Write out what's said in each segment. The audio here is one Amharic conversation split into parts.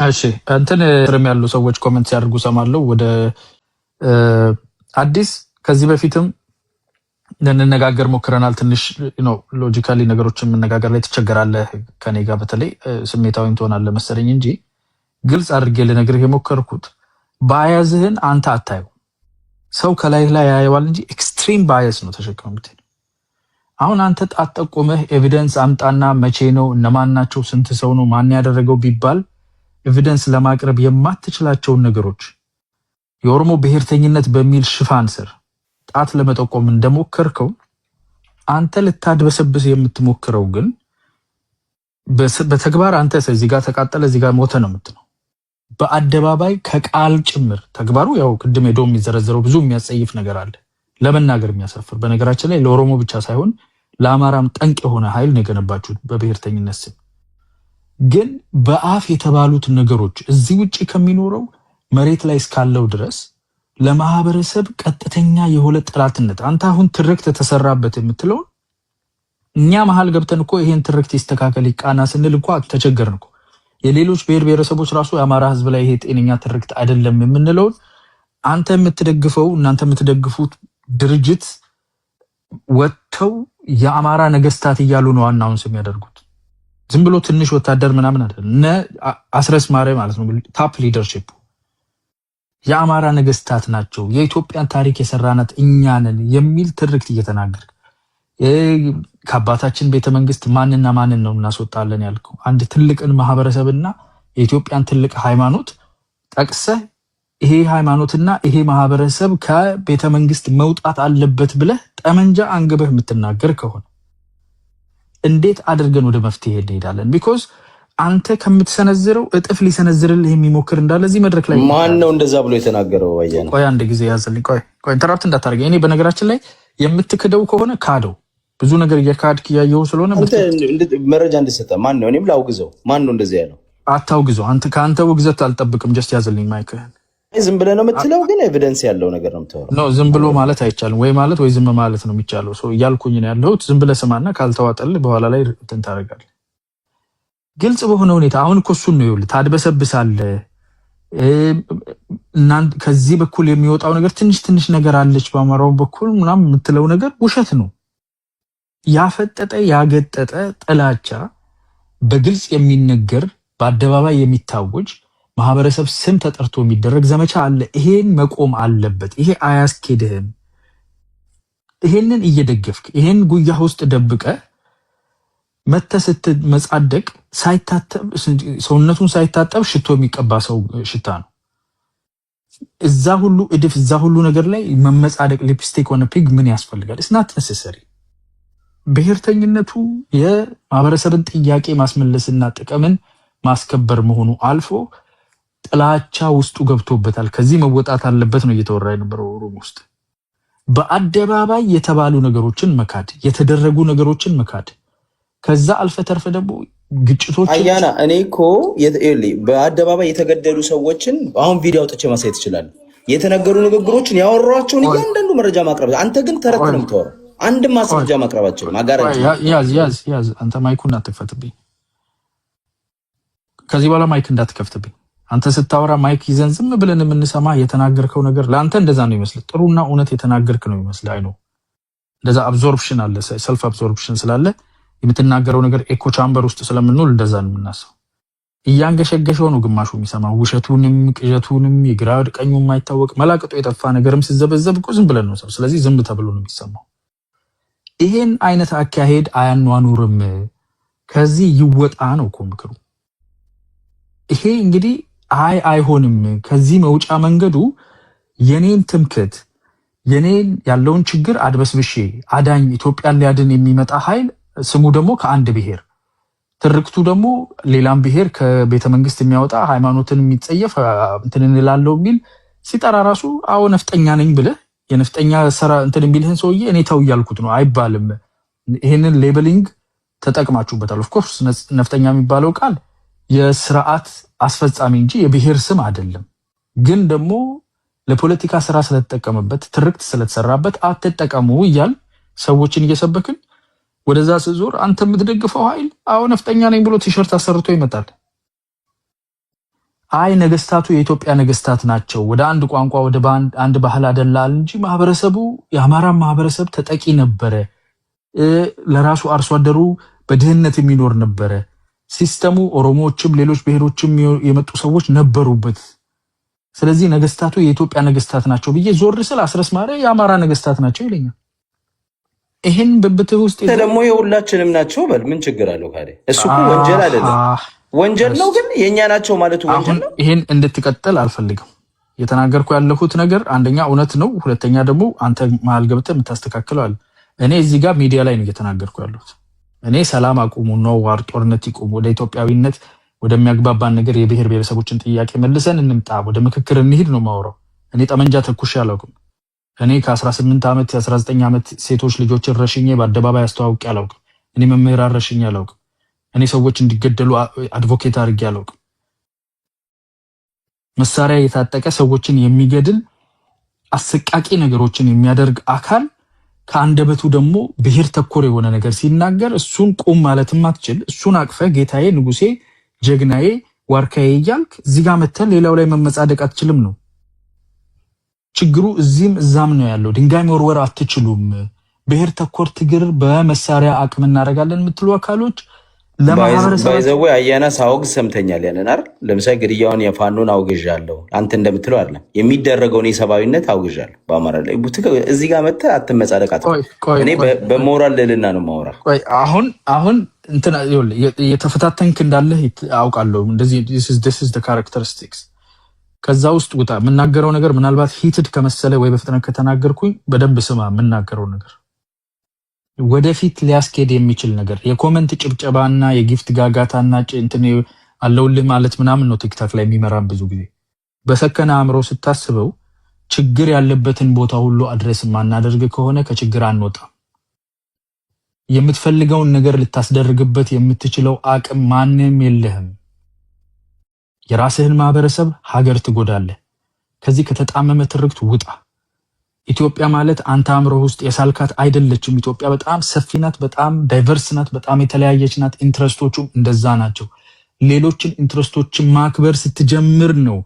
እሺ እንትን ስርም ያሉ ሰዎች ኮሜንት ሲያደርጉ ሰማለው ወደ አዲስ ከዚህ በፊትም ለነጋገር ሞክረናል። ትንሽ ነው ሎጂካሊ ነገሮችን መነጋገር ላይ ትቸገራለህ ከኔ ጋር በተለይ ስሜታዊም ትሆናለህ መሰለኝ እንጂ ግልጽ አድርጌ ልነግርህ የሞከርኩት ባያዝህን አንተ አታየው። ሰው ከላይ ላይ ያየዋል እንጂ ኤክስትሪም ባያስ ነው ተሸክመህ። አሁን አንተ ጣት ጠቁመህ ኤቪደንስ አምጣና መቼ ነው እነማን ናቸው ስንት ሰው ነው ማን ያደረገው ቢባል ኤቪደንስ ለማቅረብ የማትችላቸውን ነገሮች የኦሮሞ ብሔርተኝነት በሚል ሽፋን ስር ጣት ለመጠቆም እንደሞከርከው አንተ ልታድበሰብስ የምትሞክረው ግን በተግባር አንተ እዚህ ጋር ተቃጠለ እዚህ ጋር ሞተ ነው የምትለው። በአደባባይ ከቃል ጭምር ተግባሩ ያው ቅድም ሄዶ የሚዘረዘረው ብዙ የሚያጸይፍ ነገር አለ ለመናገር የሚያሳፍር። በነገራችን ላይ ለኦሮሞ ብቻ ሳይሆን ለአማራም ጠንቅ የሆነ ኃይል ነው የገነባችሁት በብሔርተኝነት ስም። ግን በአፍ የተባሉት ነገሮች እዚህ ውጪ ከሚኖረው መሬት ላይ እስካለው ድረስ ለማህበረሰብ ቀጥተኛ የሆነ ጥላትነት አንተ አሁን ትርክት ተሰራበት የምትለው እኛ መሃል ገብተን እኮ ይሄን ትርክት ይስተካከል ይቃና ስንል እኮ ተቸገርን እኮ። የሌሎች ብሔር ብሔረሰቦች ራሱ የአማራ ህዝብ ላይ ይሄ ጤነኛ ትርክት አይደለም የምንለው አንተ የምትደግፈው እናንተ የምትደግፉት ድርጅት ወጥተው የአማራ ነገስታት እያሉ ነው ዋናውን ስም ያደርጉት። ዝም ብሎ ትንሽ ወታደር ምናምን አይደለም። አስረስ ማርያም ማለት ነው ታፕ ሊደርሺፕ የአማራ ነገስታት ናቸው የኢትዮጵያን ታሪክ የሰራናት እኛ ነን የሚል ትርክት እየተናገረ ከአባታችን ቤተመንግስት ማንና ማንን ነው እናስወጣለን ያልከው? አንድ ትልቅን ማህበረሰብና የኢትዮጵያን ትልቅ ሃይማኖት ጠቅሰህ ይሄ ሃይማኖትና ይሄ ማህበረሰብ ከቤተመንግስት መውጣት አለበት ብለህ ጠመንጃ አንግበህ የምትናገር ከሆነ እንዴት አድርገን ወደ መፍትሄ እንሄዳለን? ቢኮዝ አንተ ከምትሰነዝረው እጥፍ ሊሰነዝርልህ የሚሞክር እንዳለ እዚህ መድረክ ላይ ማን ነው እንደዛ ብሎ የተናገረው? ወያኔ ቆይ አንድ ጊዜ ያዘልኝ። ቆይ ኢንተራፕት እንዳታደርገኝ። እኔ በነገራችን ላይ የምትክደው ከሆነ ካደው ብዙ ነገር እየካድክ ያየው ስለሆነ መረጃ እንድሰጠ ማን ነው? እኔም ላውግዘው። ማን ነው እንደዚህ ያለው? አታውግዘው። አንተ ከአንተ ውግዘት አልጠብቅም። ጀስት ያዘልኝ ማይክህን። ዝም ብለህ ነው የምትለው፣ ግን ኤቪደንስ ያለው ነገር ነው የምታወራው። ኖ ዝም ብሎ ማለት አይቻልም። ወይ ማለት ወይ ዝም ማለት ነው የሚቻለው። ሰው እያልኩኝ ነው ያለሁት። ዝም ብለህ ስማና ካልተዋጠልህ በኋላ ላይ እንትን ታደርጋለህ። ግልጽ በሆነ ሁኔታ አሁን እኮ እሱን ነው ይኸውልህ፣ ታድበሰብሳለህ። እናንተ ከዚህ በኩል የሚወጣው ነገር ትንሽ ነገር አለች በአማራው በኩል ምናምን የምትለው ነገር ውሸት ነው። ያፈጠጠ ያገጠጠ ጥላቻ በግልጽ የሚነገር በአደባባይ የሚታወጅ ማህበረሰብ ስም ተጠርቶ የሚደረግ ዘመቻ አለ። ይሄን መቆም አለበት። ይሄ አያስኬድህም። ይሄንን እየደገፍክ ይሄን ጉያ ውስጥ ደብቀ መተህ ስትመጻደቅ ሳይታጠብ ሰውነቱን ሳይታጠብ ሽቶ የሚቀባ ሰው ሽታ ነው። እዛ ሁሉ እድፍ እዛ ሁሉ ነገር ላይ መመጻደቅ ሊፕስቲክ ሆነ ፒግ ምን ያስፈልጋል? It's not necessary። ብሔርተኝነቱ የማህበረሰብን ጥያቄ ማስመለስና ጥቅምን ማስከበር መሆኑ አልፎ ጥላቻ ውስጡ ገብቶበታል። ከዚህ መወጣት አለበት ነው እየተወራ የነበረው ኦሮሞ ውስጥ። በአደባባይ የተባሉ ነገሮችን መካድ፣ የተደረጉ ነገሮችን መካድ፣ ከዛ አልፈ ተርፈ ደግሞ ግጭቶች አያና እኔ እኮ በአደባባይ የተገደሉ ሰዎችን አሁን ቪዲዮ አውጥቼ ማሳየት ይችላል። የተነገሩ ንግግሮችን ያወሯቸውን እያንዳንዱ መረጃ ማቅረብ። አንተ ግን ተረት ነው የምታወራው። አንድ ማስረጃ ማቅረባቸው ማጋራጭ ያዝ። አንተ ማይኩን አትክፈትብኝ። ከዚህ በኋላ ማይክ እንዳትከፍትብኝ። አንተ ስታወራ ማይክ ይዘን ዝም ብለን የምንሰማ የተናገርከው ነገር ለአንተ እንደዛ ነው ይመስል፣ ጥሩና እውነት የተናገርክ ነው ይመስል። አይ ነው እንደዛ አብዞርፕሽን አለ፣ ሰልፍ አብዞርፕሽን ስላለ የምትናገረው ነገር ኤኮ ቻምበር ውስጥ ስለምንውል እንደዛ ነው የምናስበው። እያንገሸገሸው ነው ግማሹ የሚሰማው፣ ውሸቱንም ቅዠቱንም የግራ ቀኙ የማይታወቅ መላቅጦ የጠፋ ነገርም ሲዘበዘብ እኮ ዝም ብለን ነው ሰው። ስለዚህ ዝም ተብሎ ነው የሚሰማው። ይሄን አይነት አካሄድ አያኗኑርም። ከዚህ ይወጣ ነው እኮ ምክሩ። ይሄ እንግዲህ አይሆንም። ከዚህ መውጫ መንገዱ የኔን ትምክት የኔን ያለውን ችግር አድበስብሼ አዳኝ ኢትዮጵያን ሊያድን የሚመጣ ኃይል ስሙ ደግሞ ከአንድ ብሔር ትርክቱ ደግሞ ሌላም ብሔር ከቤተ መንግስት የሚያወጣ ሃይማኖትን የሚጸየፍ እንትን እንላለው የሚል ሲጠራ ራሱ አዎ ነፍጠኛ ነኝ ብለህ የነፍጠኛ ሰራ እንትን የሚልህን ሰውዬ እኔ ተው እያልኩት ነው አይባልም። ይሄንን ሌበሊንግ ተጠቅማችሁበታል። ኦፍ ኮርስ ነፍጠኛ የሚባለው ቃል የስርዓት አስፈጻሚ እንጂ የብሔር ስም አይደለም። ግን ደግሞ ለፖለቲካ ስራ ስለተጠቀመበት ትርክት ስለተሰራበት አትጠቀሙ እያል ሰዎችን እየሰበክን ወደዛ ስዞር አንተ የምትደግፈው ኃይል አዎ ነፍጠኛ ነኝ ብሎ ቲሸርት አሰርቶ ይመጣል። አይ ነገስታቱ የኢትዮጵያ ነገስታት ናቸው፣ ወደ አንድ ቋንቋ ወደ አንድ ባህል አደላል እንጂ ማህበረሰቡ የአማራ ማህበረሰብ ተጠቂ ነበረ፣ ለራሱ አርሶ አደሩ በድህነት የሚኖር ነበረ፣ ሲስተሙ ኦሮሞዎችም ሌሎች ብሔሮችም የመጡ ሰዎች ነበሩበት። ስለዚህ ነገስታቱ የኢትዮጵያ ነገስታት ናቸው ብዬ ዞር ስል አስረስ ማረ የአማራ ነገስታት ናቸው ይለኛል። ይሄን በብትህ ውስጥ ደግሞ የሁላችንም ናቸው በል ምን ችግር አለው ታዲያ? እሱ እኮ ወንጀል አይደለም። ወንጀል ነው ግን የኛ ናቸው ማለቱ ወንጀል ነው። ይሄን እንድትቀጥል አልፈልግም። የተናገርኩ ያለሁት ነገር አንደኛ እውነት ነው፣ ሁለተኛ ደግሞ አንተ መሀል ገብተህ የምታስተካክለው አለ። እኔ እዚህ ጋር ሚዲያ ላይ ነው እየተናገርኩ ያለሁት። እኔ ሰላም አቁሙ ነው ዋር ጦርነት ይቁም፣ ወደ ኢትዮጵያዊነት ወደሚያግባባን ነገር የብሔር ብሔረሰቦችን ጥያቄ መልሰን እንምጣ፣ ወደ ምክክር እንሂድ ነው ማውራው። እኔ ጠመንጃ ተኩሽ አላውቅም። እኔ ከ18 ዓመት 19 ዓመት ሴቶች ልጆችን ረሽኜ በአደባባይ አስተዋውቄ አላውቅም። እኔ መምህራን ረሽኜ አላውቅም። እኔ ሰዎች እንዲገደሉ አድቮኬት አድርጌ አላውቅም። መሳሪያ የታጠቀ ሰዎችን የሚገድል አሰቃቂ ነገሮችን የሚያደርግ አካል ከአንደበቱ ደግሞ ብሔር ተኮር የሆነ ነገር ሲናገር እሱን ቁም ማለትም አትችል። እሱን አቅፈ ጌታዬ፣ ንጉሴ፣ ጀግናዬ፣ ዋርካዬ እያልክ እዚህ ጋር መተን ሌላው ላይ መመጻደቅ አትችልም ነው ችግሩ። እዚህም እዛም ነው ያለው። ድንጋይ መወርወር አትችሉም። ብሔር ተኮር ትግር በመሳሪያ አቅም እናደርጋለን የምትሉ አካሎች ባይዘው አያና ሳውግ ሰምተኛል። ያንን አይደል ለምሳሌ ግድያውን የፋኖን አውግዣለሁ አንተ እንደምትለው አይደለም የሚደረገውን የሰብአዊነት አውግዣለሁ። በአማራ ላይ እዚህ ጋር መተህ አትመጻደቃት። እኔ በሞራል ልልና ነው ማውራ። አሁን እንትና የተፈታተንክ እንዳለ አውቃለሁ። እንደዚህ this is the characteristics ከዛ ውስጥ ውጣ። የምናገረው ነገር ምናልባት ሂትድ ከመሰለ ወይ በፍጥነት ከተናገርኩኝ በደንብ ስማ። የምናገረው ነገር ወደፊት ሊያስኬድ የሚችል ነገር የኮመንት ጭብጨባና የጊፍት ጋጋታና እንትን አለውልህ ማለት ምናምን ነው ቲክታክ ላይ የሚመራን። ብዙ ጊዜ በሰከነ አእምሮ ስታስበው ችግር ያለበትን ቦታ ሁሉ አድረስ ማናደርግ ከሆነ ከችግር አንወጣም። የምትፈልገውን ነገር ልታስደርግበት የምትችለው አቅም ማንም የለህም። የራስህን ማህበረሰብ ሀገር ትጎዳለህ። ከዚህ ከተጣመመ ትርክት ውጣ። ኢትዮጵያ ማለት አንተ አእምሮ ውስጥ የሳልካት አይደለችም። ኢትዮጵያ በጣም ሰፊ ናት፣ በጣም ዳይቨርስ ናት፣ በጣም የተለያየች ናት። ኢንትረስቶቹም እንደዛ ናቸው። ሌሎችን ኢንትረስቶችን ማክበር ስትጀምር ነው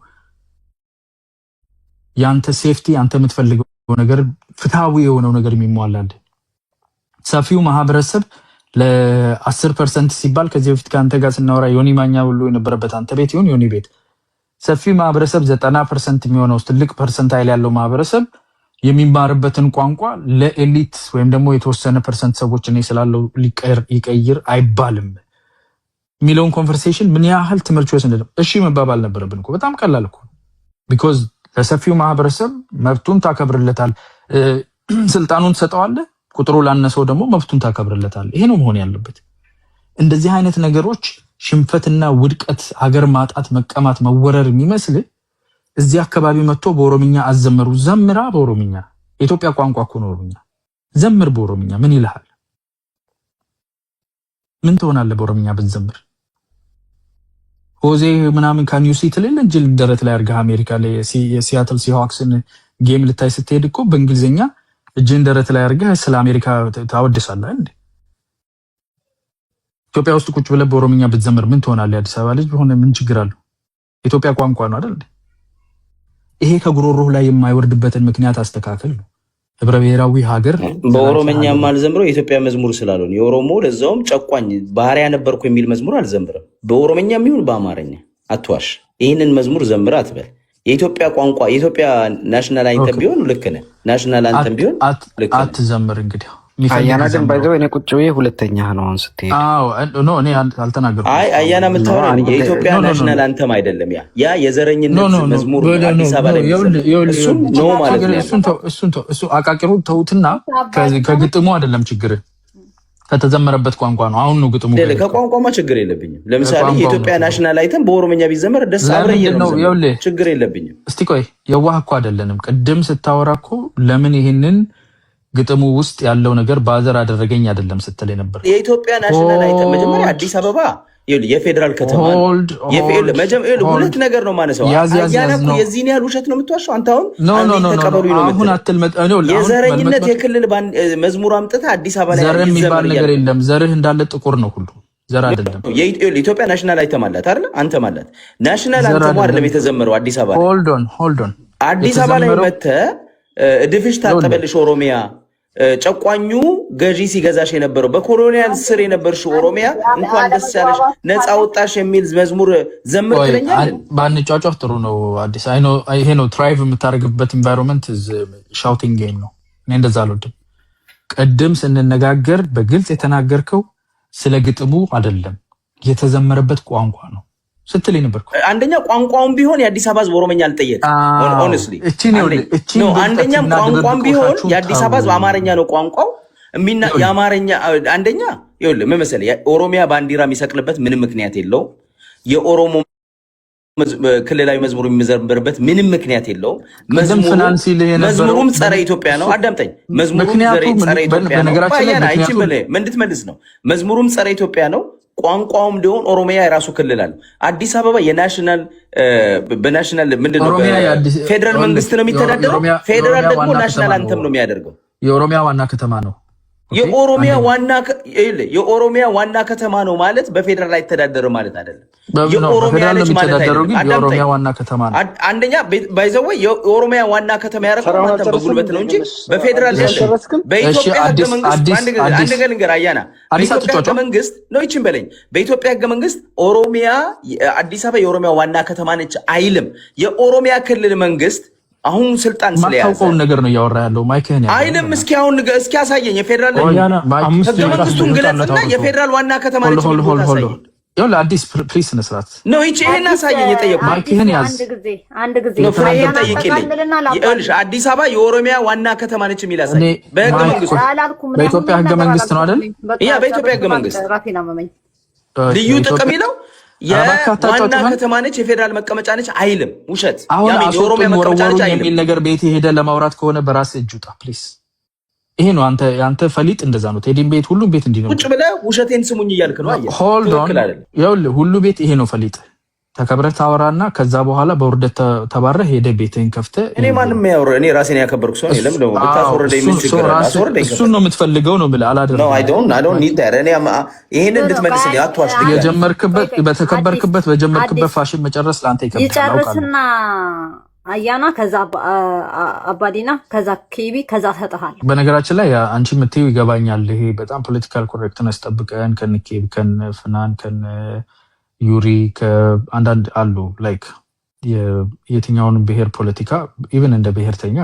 ያንተ ሴፍቲ፣ አንተ የምትፈልገው ነገር ፍትሃዊ የሆነው ነገር የሚሟላልህ። ሰፊው ማህበረሰብ ለ10% ሲባል ከዚህ በፊት ከአንተ ጋር ስናወራ ዮኒ ማኛ ሁሉ የነበረበት አንተ ቤት ይሁን ዮኒ ቤት ሰፊ ማህበረሰብ 90% የሚሆነው ትልቅ ፐርሰንታይል ያለው ማህበረሰብ የሚማርበትን ቋንቋ ለኤሊት ወይም ደግሞ የተወሰነ ፐርሰንት ሰዎች እኔ ስላለው ይቀይር አይባልም የሚለውን ኮንቨርሴሽን ምን ያህል ትምህርት ወስደን እሺ መባባል ነበረብን እኮ። በጣም ቀላል እኮ ቢኮዝ ለሰፊው ማህበረሰብ መብቱን ታከብርለታል፣ ስልጣኑን ትሰጠዋለህ። ቁጥሩ ላነሰው ደግሞ መብቱን ታከብርለታል። ይሄ ነው መሆን ያለበት። እንደዚህ አይነት ነገሮች ሽንፈትና ውድቀት፣ ሀገር ማጣት፣ መቀማት፣ መወረር የሚመስል እዚህ አካባቢ መጥቶ በኦሮምኛ አዘመሩ። ዘምራ በኦሮምኛ የኢትዮጵያ ቋንቋ እኮ ነው ኦሮምኛ። ዘምር በኦሮምኛ ምን ይልሃል? ምን ትሆናለህ በኦሮምኛ ብትዘምር? ሆዜ ምናምን ካን ዩ ሲ ትልል እንጂ ደረት ላይ አድርገህ አሜሪካ ላይ የሲያትል ሲሆክስን ጌም ልታይ ስትሄድ እኮ በእንግሊዝኛ እጅን ደረት ላይ አድርገህ ስለ አሜሪካ ታወድሳለህ እንዴ? ኢትዮጵያ ውስጥ ቁጭ ብለህ በኦሮምኛ ብትዘምር ምን ትሆናለህ? አዲስ አበባ ልጅ ሆነ ምን ችግር አለው? ኢትዮጵያ ቋንቋ ነው አይደል? ይሄ ከጉሮሮህ ላይ የማይወርድበትን ምክንያት አስተካክል ነው። ህብረ ብሔራዊ ሀገር በኦሮምኛ አልዘምረው የኢትዮጵያ መዝሙር ስላልሆነ የኦሮሞ ለዛውም ጨቋኝ ባህሪያ ነበርኩ የሚል መዝሙር አልዘምርም። በኦሮምኛ የሚሆን በአማርኛ አትዋሽ። ይህንን መዝሙር ዘምር አትበል። የኢትዮጵያ ቋንቋ የኢትዮጵያ ናሽናል አንተም ቢሆን ልክ ነህ። ናሽናል አንተም ቢሆን አትዘምር እንግዲህ አያና ግን ባይዘው እኔ ቁጭ ብዬ ሁለተኛ ነው አሁን ስትሄድ። ኖ እኔ አልተናገርኩም። አያና የምታወራ የኢትዮጵያ ናሽናል አንተም አይደለም። ያ የዘረኝነት መዝሙር አዲስ አበባ ላይ እሱን ነው ማለት ነው። እሱ አቃቂሩ ተውትና ከግጥሙ አይደለም ችግር፣ ከተዘመረበት ቋንቋ ነው። አሁን ነው ግጥሙ። ከቋንቋማ ችግር የለብኝም። ለምሳሌ የኢትዮጵያ ናሽናል አይተም በኦሮምኛ ቢዘመር ደስ አብረየ ነው፣ ችግር የለብኝም። እስቲ ቆይ የዋህ እኮ አይደለንም። ቅድም ስታወራ እኮ ለምን ይሄንን ግጥሙ ውስጥ ያለው ነገር ባዘር አደረገኝ አይደለም ስትል ነበር። የኢትዮጵያ ናሽናል አይተም መጀመሪያ አዲስ አበባ የፌዴራል ከተማ ሁለት ነገር ነው ማነሳው። የዚህን ያህል ውሸት ነው የምትዋሸው አንተ። አሁን ተቀበሉ ነው የዘረኝነት የክልል መዝሙር አምጥተህ አዲስ አበባ ላይ ዘር የሚባል ነገር የለም። ዘርህ እንዳለ ጥቁር ነው ሁሉ ዘር አይደለም። የኢትዮጵያ ናሽናል አይተም አላት አይደል? አንተም አላት። ናሽናል አንተም አይደለም የተዘመረው አዲስ አበባ ላይ። ሆልድ ኦን አዲስ አበባ ላይ መተህ ድፍሽ ታጠበልሽ ኦሮሚያ ጨቋኙ ገዢ ሲገዛሽ የነበረው በኮሎኒያል ስር የነበርሽ ኦሮሚያ እንኳን ደስ ያለሽ ነፃ ወጣሽ የሚል መዝሙር ዘምር ትለኛለህ። ባንጫጫፍ ጥሩ ነው። አዲስ አይ ኖ ይሄ ነው ትራይቭ የምታደርግበት ኢንቫይሮንመንት ሻውቲንግ ጌም ነው። እኔ እንደዛ አልወድም። ቀደም ስንነጋገር በግልጽ የተናገርከው ስለ ግጥሙ አይደለም የተዘመረበት ቋንቋ ነው ስትል ነበርኩ። አንደኛ ቋንቋውን ቢሆን የአዲስ አበባ ሕዝብ ኦሮሞኛ አልጠየቀም። ሆነስትሊ አንደኛም ቋንቋውን ቢሆን የአዲስ አበባ ሕዝብ አማርኛ ነው ቋንቋው የአማርኛ አንደኛ ይኸውልህ ምን መሰለህ የኦሮሚያ ባንዲራ የሚሰቅልበት ምንም ምክንያት የለውም። የኦሮሞ ክልላዊ መዝሙር የሚዘምርበት ምንም ምክንያት የለውም። መዝሙሩም ጸረ ኢትዮጵያ ነው። አዳምጠኝ። መዝሙሩም ጸረ ኢትዮጵያ ነው። አይቺም በለ ምን እንድትመልስ ነው? መዝሙሩም ጸረ ኢትዮጵያ ነው። ቋንቋውም ሊሆን ኦሮሚያ የራሱ ክልል አለው። አዲስ አበባ የናሽናል በናሽናል ምንድነው ፌደራል መንግስት ነው የሚተዳደረው። ፌደራል ደግሞ ናሽናል አንተም ነው የሚያደርገው። የኦሮሚያ ዋና ከተማ ነው። የኦሮሚያ ዋና ከተማ ነው ማለት በፌደራል አይተዳደርም ማለት አይደለም። የኦሮሚያ ልጅ ማለት አይደለም። የኦሮሚያ ዋና ከተማ ነው። አንደኛ ባይዘው የኦሮሚያ ዋና ከተማ ያደረገው አንተም በጉልበት ነው እንጂ በፌደራል ያለ በኢትዮጵያ ህገ መንግስት አንድ ገንገር አያና በኢትዮጵያ ህገ መንግስት ነው ይችን በለኝ። በኢትዮጵያ ህገ መንግስት ኦሮሚያ አዲስ አበባ የኦሮሚያ ዋና ከተማ ነች አይልም። የኦሮሚያ ክልል መንግስት አሁን ስልጣን ስለያዘ ነገር ነው ያወራ ያለው ማይክህን አይልም። እስኪ አሁን እስኪ ያሳየኝ የፌደራል ህገ መንግስቱን ግለጽና የፌደራል ዋና ከተማ ነች ያሳየኝ። ያው ለአዲስ ፕሊስ ነስራት ነው ይሄን አሳየኝ። የጠየቁት ማይክህን ያዝ አንድ ጊዜ ነው ፍሬም ጠይቂልኝ። ይኸውልሽ አዲስ አበባ የኦሮሚያ ዋና ከተማ ነች የሚል ያሳየኝ በህገ መንግስቱ። በኢትዮጵያ ህገ መንግስት ነው አይደል? ያ በኢትዮጵያ ህገ መንግስት ልዩ ጥቅም ይለው የዋና ከተማ ነች የፌደራል መቀመጫ ነች አይልም። ውሸት የኦሮሚያ መቀመጫ ነች የሚል ነገር ቤት ሄደ ለማውራት ከሆነ በራስ እጅ ውጣ ፕሊስ። ይሄ ነው አንተ ፈሊጥ እንደዛ ነው። ቴዲም ቤት ሁሉም ቤት እንዲህ ነው። ቁጭ ብለህ ውሸቴን ስሙኝ እያልክ ነው። አየህ ሆልድ ኦን ይኸውልህ ሁሉ ቤት ይሄ ነው ፈሊጥ። ተከብረህ ታወራና ከዛ በኋላ በውርደት ተባረህ ሄደ ቤትህን ከፍተህ እኔ ማንም ያወራ እኔ ራሴን ያከበርኩ ሰው የለም። ደግሞ ብታስወርደኝ ምን ችግር አለ? አስወርደኝ። እሱን ነው የምትፈልገው ነው ብለህ አላደረግም። ነው I don't need that እኔ ይሄን እንድትመልስልኝ አትዋሽ። የጀመርክበት በተከበርክበት በጀመርክበት ፋሽን መጨረስ ለአንተ ይከብዳል። ይጨርስና አያና ከዛ አባዲና ከዛ ኬቢ ከዛ ተጠሃል። በነገራችን ላይ አንቺ የምትይው ይገባኛል። ይሄ በጣም ፖለቲካል ኮሬክትነስ ጠብቀን ከንኬብ ከፍናን ዩሪ ከአንዳንድ አሉ ላይክ የትኛውንም ብሔር ፖለቲካ ኢቨን እንደ ብሔርተኛ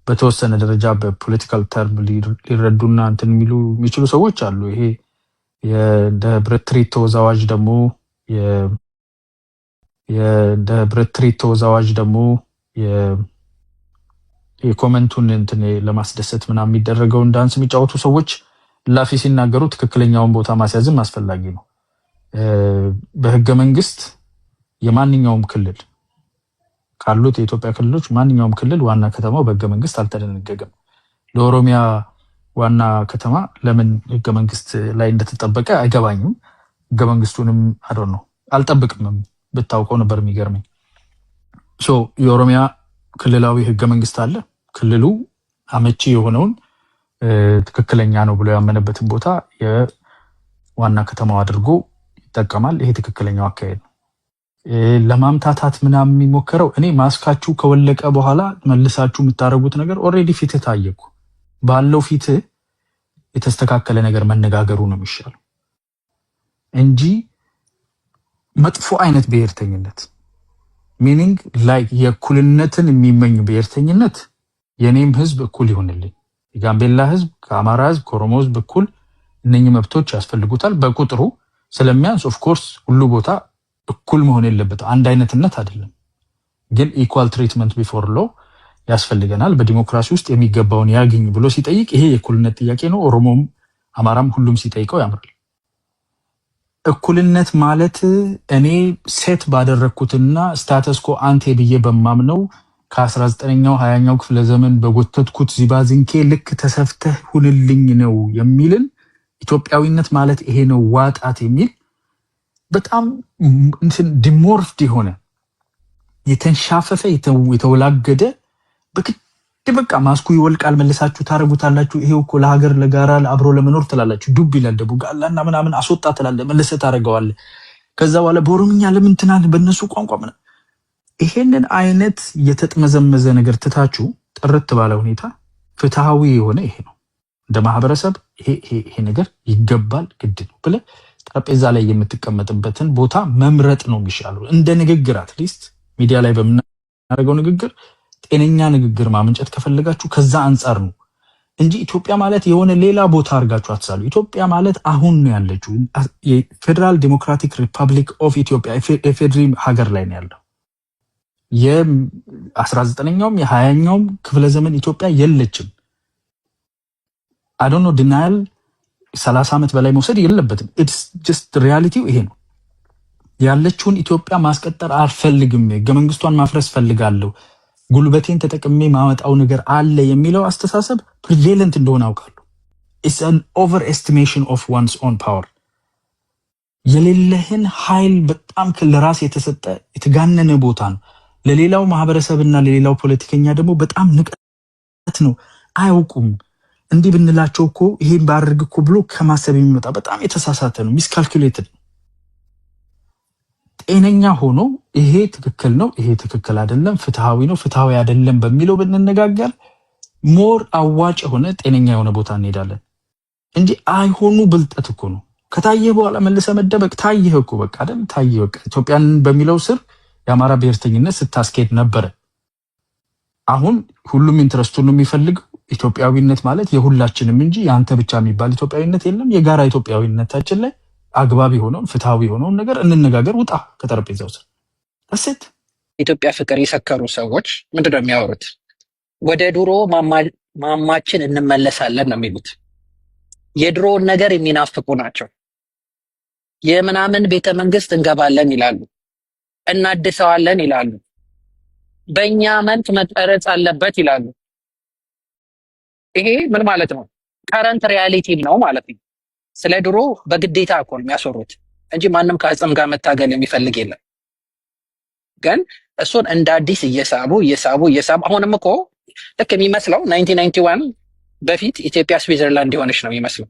በተወሰነ ደረጃ በፖለቲካል ተርም ሊረዱና እንትን የሚችሉ ሰዎች አሉ። ይሄ እንደ ብረት ትርኢት ተወዛዋዥ ደግሞ የኮመንቱን እንትን ለማስደሰት ምናምን የሚደረገውን ዳንስ የሚጫወቱ ሰዎች ላፊ ሲናገሩ ትክክለኛውን ቦታ ማስያዝም አስፈላጊ ነው። በህገ መንግስት የማንኛውም ክልል ካሉት የኢትዮጵያ ክልሎች ማንኛውም ክልል ዋና ከተማው በህገ መንግስት አልተደነገገም። ለኦሮሚያ ዋና ከተማ ለምን ህገ መንግስት ላይ እንደተጠበቀ አይገባኝም። ህገ መንግስቱንም ነው አልጠብቅም ብታውቀው ነበር የሚገርመኝ። የኦሮሚያ ክልላዊ ህገ መንግስት አለ። ክልሉ አመቺ የሆነውን ትክክለኛ ነው ብሎ ያመነበትን ቦታ የዋና ከተማው አድርጎ ይጠቀማል። ይሄ ትክክለኛው አካሄድ ነው። ለማምታታት ምናምን የሚሞከረው እኔ ማስካችሁ ከወለቀ በኋላ መልሳችሁ የምታደርጉት ነገር ኦልሬዲ ፊትህ ታየኩ ባለው ፊትህ የተስተካከለ ነገር መነጋገሩ ነው የሚሻለው እንጂ መጥፎ አይነት ብሔርተኝነት ሚኒንግ ላይክ የእኩልነትን የሚመኝ ብሔርተኝነት የኔም ህዝብ እኩል ይሆንልኝ፣ የጋምቤላ ህዝብ ከአማራ ህዝብ ከኦሮሞ ህዝብ እኩል እነኚህ መብቶች ያስፈልጉታል በቁጥሩ ስለሚያንስ ኦፍ ኮርስ ሁሉ ቦታ እኩል መሆን የለበት። አንድ አይነትነት አይደለም ግን ኢኳል ትሪትመንት ቢፎር ሎ ያስፈልገናል። በዲሞክራሲ ውስጥ የሚገባውን ያግኝ ብሎ ሲጠይቅ ይሄ የእኩልነት ጥያቄ ነው። ኦሮሞም አማራም ሁሉም ሲጠይቀው ያምራል። እኩልነት ማለት እኔ ሴት ባደረኩትና ስታተስ ኮ አንቴ ብዬ በማምነው ከ19ኛው 20ኛው ክፍለ ዘመን በጎተትኩት ዚባዚንኬ ልክ ተሰፍተህ ሁንልኝ ነው የሚልን ኢትዮጵያዊነት ማለት ይሄ ነው ዋጣት የሚል በጣም ዲሞርፍድ የሆነ የተንሻፈፈ የተወላገደ በግድ በቃ ማስኩ ይወልቃል መልሳችሁ ታረጉታላችሁ። ይሄው እኮ ለሀገር ለጋራ አብሮ ለመኖር ትላላችሁ። ዱብ ይላል ደቡ ጋላና ምናምን አስወጣ ትላለህ መልሰህ ታረጋዋለህ። ከዛ በኋላ በኦሮምኛ ለምን ትናንት በእነሱ ቋንቋ ምናምን ይሄንን አይነት የተጥመዘመዘ ነገር ትታችሁ ጥርት ባለ ሁኔታ ፍትሃዊ የሆነ ይሄ ነው እንደ ማህበረሰብ ይሄ ነገር ይገባል ግድ ነው ብለህ ጠረጴዛ ላይ የምትቀመጥበትን ቦታ መምረጥ ነው የሚሻለው። እንደ ንግግር አትሊስት ሚዲያ ላይ በምናደርገው ንግግር ጤነኛ ንግግር ማመንጨት ከፈለጋችሁ ከዛ አንጻር ነው እንጂ ኢትዮጵያ ማለት የሆነ ሌላ ቦታ አድርጋችሁ አትሳሉ። ኢትዮጵያ ማለት አሁን ነው ያለችው የፌደራል ዲሞክራቲክ ሪፐብሊክ ኦፍ ኢትዮጵያ የፌድሪ ሀገር ላይ ነው ያለው። የ19ኛውም የ20ኛውም ክፍለ ዘመን ኢትዮጵያ የለችም። አይ ዶንት ኖ ዲናያል 30 ዓመት በላይ መውሰድ የለበትም። ኢትስ ጀስት ሪያሊቲው ይሄ ነው። ያለችውን ኢትዮጵያ ማስቀጠር አልፈልግም፣ ህገ መንግስቷን ማፍረስ ፈልጋለሁ፣ ጉልበቴን ተጠቅሜ ማመጣው ነገር አለ የሚለው አስተሳሰብ ፕሪቬለንት እንደሆነ አውቃለሁ። ኢትስ አን ኦቨር ኤስቲሜሽን ኦፍ ዋንስ ኦን ፓወር። የሌለህን ኃይል በጣም ለራስ የተሰጠ የተጋነነ ቦታ ነው። ለሌላው ማህበረሰብና ለሌላው ፖለቲከኛ ደግሞ በጣም ንቀት ነው። አያውቁም። እንዲህ ብንላቸው እኮ ይሄን ባደርግ እኮ ብሎ ከማሰብ የሚመጣ በጣም የተሳሳተ ነው። ሚስካልኩሌትድ። ጤነኛ ሆኖ ይሄ ትክክል ነው፣ ይሄ ትክክል አይደለም፣ ፍትሃዊ ነው፣ ፍትሃዊ አይደለም በሚለው ብንነጋገር ሞር አዋጭ የሆነ ጤነኛ የሆነ ቦታ እንሄዳለን እንጂ አይሆኑ ብልጠት እኮ ነው። ከታየህ በኋላ መልሰ መደበቅ ታየህ እኮ በቃ አይደል? ታየህ በቃ ኢትዮጵያን በሚለው ስር የአማራ ብሔርተኝነት ስታስኬድ ነበረ። አሁን ሁሉም ኢንትረስቱን ነው የሚፈልገው። ኢትዮጵያዊነት ማለት የሁላችንም እንጂ ያንተ ብቻ የሚባል ኢትዮጵያዊነት የለም። የጋራ ኢትዮጵያዊነታችን ላይ አግባብ የሆነውን ፍትሃዊ የሆነውን ነገር እንነጋገር። ውጣ ከጠረጴዛው ስር እሰት። ኢትዮጵያ ፍቅር የሰከሩ ሰዎች ምንድነው የሚያወሩት? ወደ ድሮ ማማችን እንመለሳለን ነው የሚሉት። የድሮውን ነገር የሚናፍቁ ናቸው። የምናምን ቤተ መንግስት እንገባለን ይላሉ፣ እናድሰዋለን ይላሉ፣ በእኛ መንት መቀረጽ አለበት ይላሉ። ይሄ ምን ማለት ነው? ከረንት ሪያሊቲ ነው ማለት ነው። ስለ ድሮ በግዴታ እኮ ነው የሚያስወሩት እንጂ ማንም ከአጽም ጋር መታገል የሚፈልግ የለም። ግን እሱን እንደ አዲስ እየሳቡ አሁንም እኮ ልክ የሚመስለው 1991 በፊት ኢትዮጵያ ስዊዘርላንድ የሆነች ነው የሚመስለው።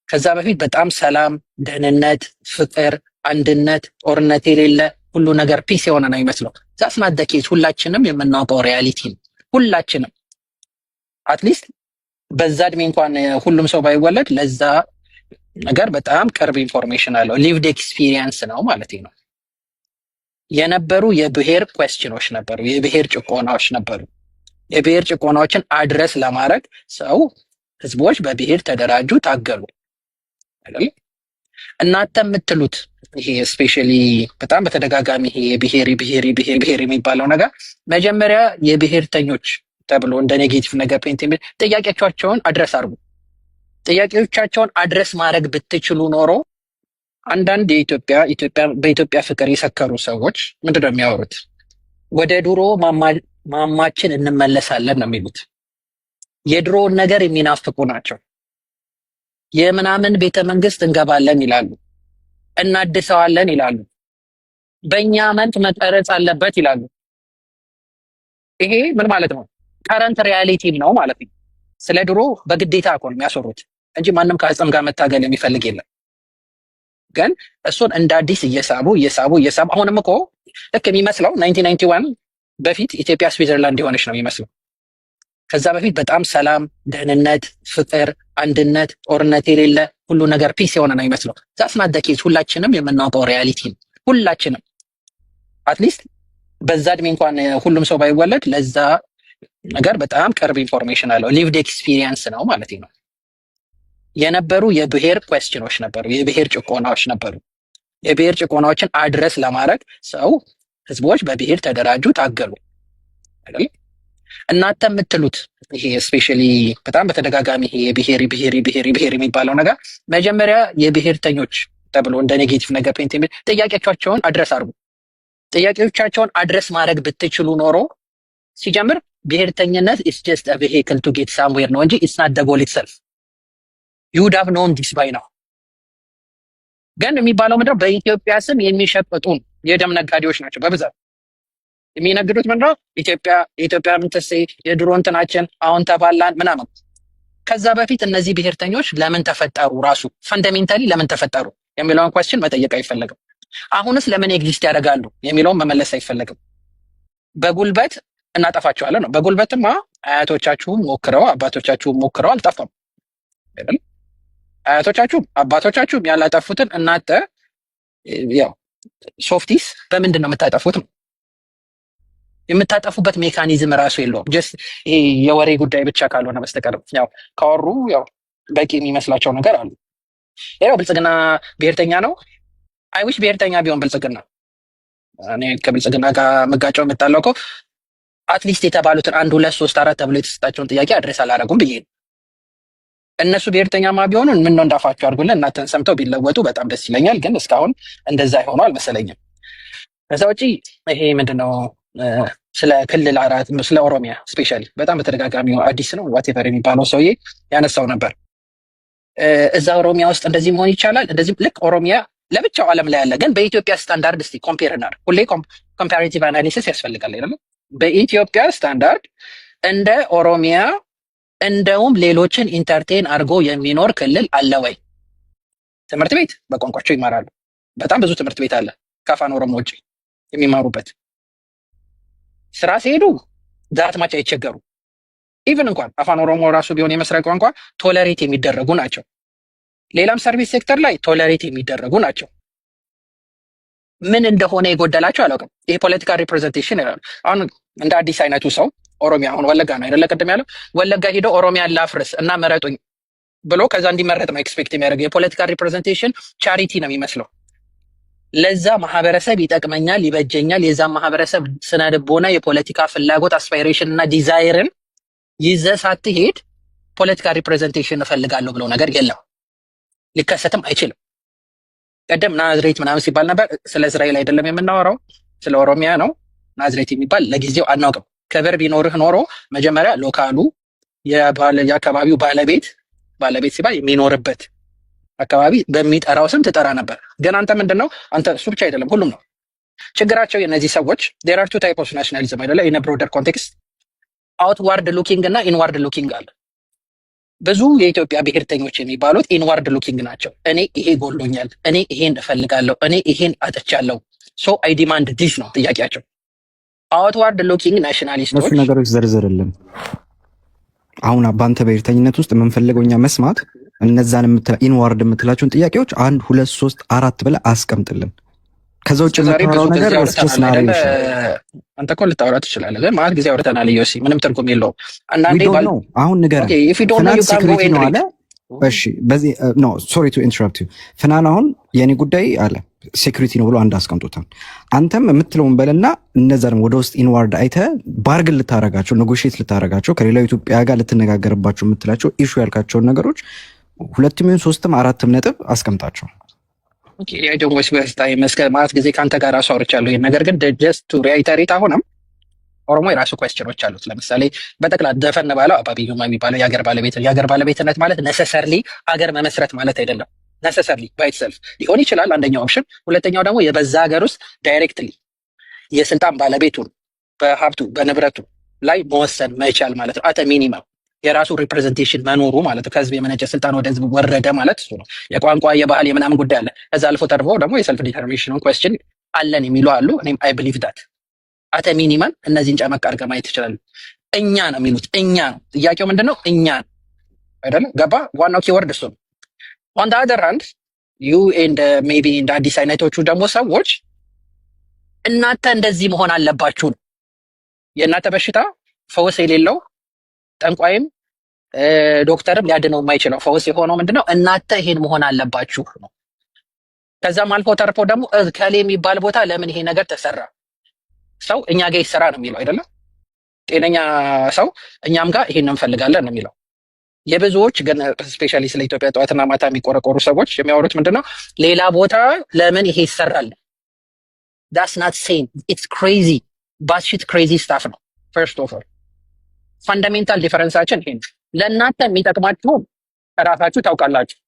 ከዛ በፊት በጣም ሰላም፣ ደህንነት፣ ፍቅር፣ አንድነት፣ ጦርነት የሌለ ሁሉ ነገር ፒስ የሆነ ነው የሚመስለው። ዛስናት ደኬት ሁላችንም የምናውቀው ሪያሊቲ ነው። ሁላችንም አትሊስት በዛ እድሜ እንኳን ሁሉም ሰው ባይወለድ ለዛ ነገር በጣም ቅርብ ኢንፎርሜሽን አለው። ሊቭድ ኤክስፒሪየንስ ነው ማለት ነው። የነበሩ የብሔር ኩዌስችኖች ነበሩ፣ የብሔር ጭቆናዎች ነበሩ። የብሔር ጭቆናዎችን አድረስ ለማድረግ ሰው ህዝቦች በብሔር ተደራጁ፣ ታገሉ አይደል? እናንተ የምትሉት ይሄ ስፔሻሊ በጣም በተደጋጋሚ ይሄ ብሔር የሚባለው ነገር መጀመሪያ የብሔርተኞች ተብሎ እንደ ኔጌቲቭ ነገር ፔንት የሚል ጥያቄዎቻቸውን አድረስ አድርጉ። ጥያቄዎቻቸውን አድረስ ማድረግ ብትችሉ ኖሮ አንዳንድ በኢትዮጵያ ፍቅር የሰከሩ ሰዎች ምንድነው የሚያወሩት? ወደ ድሮ ማማችን እንመለሳለን ነው የሚሉት። የድሮውን ነገር የሚናፍቁ ናቸው። የምናምን ቤተ መንግስት እንገባለን ይላሉ፣ እናድሰዋለን ይላሉ፣ በእኛ መንት መቀረጽ አለበት ይላሉ። ይሄ ምን ማለት ነው? ከረንት ሪያሊቲ ነው ማለት ነው። ስለ ድሮ በግዴታ እኮ ነው የሚያስወሩት እንጂ ማንም ከአጽም ጋር መታገል የሚፈልግ የለም። ግን እሱን እንደ አዲስ እየሳቡ አሁንም እኮ ልክ የሚመስለው 1991 በፊት ኢትዮጵያ ስዊዘርላንድ የሆነች ነው የሚመስለው። ከዛ በፊት በጣም ሰላም፣ ደህንነት፣ ፍቅር፣ አንድነት፣ ጦርነት የሌለ ሁሉ ነገር ፒስ የሆነ ነው የሚመስለው። ዛስናት ደኬት ሁላችንም የምናውቀው ሪያሊቲ ነው። ሁላችንም አትሊስት በዛ እድሜ እንኳን ሁሉም ሰው ባይወለድ ለዛ ነገር በጣም ቅርብ ኢንፎርሜሽን አለው። ሊቭድ ኤክስፒሪየንስ ነው ማለት ነው። የነበሩ የብሔር ኩዌስችኖች ነበሩ፣ የብሔር ጭቆናዎች ነበሩ። የብሔር ጭቆናዎችን አድረስ ለማድረግ ሰው ህዝቦች በብሔር ተደራጁ፣ ታገሉ አይደል? እናንተ የምትሉት ይሄ ስፔሻሊ በጣም በተደጋጋሚ ይሄ ብሔር የሚባለው ነገር መጀመሪያ የብሔርተኞች ተብሎ እንደ ኔጌቲቭ ነገር ፔንት የሚል ጥያቄዎቻቸውን አድረስ አድርጉ። ጥያቄዎቻቸውን አድረስ ማድረግ ብትችሉ ኖሮ ሲጀምር ብሔርተኝነት is just a vehicle to get somewhere ነው እንጂ it's not the goal itself. You would have known this by now. ግን የሚባለው ምንድነው? በኢትዮጵያ ስም የሚሸጥጡን የደም ነጋዴዎች ናቸው በብዛት። የሚነግዱት ምንድነው? ኢትዮጵያ ምንትሴ የድሮ እንትናችን አሁን ተባላን ምናምን። ከዛ በፊት እነዚህ ብሔርተኞች ለምን ተፈጠሩ? ራሱ ፈንዳሜንታሊ ለምን ተፈጠሩ የሚለውን ኳስችን መጠየቅ አይፈለግም። አሁንስ ለምን ኤግዚስት ያደርጋሉ የሚለውን መመለስ አይፈለግም። በጉልበት እናጠፋቸዋለን ነው። በጉልበትማ አያቶቻችሁም ሞክረው አባቶቻችሁም ሞክረው አልጠፋም አይደል? አያቶቻችሁም አባቶቻችሁም ያላጠፉትን እናንተ ያው ሶፍቲስ በምንድን ነው የምታጠፉት? የምታጠፉበት ሜካኒዝም ራሱ የለውም። ጀስት ይሄ የወሬ ጉዳይ ብቻ ካልሆነ በስተቀር ያው ካወሩ ያው በቂ የሚመስላቸው ነገር አሉ። ያው ብልጽግና ብሔርተኛ ነው። አይዊሽ ብሔርተኛ ቢሆን ብልጽግና። እኔ ከብልጽግና ጋር መጋጨው የምጣለው እኮ አትሊስት የተባሉትን 1 2 3 4 ተብሎ የተሰጣቸውን ጥያቄ አድሬስ አላደረጉም ብዬ ነው። እነሱ ብሔርተኛማ ቢሆኑ ምን ነው እንዳፋቸው አድርጉልን እናንተን ሰምተው ቢለወጡ በጣም ደስ ይለኛል። ግን እስካሁን እንደዛ ሆኖ አልመሰለኝም። ከዛ ውጪ ይሄ ምንድነው ስለ ክልል አራት ስለ ኦሮሚያ ስፔሻሊ በጣም በተደጋጋሚ አዲስ ነው ዋቴቨር የሚባለው ሰውዬ ያነሳው ነበር። እዛ ኦሮሚያ ውስጥ እንደዚህ መሆን ይቻላል፣ እንደዚህ ልክ ኦሮሚያ ለብቻው ዓለም ላይ ያለ ግን በኢትዮጵያ ስታንዳርድ እስቲ ኮምፔር እናድርግ። ሁሌ ኮምፓሬቲቭ አናሊሲስ ያስፈልጋል አይደል? በኢትዮጵያ ስታንዳርድ እንደ ኦሮሚያ እንደውም ሌሎችን ኢንተርቴን አድርጎ የሚኖር ክልል አለ ወይ? ትምህርት ቤት በቋንቋቸው ይማራሉ። በጣም ብዙ ትምህርት ቤት አለ ከአፋን ኦሮሞ ውጭ የሚማሩበት። ስራ ሲሄዱ ዛት ማች አይቸገሩ። ኢቭን እንኳን አፋን ኦሮሞ ራሱ ቢሆን የመስሪያ ቋንቋ ቶለሬት የሚደረጉ ናቸው። ሌላም ሰርቪስ ሴክተር ላይ ቶለሬት የሚደረጉ ናቸው። ምን እንደሆነ የጎደላቸው አላውቅም። ይሄ ፖለቲካ ሪፕሬዘንቴሽን ይላሉ። አሁን እንደ አዲስ አይነቱ ሰው ኦሮሚያ አሁን ወለጋ ነው አይደለ? ቅድም ያለው ወለጋ ሄዶ ኦሮሚያን ላፍርስ እና መረጡኝ ብሎ ከዛ እንዲመረጥ ነው ኤክስፔክት የሚያደርገው። የፖለቲካ ሪፕሬዘንቴሽን ቻሪቲ ነው የሚመስለው። ለዛ ማህበረሰብ ይጠቅመኛል፣ ይበጀኛል፣ የዛ ማህበረሰብ ስነ ልቦና፣ የፖለቲካ ፍላጎት፣ አስፓይሬሽን እና ዲዛይርን ይዘህ ሳትሄድ ፖለቲካ ሪፕሬዘንቴሽን እፈልጋለሁ ብለው ነገር የለም፣ ሊከሰትም አይችልም። ቀደም ናዝሬት ምናምን ሲባል ነበር። ስለ እስራኤል አይደለም የምናወራው፣ ስለ ኦሮሚያ ነው። ናዝሬት የሚባል ለጊዜው አናውቅም። ክብር ቢኖርህ ኖሮ መጀመሪያ ሎካሉ የአካባቢው ባለቤት ሲባል የሚኖርበት አካባቢ በሚጠራው ስም ትጠራ ነበር። ግን አንተ ምንድን ነው አንተ እሱ ብቻ አይደለም ሁሉም ነው ችግራቸው። የነዚህ ሰዎች there are two types of nationalism አይደለ? in a broader context outward looking እና inward looking አለ። ብዙ የኢትዮጵያ ብሔርተኞች የሚባሉት ኢንዋርድ ሉኪንግ ናቸው። እኔ ይሄ ጎሎኛል፣ እኔ ይሄን እፈልጋለሁ፣ እኔ ይሄን አጥቻለሁ፣ ሶ አይ ዲማንድ ዲስ ነው ጥያቄያቸው። አውትዋርድ ሉኪንግ ናሽናሊስቶች እነሱ ነገሮች ዘርዝርልን። አሁን በአንተ ብሔርተኝነት ውስጥ የምንፈልገው እኛ መስማት እነዛን ኢንዋርድ የምትላቸውን ጥያቄዎች 1 2 3 4 ብለህ አስቀምጥልን። ከዛ ውጭ የምታወራው ነገር አንተ እኮ ልታወራ ትችላለህ፣ ግን ማለት ጊዜ አውርተናል። ዮሲ ምንም ትርጉም የለውም። አንዳንዴ አሁን ንገረን ፍናን ሴኩሪቲ ነው አለ። እሺ በዚህ ኖ ሶሪ ቱ ኢንተራፕት ዩ ፍናን አሁን የኔ ጉዳይ አለ ሴኩሪቲ ነው ብሎ አንድ አስቀምጦታል። አንተም የምትለውን በልና እነዛንም ወደ ውስጥ ኢንዋርድ አይተህ ባርግን ልታረጋቸው ኔጎሽዬት ልታረጋቸው ከሌላው ኢትዮጵያ ጋር ልትነጋገርባቸው የምትላቸው ኢሹ ያልካቸውን ነገሮች 2 3 4 ነጥብ አስቀምጣቸው። ኦኬ አይዶንት ማለት ጊዜ ከአንተ ጋር ራሱ አውርቻለሁ ይሄን ነገር። ግን ጀስት ቱ ሪአይተሬት አሁንም ኦሮሞ የራሱ ኩዌስቸኖች አሉት። ለምሳሌ በጠቅላላ ደፈን ባለው አባቢዩማ የሚባለው የሀገር ባለቤትነት ማለት ነሰሰርሊ ሀገር መመስረት ማለት አይደለም። ነሰሰርሊ ባይ ኢትሰልፍ ሊሆን ይችላል አንደኛው ኦፕሽን። ሁለተኛው ደግሞ የበዛ ሀገር ውስጥ ዳይሬክትሊ የስልጣን ባለቤቱን በሀብቱ በንብረቱ ላይ መወሰን መቻል ማለት ነው። አተ ሚኒመም የራሱ ሪፕሬዘንቴሽን መኖሩ ማለት ነው። ከህዝብ የመነጨ ስልጣን ወደ ህዝብ ወረደ ማለት እሱ ነው። የቋንቋ የባህል የምናምን ጉዳይ አለ። ከዛ አልፎ ተርፎ ደግሞ የሰልፍ ዲተርሚኔሽን ኩዌስችን አለን የሚሉ አሉ። እኔም አይ ብሊቭ ዳት አተ ሚኒመም እነዚህን ጨመቅ አድርገህ ማየት ትችላል። እኛ ነው የሚሉት፣ እኛ ነው ጥያቄው ምንድነው? እኛ አይደለ? ገባ? ዋናው ኪወርድ እሱ ነው። ኦን ዘ አዘር ሃንድ ዩ ኤንድ ሜቢ እንደ አዲስ አይነቶቹ ደግሞ ሰዎች እናንተ እንደዚህ መሆን አለባችሁ ነው። የእናንተ በሽታ ፈውስ የሌለው ጠንቋይም ዶክተርም ሊያድነው የማይችለው ፈውስ የሆነው ምንድነው? እናንተ ይሄን መሆን አለባችሁ ነው። ከዛም አልፎ ተርፎ ደግሞ ከሌ የሚባል ቦታ ለምን ይሄ ነገር ተሰራ? ሰው እኛ ጋር ይሰራ ነው የሚለው አይደለም። ጤነኛ ሰው እኛም ጋር ይሄን እንፈልጋለን ነው የሚለው። የብዙዎች ግን ስፔሻሊ ስለ ኢትዮጵያ ጠዋትና ማታ የሚቆረቆሩ ሰዎች የሚያወሩት ምንድነው? ሌላ ቦታ ለምን ይሄ ይሰራል? ዳትስ ናት ሴም ኢትስ ክሬዚ ባትሺት ክሬዚ ስታፍ ነው። ፈርስት ኦፍ ኦል ፋንዳሜንታል ዲፈረንሳችን ይሄ ነው። ለእናንተ የሚጠቅማችሁ እራሳችሁ ታውቃላችሁ፣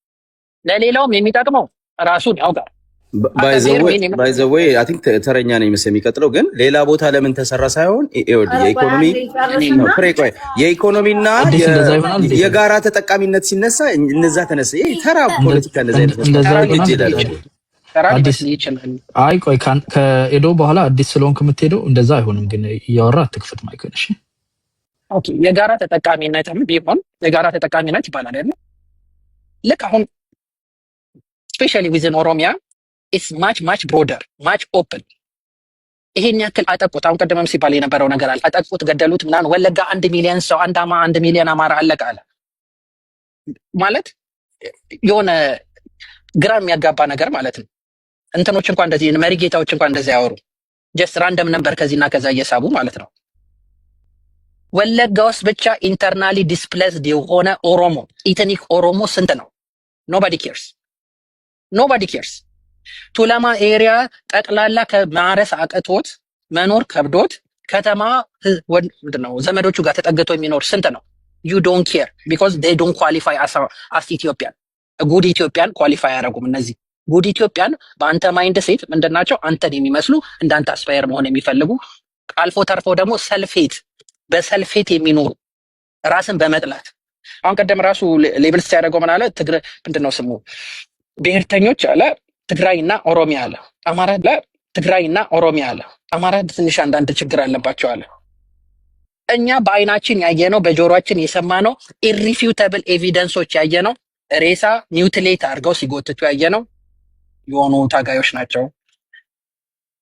ለሌላውም የሚጠቅመው ራሱን ያውቃል። ባይ ዘ ዌይ አይ ቲንክ ተረኛ ነኝ መሰለኝ የሚቀጥለው ግን ሌላ ቦታ ለምን ተሰራ ሳይሆን የኢኮኖሚና የጋራ ተጠቃሚነት ሲነሳ እነዛ ተነሳ። ይሄ ተራ ፖለቲካ እንደዛ አይ ቆይ ከኤዶ በኋላ አዲስ ስለሆንክ የምትሄደው እንደዛ አይሆንም። ግን እያወራ አትክፍት ማይክን። እሺ ኦኬ። የጋራ ተጠቃሚነትም ቢሆን የጋራ ተጠቃሚነት ይባላል አይደል? ልክ አሁን ስፔሻሊ ዊዝን ኦሮሚያ ኢትስ ማች ብሮደር ማች ኦፕን። ይሄን ያክል አጠቁት። አሁን ቀደምም ሲባል የነበረው ነገር አለ። አጠቁት፣ ገደሉት ምናምን። ወለጋ 1 ሚሊዮን ሰው 1 ሚሊዮን አማራ አለቀ አለ ማለት የሆነ ግራ የሚያጋባ ነገር ማለት ነው። እንትኖች እንኳን እንደዚህ መሪጌታዎች እንኳን እንደዚህ ያወሩ ጀስት ራንደም ነበር ከዚህና ከዛ እየሳቡ ማለት ነው። ወለጋ ውስጥ ብቻ ኢንተርናሊ ዲስፕሌስድ የሆነ ኦሮሞ ኢትኒክ ኦሮሞ ስንት ነው? ኖባዲ ኬርስ። ቱለማ ኤሪያ ጠቅላላ ከማረስ አቅቶት መኖር ከብዶት ከተማ ምንድነው ዘመዶቹ ጋር ተጠግቶ የሚኖር ስንት ነው? ዩ ዶንት ኬር ቢኮዝ ዴይ ዶንት ኳሊፋይ አስ ኢትዮጵያን ጉድ ኢትዮጵያን ኳሊፋይ አያደርጉም። እነዚህ ጉድ ኢትዮጵያን በአንተ ማይንድ ሴት ምንድናቸው? አንተን የሚመስሉ እንዳንተ አስፓየር መሆን የሚፈልጉ አልፎ ተርፎ ደግሞ በሰልፌት የሚኖሩ ራስን በመጥላት አሁን ቀደም ራሱ ሌብል ሲያደርገው ምን አለ? ምንድነው ስሙ ብሔርተኞች አለ ትግራይና ኦሮሚያ አለ። አማራ ትግራይና ኦሮሚያ አለ። አማራ ትንሽ አንዳንድ ችግር አለባቸው አለ። እኛ በአይናችን ያየነው በጆሮአችን የሰማነው ኢሪፊዩተብል ኤቪደንሶች ያየነው ሬሳ ኒውትሌት አድርገው ሲጎትቱ ያየነው የሆኑ ታጋዮች ናቸው።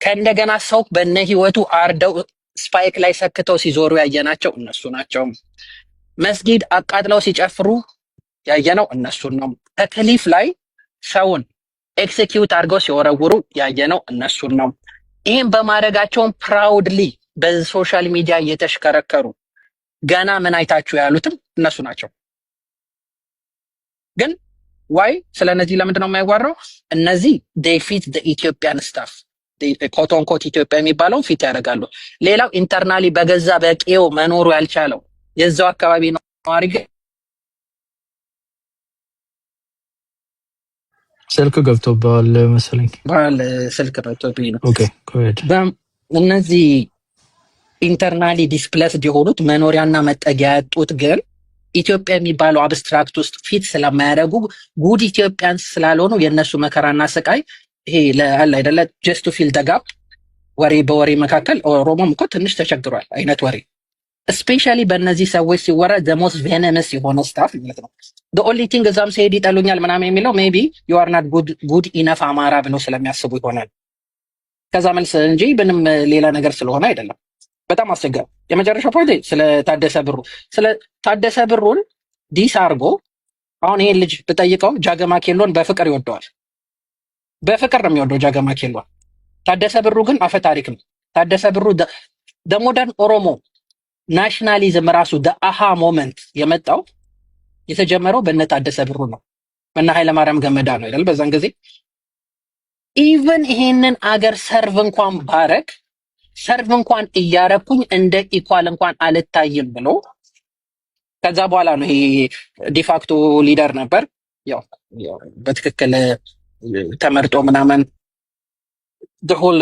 ከእንደገና ሰው በነ ህይወቱ አርደው ስፓይክ ላይ ሰክተው ሲዞሩ ያየናቸው እነሱ ናቸው። መስጊድ አቃጥለው ሲጨፍሩ ያየነው እነሱን ነው። ከክሊፍ ላይ ሰውን ኤክሲኪዩት አድርገው ሲወረውሩ ያየነው እነሱን ነው። ይህም በማድረጋቸውን ፕራውድሊ በሶሻል ሚዲያ እየተሽከረከሩ ገና ምን አይታችሁ ያሉትም እነሱ ናቸው። ግን ዋይ ስለነዚህ ለምንድን ነው የማይዋራው? እነዚህ ዴይ ፊት ኢትዮጵያን ስታፍ ኮቶንኮት ኢትዮጵያ የሚባለውን ፊት ያደርጋሉ። ሌላው ኢንተርናሊ በገዛ በቄው መኖሩ ያልቻለው የዛው አካባቢ ነዋሪ ስልክ ገብቶብሃል መሰለኝ። ስልክ ገብቶብኝ ነው። ኦኬ ኮሄድ። እነዚህ ኢንተርናሊ ዲስፕሌስድ የሆኑት መኖሪያና መጠጊያ ያጡት ግን ኢትዮጵያ የሚባለው አብስትራክት ውስጥ ፊት ስለማያደርጉ ጉድ ኢትዮጵያንስ ስላልሆኑ የእነሱ መከራና ስቃይ ይሄ ለአለ አይደለ ጀስት ቱ ፊል ደጋፕ ወሬ በወሬ መካከል ኦሮሞም እኮ ትንሽ ተቸግሯል አይነት ወሬ ስፔሻሊ በእነዚህ ሰዎች ሲወራ the most venomous የሆነ ስታፍ ማለት ነው። the only thing እዛም ሲሄድ ይጠሉኛል ምናምን የሚለው ሜቢ you are not good enough አማራ ብለው ስለሚያስቡ ይሆናል። ከዛ መልስ እንጂ ምንም ሌላ ነገር ስለሆነ አይደለም። በጣም አስቸጋሪ። የመጨረሻው ፖይንት ስለ ታደሰ ብሩን ዲስ አርጎ አሁን ይሄን ልጅ ብጠይቀው ጃገማ ኬሎን በፍቅር ይወደዋል። በፍቅር ነው የሚወደው ጃገማ ኬሎን። ታደሰ ብሩ ግን አፈ ታሪክ ነው። ታደሰ ብሩ ሞደርን ኦሮሞ ናሽናሊዝም ራሱ አሃ ሞመንት የመጣው የተጀመረው በእነ ታደሰ ብሩ ነው። በእነ ኃይለማርያም ገመዳ ነው አይደል? በዛን ጊዜ ኢቨን ይሄንን አገር ሰርቭ እንኳን እያረኩኝ እንደ ኢኳል እንኳን አልታይም ብሎ ከዛ በኋላ ነው ይሄ ዲፋክቶ ሊደር ነበር። ያው በትክክል ተመርጦ ምናምን ሆል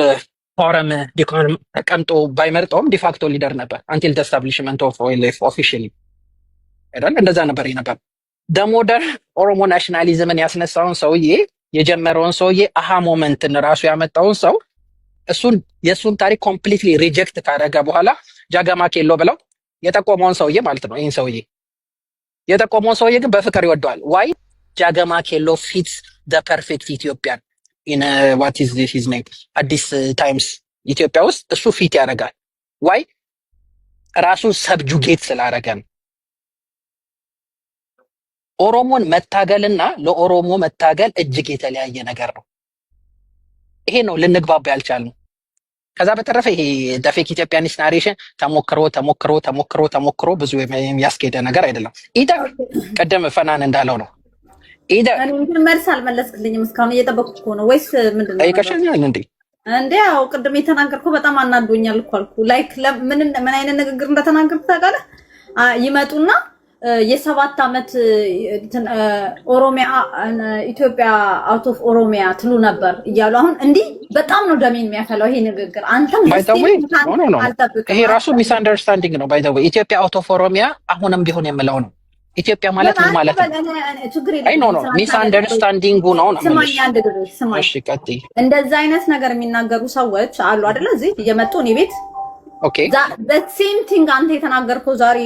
ፎረም ዲኮን ተቀምጦ ባይመርጠውም ዲፋክቶ ሊደር ነበር አንቲል ዘ ስታብሊሽመንት ኦፍ ኦኤልኤፍ ኦፊሻሊ አይደል? እንደዛ ነበር ነበር ደሞደር ኦሮሞ ናሽናሊዝምን ያስነሳውን ሰውዬ የጀመረውን ሰውዬ አሃ ሞመንትን ራሱ ያመጣውን ሰው የእሱን ታሪክ ኮምፕሊትሊ ሪጀክት ካደረገ በኋላ ጃገማ ኬሎ ብለው የጠቆመውን ሰውዬ ማለት ነው። ይህን ሰውዬ የጠቆመውን ሰውዬ ግን በፍቅር ይወደዋል። ዋይ ጃገማ ኬሎ ፊትስ ዘ ፐርፌክት ኢትዮጵያን ኢን ዋት ኢዝ ሂዝ ኔም አዲስ ታይምስ ኢትዮጵያ ውስጥ እሱ ፊት ያደርጋል። ዋይ ራሱን ሰብጁጌት ስላደረገን። ኦሮሞን መታገልና ለኦሮሞ መታገል እጅግ የተለያየ ነገር ነው። ይሄ ነው ልንግባባ ያልቻልነው። ከዛ በተረፈ ይሄ ደፌክ ኢትዮጵያኒስት ናሬሽን ተሞክሮ ብዙ የሚያስኬደ ነገር አይደለም። ኢዳ ቀደም ፈናን እንዳለው ነው። ኢዳ እንትን መልስ አልመለስክልኝም እስካሁን እየጠበቅኩ እኮ ነው። ወይስ ምንድነው? አይከሸኛል እንዴ? ያው ቅድም የተናገርከው በጣም አናዶኛል እኮ አልኩ። ላይክ ምን አይነት ንግግር እንደተናገርኩ ታውቃለህ? ይመጡና የ7 ዓመት ኦሮሚያ ኢትዮጵያ አውት ኦፍ ኦሮሚያ ትሉ ነበር እያሉ አሁን እንዲህ በጣም ነው ደሜን የሚያፈላው ይሄ ንግግር። አንተም ይሄ ራሱ ሚስ አንደርስታንዲንግ ነው። ባይ ዘ ወይ ኢትዮጵያ አውት ኦፍ ኦሮሚያ አሁንም ቢሆን የምለው ነው። ኢትዮጵያ ማለት ምን ማለት ነው? አይ ኖ ሚስ አንደርስታንዲንግ ነው ነው። እሺ ቀጥይ። እንደዛ አይነት ነገር የሚናገሩ ሰዎች አሉ አይደለ? እዚህ እየመጡ እኔ ቤት ኦኬ ሴም ቲንግ አንተ የተናገርከው ዛሬ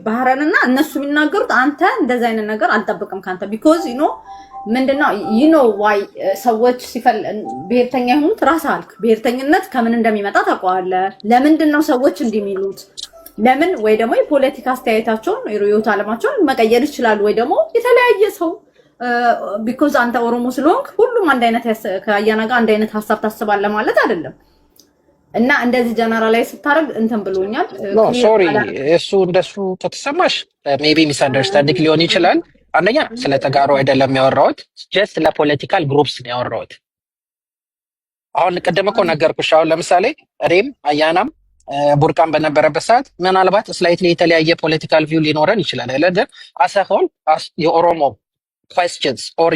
ባህረንና እነሱ የሚናገሩት አንተ እንደዛ አይነት ነገር አልጠብቅም ካንተ ቢኮዝ ምንድነው ዋይ ሰዎች ብሔርተኛ የሆኑት ራስህ አልክ። ብሔርተኝነት ከምን እንደሚመጣ ታውቀዋለህ። ለምንድነው ሰዎች እንደሚሉት ለምን ወይ ደግሞ የፖለቲካ አስተያየታቸውን የሮዮት ዓለማቸውን መቀየር ይችላሉ ወይ ደግሞ የተለያየ ሰው ቢኮዝ አንተ ኦሮሞ ስለሆንክ ሁሉም አንድ አይነት ከአያና ጋር አንድ አይነት ሀሳብ ታስባለህ ማለት አይደለም። እና እንደዚህ ጀነራላይዝ ስታደርግ እንትን ብሎኛል። ሶሪ እሱ እንደሱ ከተሰማሽ ሜቢ ሚስ አንደርስታንዲንግ ሊሆን ይችላል። አንደኛ ስለ ተጋሩ አይደለም ያወራሁት፣ ጀስት ለፖለቲካል ግሩፕስ ነው ያወራሁት። አሁን ቅድም እኮ ነገርኩሽ። አሁን ለምሳሌ እኔም አያናም ቡርቃን በነበረበት ሰዓት ምናልባት ስላይትሊ የተለያየ ፖለቲካል ቪው ሊኖረን ይችላል አይደል? አሰሆን የኦሮሞ ኩዌስችንስ ኦር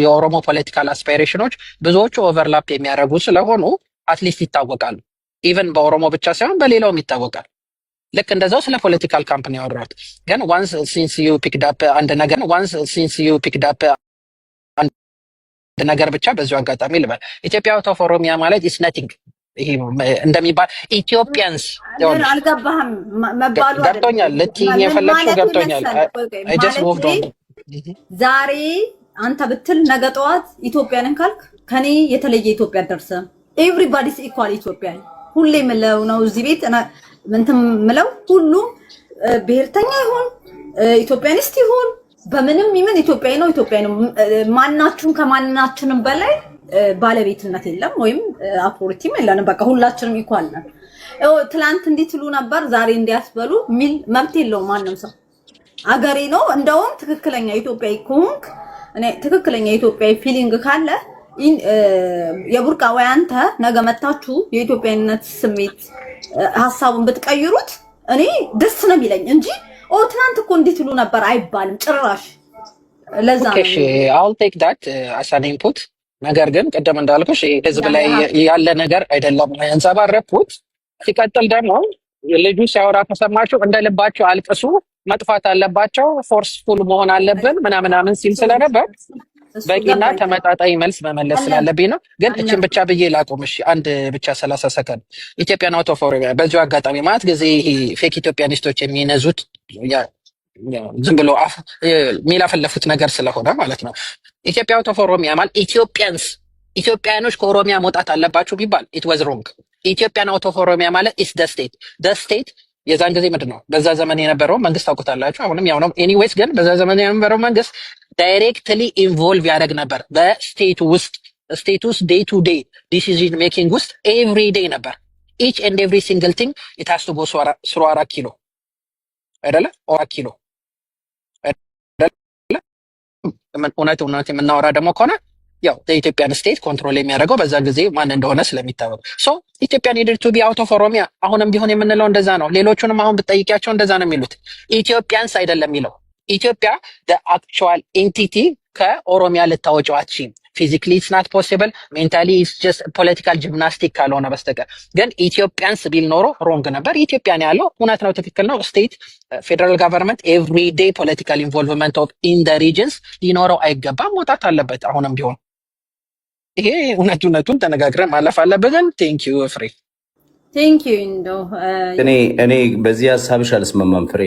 የኦሮሞ ፖለቲካል አስፓይሬሽኖች ብዙዎቹ ኦቨርላፕ የሚያደርጉ ስለሆኑ አትሊስት ይታወቃሉ። ኢቨን በኦሮሞ ብቻ ሳይሆን በሌላውም ይታወቃል። ልክ እንደዛው ስለ ፖለቲካል ካምፕኒ ያወራሁት ግን ዋንስ ሲንስ ዩ ፒክድ አፕ አንድ ነገር ብቻ በዚሁ አጋጣሚ ልበል፣ ኢትዮጵያ አውት ኦፍ ኦሮሚያ ማለት ኢስ ነቲንግ ይሄ እንደሚባል ኢትዮጵያንስ አልገባህም መባሉ ገብቶኛል። ልትይኝ የፈለግሽው ገብቶኛል። አይ ጀስት ሙቭድ ኦን። ዛሬ አንተ ብትል ነገ ጠዋት ኢትዮጵያንን ካልክ ከኔ የተለየ ኢትዮጵያ አደርሰም። ኤቭሪባዲስ ኢኳል ኢትዮጵያ ሁሌ ምለው ነው እዚህ ቤት እንትን ምለው ሁሉም ብሔርተኛ ይሁን ኢትዮጵያኒስት ይሁን በምንም ይምን ኢትዮጵያዊ ነው ኢትዮጵያዊ ነው። ማናችሁም ከማናችንም በላይ ባለቤትነት የለም ወይም አውቶሪቲም የለንም። በቃ ሁላችንም ኢኳል ነን። ትላንት እንዲትሉ ነበር ዛሬ እንዲያስበሉ ሚል መብት የለውም ማንም ሰው። አገሬ ነው እንደውም ትክክለኛ ኢትዮጵያዊ ከሆንክ እኔ ትክክለኛ ኢትዮጵያዊ ፊሊንግ ካለ የቡርቃ ወይ አንተ ነገ መታችሁ የኢትዮጵያዊነት ስሜት ሀሳቡን ብትቀይሩት እኔ ደስ ነው የሚለኝ እንጂ ትናንት እኮ እንዲትሉ ነበር አይባልም ጭራሽ። ለዛ ነው እሺ I'll take that as an input። ነገር ግን ቀደም እንዳልኩሽ ህዝብ ላይ ያለ ነገር አይደለም ያንጸባረቁት። ሲቀጥል ደግሞ ልጁ ሲያወራ ከሰማችሁ እንደልባችሁ አልቅሱ፣ መጥፋት አለባቸው፣ ፎርስፉል መሆን አለብን ምናምን ሲል ስለነበር በቂና ተመጣጣኝ መልስ መመለስ ስላለብኝ ነው። ግን እችን ብቻ ብዬ ላቁም። እሺ አንድ ብቻ 30 ሰከንድ ኢትዮጵያን አውት ኦፍ ኦሮሚያ በዚሁ አጋጣሚ ማለት ጊዜ ይሄ ፌክ ኢትዮጵያኒስቶች የሚነዙት ዝም ብሎ የሚላፈለፉት ነገር ስለሆነ ማለት ነው። ኢትዮጵያ አውት ኦፍ ኦሮሚያ ማለት ኢትዮጵያኖች ከኦሮሚያ መውጣት አለባችሁ ቢባል ኢት ዋዝ ሮንግ። ኢትዮጵያን አውት ኦፍ ኦሮሚያ ማለት ኢስ ደ ስቴት የዛን ጊዜ ምንድን ነው በዛ ዘመን የነበረው መንግስት ታውቁታላችሁ፣ አሁንም ያው ነው። ኤኒዌይስ ግን በዛ ዘመን የነበረው መንግስት ዳይሬክትሊ ኢንቮልቭ ያደርግ ነበር በስቴቱ ውስጥ ዴይ ቱ ዴይ ዲሲዥን ሜኪንግ ውስጥ ኤቭሪ ዴይ ነበር። ኢች ኤንድ ኤቭሪ ሲንግል ቲንግ ኢት ሃዝ ቱ ጎ ስሩ 4 ኪሎ አይደለ? 4 ኪሎ አይደለ? እውነት የምናወራ ደግሞ ከሆነ ያው የኢትዮጵያን ስቴት ኮንትሮል የሚያደርገው በዛ ጊዜ ማን እንደሆነ ስለሚታወቅ ሶ ኢትዮጵያ ኒድድ ቱ ቢ አውት ኦፍ ኦሮሚያ አሁንም ቢሆን የምንለው እንደዛ ነው። ሌሎቹንም አሁን ብትጠይቂያቸው እንደዛ ነው የሚሉት። ኢትዮጵያንስ አይደለም የሚለው ኢትዮጵያ the actual entity ከኦሮሚያ ልታወጪው አትችይም። ፊዚካሊ it's not possible, mentally it's just political gymnastic ካልሆነ በስተቀር ግን ኢትዮጵያንስ ቢል ኖሮ ሮንግ ነበር። ኢትዮጵያ ነው ያለው፣ እውነት ነው፣ ትክክል ነው። ስቴት ፌደራል ገቨርንመንት ኤቭሪዴይ ፖለቲካል ኢንቮልቭመንት ኦፍ ኢን ዘ ሪጅንስ ሊኖረው አይገባም፣ መውጣት አለበት አሁንም ቢሆን። ይሄ እውነቱን ተነጋግረን ማለፍ አለብን። ቴንክ ዩ ፍሬ። ቴንክ ዩ እንደው እኔ በዚህ ሀሳብሽ አልስማማም ፍሬ።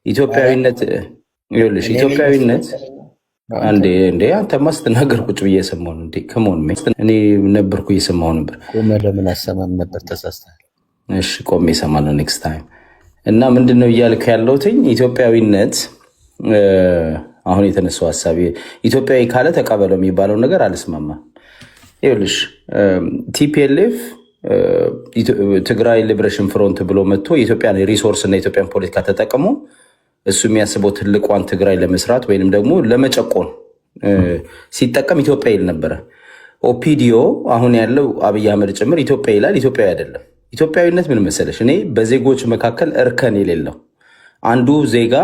ኢትዮጵያዊነት ይኸውልሽ ኢትዮጵያዊነት እንዴ አንተማ ስትናገር ቁጭ ብዬ እየሰማሁ ነው። እንዴ ከመሆን እኔ ነበርኩ እየሰማሁ ነበር። ቆመህ ለምን አሰማም ነበር? ተሳስተሃል። እሺ ቆሜ እሰማለሁ ኔክስት ታይም። እና ምንድነው እያልክ ያለሁትኝ ኢትዮጵያዊነት አሁን የተነሳው ሀሳብ ኢትዮጵያዊ ካለ ተቀበለው የሚባለው ነገር አልስማማም። ይኸውልሽ ቲፒኤልኤፍ ትግራይ ሊበሬሽን ፍሮንት ብሎ መጥቶ የኢትዮጵያን ሪሶርስ እና የኢትዮጵያን ፖለቲካ ተጠቅሞ እሱ የሚያስበው ትልቋን ትግራይ ለመስራት ወይንም ደግሞ ለመጨቆን ሲጠቀም ኢትዮጵያ ይል ነበረ። ኦፒዲዮ አሁን ያለው አብይ አህመድ ጭምር ኢትዮጵያ ይላል። ኢትዮጵያዊ አይደለም። ኢትዮጵያዊነት ምን መሰለሽ፣ እኔ በዜጎች መካከል እርከን የሌለው አንዱ ዜጋ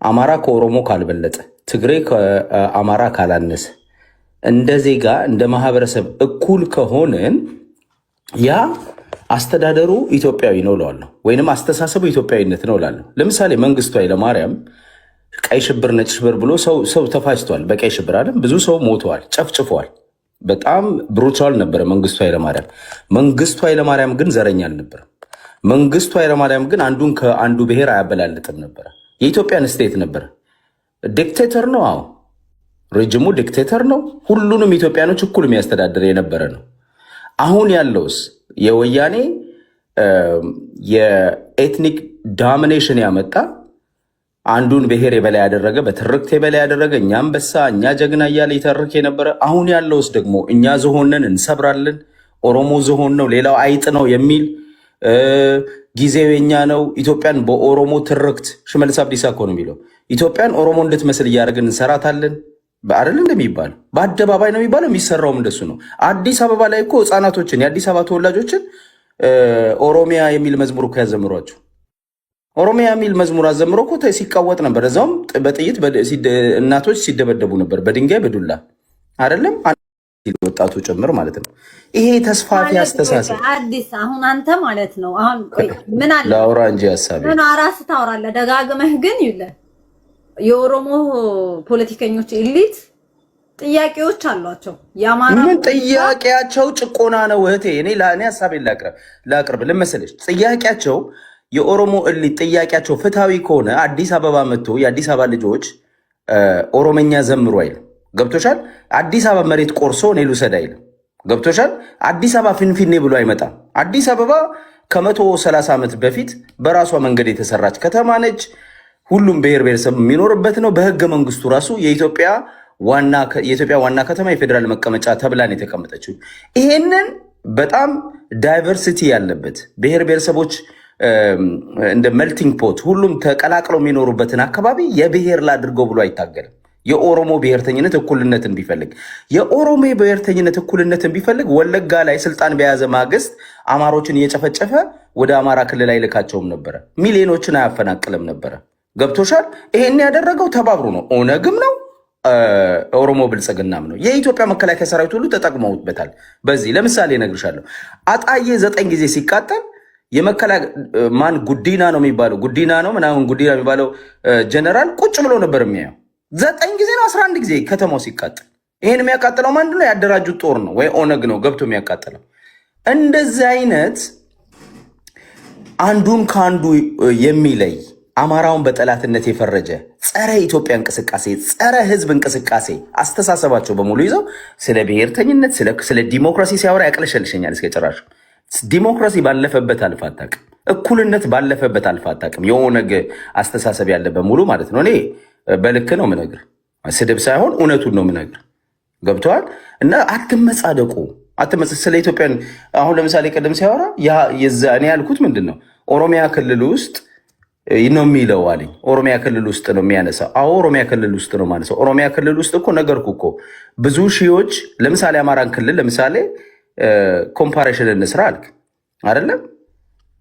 አማራ ከኦሮሞ ካልበለጠ፣ ትግሬ ከአማራ ካላነሰ፣ እንደ ዜጋ እንደ ማህበረሰብ እኩል ከሆንን ያ አስተዳደሩ ኢትዮጵያዊ ነው እላለሁ፣ ወይንም አስተሳሰቡ ኢትዮጵያዊነት ነው እላለሁ። ለምሳሌ መንግስቱ ኃይለማርያም ቀይ ሽብር ነጭ ሽብር ብሎ ሰው ተፋጅቷል። በቀይ ሽብር አይደል ብዙ ሰው ሞተዋል፣ ጨፍጭፈዋል። በጣም ብሩታል ነበረ መንግስቱ ኃይለማርያም። መንግስቱ ኃይለማርያም ግን ዘረኛ አልነበረም። መንግስቱ ኃይለማርያም ግን አንዱን ከአንዱ ብሔር አያበላልጥም ነበረ። የኢትዮጵያን ስቴት ነበረ። ዲክቴተር ነው። አዎ ሬጅሙ ዲክቴተር ነው። ሁሉንም ኢትዮጵያኖች እኩል የሚያስተዳድር የነበረ ነው። አሁን ያለውስ የወያኔ የኤትኒክ ዶሚኔሽን ያመጣ አንዱን ብሔር የበላይ ያደረገ፣ በትርክት የበላይ ያደረገ፣ እኛ አንበሳ እኛ ጀግና እያለ ይተርክ የነበረ። አሁን ያለውስ ደግሞ እኛ ዝሆንን እንሰብራለን፣ ኦሮሞ ዝሆን ነው ሌላው አይጥ ነው የሚል ጊዜው የኛ ነው። ኢትዮጵያን በኦሮሞ ትርክት ሽመልስ አብዲሳ እኮ ነው የሚለው ኢትዮጵያን ኦሮሞ እንድትመስል እያደረግን እንሰራታለን አይደል እንደሚባለው። በአደባባይ ነው የሚባለው፣ የሚሰራውም እንደሱ ነው። አዲስ አበባ ላይ እኮ ህፃናቶችን የአዲስ አበባ ተወላጆችን ኦሮሚያ የሚል መዝሙር እኮ ያዘምሯቸው። ኦሮሚያ የሚል መዝሙር አዘምሮ እኮ ሲቃወጥ ነበር። እዛውም በጥይት እናቶች ሲደበደቡ ነበር፣ በድንጋይ በዱላ አይደለም ወጣቱ ጭምር ማለት ነው። ይሄ ተስፋፊ አስተሳሰብ አዲስ አሁን አንተ ማለት ነው። አሁን ምን አለ ላውራ እንጂ ሐሳቤ ምን አራስ ታወራለህ ደጋግመህ። ግን ይለ የኦሮሞ ፖለቲከኞች ኤሊት ጥያቄዎች አሏቸው። ያማራ ምን ጥያቄያቸው ጭቆና ነው እህቴ። እኔ ሐሳቤን ላቅርብ ልመሰለሽ። ጥያቄያቸው የኦሮሞ ኤሊት ጥያቄያቸው ፍትሃዊ ከሆነ አዲስ አበባ መጥቶ የአዲስ አበባ ልጆች ኦሮመኛ ዘምሩ አይልም። ገብቶሻል? አዲስ አበባ መሬት ቆርሶ እኔ ልውሰድ አይልም። ገብቶሻል? አዲስ አበባ ፊንፊኔ ብሎ አይመጣም። አዲስ አበባ ከ130 ዓመት በፊት በራሷ መንገድ የተሰራች ከተማ ነች። ሁሉም ብሔር ብሔረሰብ የሚኖርበት ነው። በህገ መንግስቱ ራሱ የኢትዮጵያ ዋና ከተማ የፌዴራል መቀመጫ ተብላን የተቀመጠችው። ይሄንን በጣም ዳይቨርሲቲ ያለበት ብሔር ብሔረሰቦች እንደ መልቲንግ ፖት ሁሉም ተቀላቅለው የሚኖሩበትን አካባቢ የብሔር ላድርገው ብሎ አይታገልም። የኦሮሞ ብሔርተኝነት እኩልነትን ቢፈልግ የኦሮሞ ብሔርተኝነት እኩልነትን ቢፈልግ ወለጋ ላይ ስልጣን በያዘ ማግስት አማሮችን እየጨፈጨፈ ወደ አማራ ክልል አይልካቸውም ነበረ። ሚሊዮኖችን አያፈናቅልም ነበረ። ገብቶሻል? ይሄን ያደረገው ተባብሮ ነው። ኦነግም ነው ኦሮሞ ብልጽግናም ነው። የኢትዮጵያ መከላከያ ሰራዊት ሁሉ ተጠቅመውበታል። በዚህ ለምሳሌ እነግርሻለሁ። አጣዬ 9 ጊዜ ሲቃጠል ማን ጉዲና ነው የሚባለው ጉዲና ነው ምናምን ጉዲና የሚባለው ጀነራል ቁጭ ብሎ ነበር የሚያየው። 9 ጊዜ ነው 11 ጊዜ ከተማው ሲቃጠል። ይሄን የሚያቃጥለው ማን ነው? ያደራጁት ጦር ነው ወይ ኦነግ ነው ገብቶ የሚያቃጥለው። እንደዚህ አይነት አንዱን ከአንዱ የሚለይ አማራውን በጠላትነት የፈረጀ ጸረ ኢትዮጵያ እንቅስቃሴ፣ ጸረ ህዝብ እንቅስቃሴ አስተሳሰባቸው በሙሉ ይዘው ስለ ብሔርተኝነት ስለ ዲሞክራሲ ሲያወራ ያቅለሸልሸኛል እስከ ጭራሹ። ዲሞክራሲ ባለፈበት አልፋ አታውቅም። እኩልነት ባለፈበት አልፋ አታውቅም። የኦነግ አስተሳሰብ ያለ በሙሉ ማለት ነው። እኔ በልክ ነው ምነግር፣ ስድብ ሳይሆን እውነቱን ነው ምነግር። ገብተዋል? እና አትመጻደቁ። ስለ ኢትዮጵያን አሁን ለምሳሌ ቅድም ሲያወራ እኔ ያልኩት ምንድን ነው ኦሮሚያ ክልል ውስጥ ነው የሚለው አለኝ። ኦሮሚያ ክልል ውስጥ ነው የሚያነሳው። አዎ ኦሮሚያ ክልል ውስጥ ነው ማነሳው። ኦሮሚያ ክልል ውስጥ እኮ ነገርኩ እኮ ብዙ ሺዎች። ለምሳሌ አማራን ክልል ለምሳሌ ኮምፓሬሽን እንስራ አልክ አይደለም?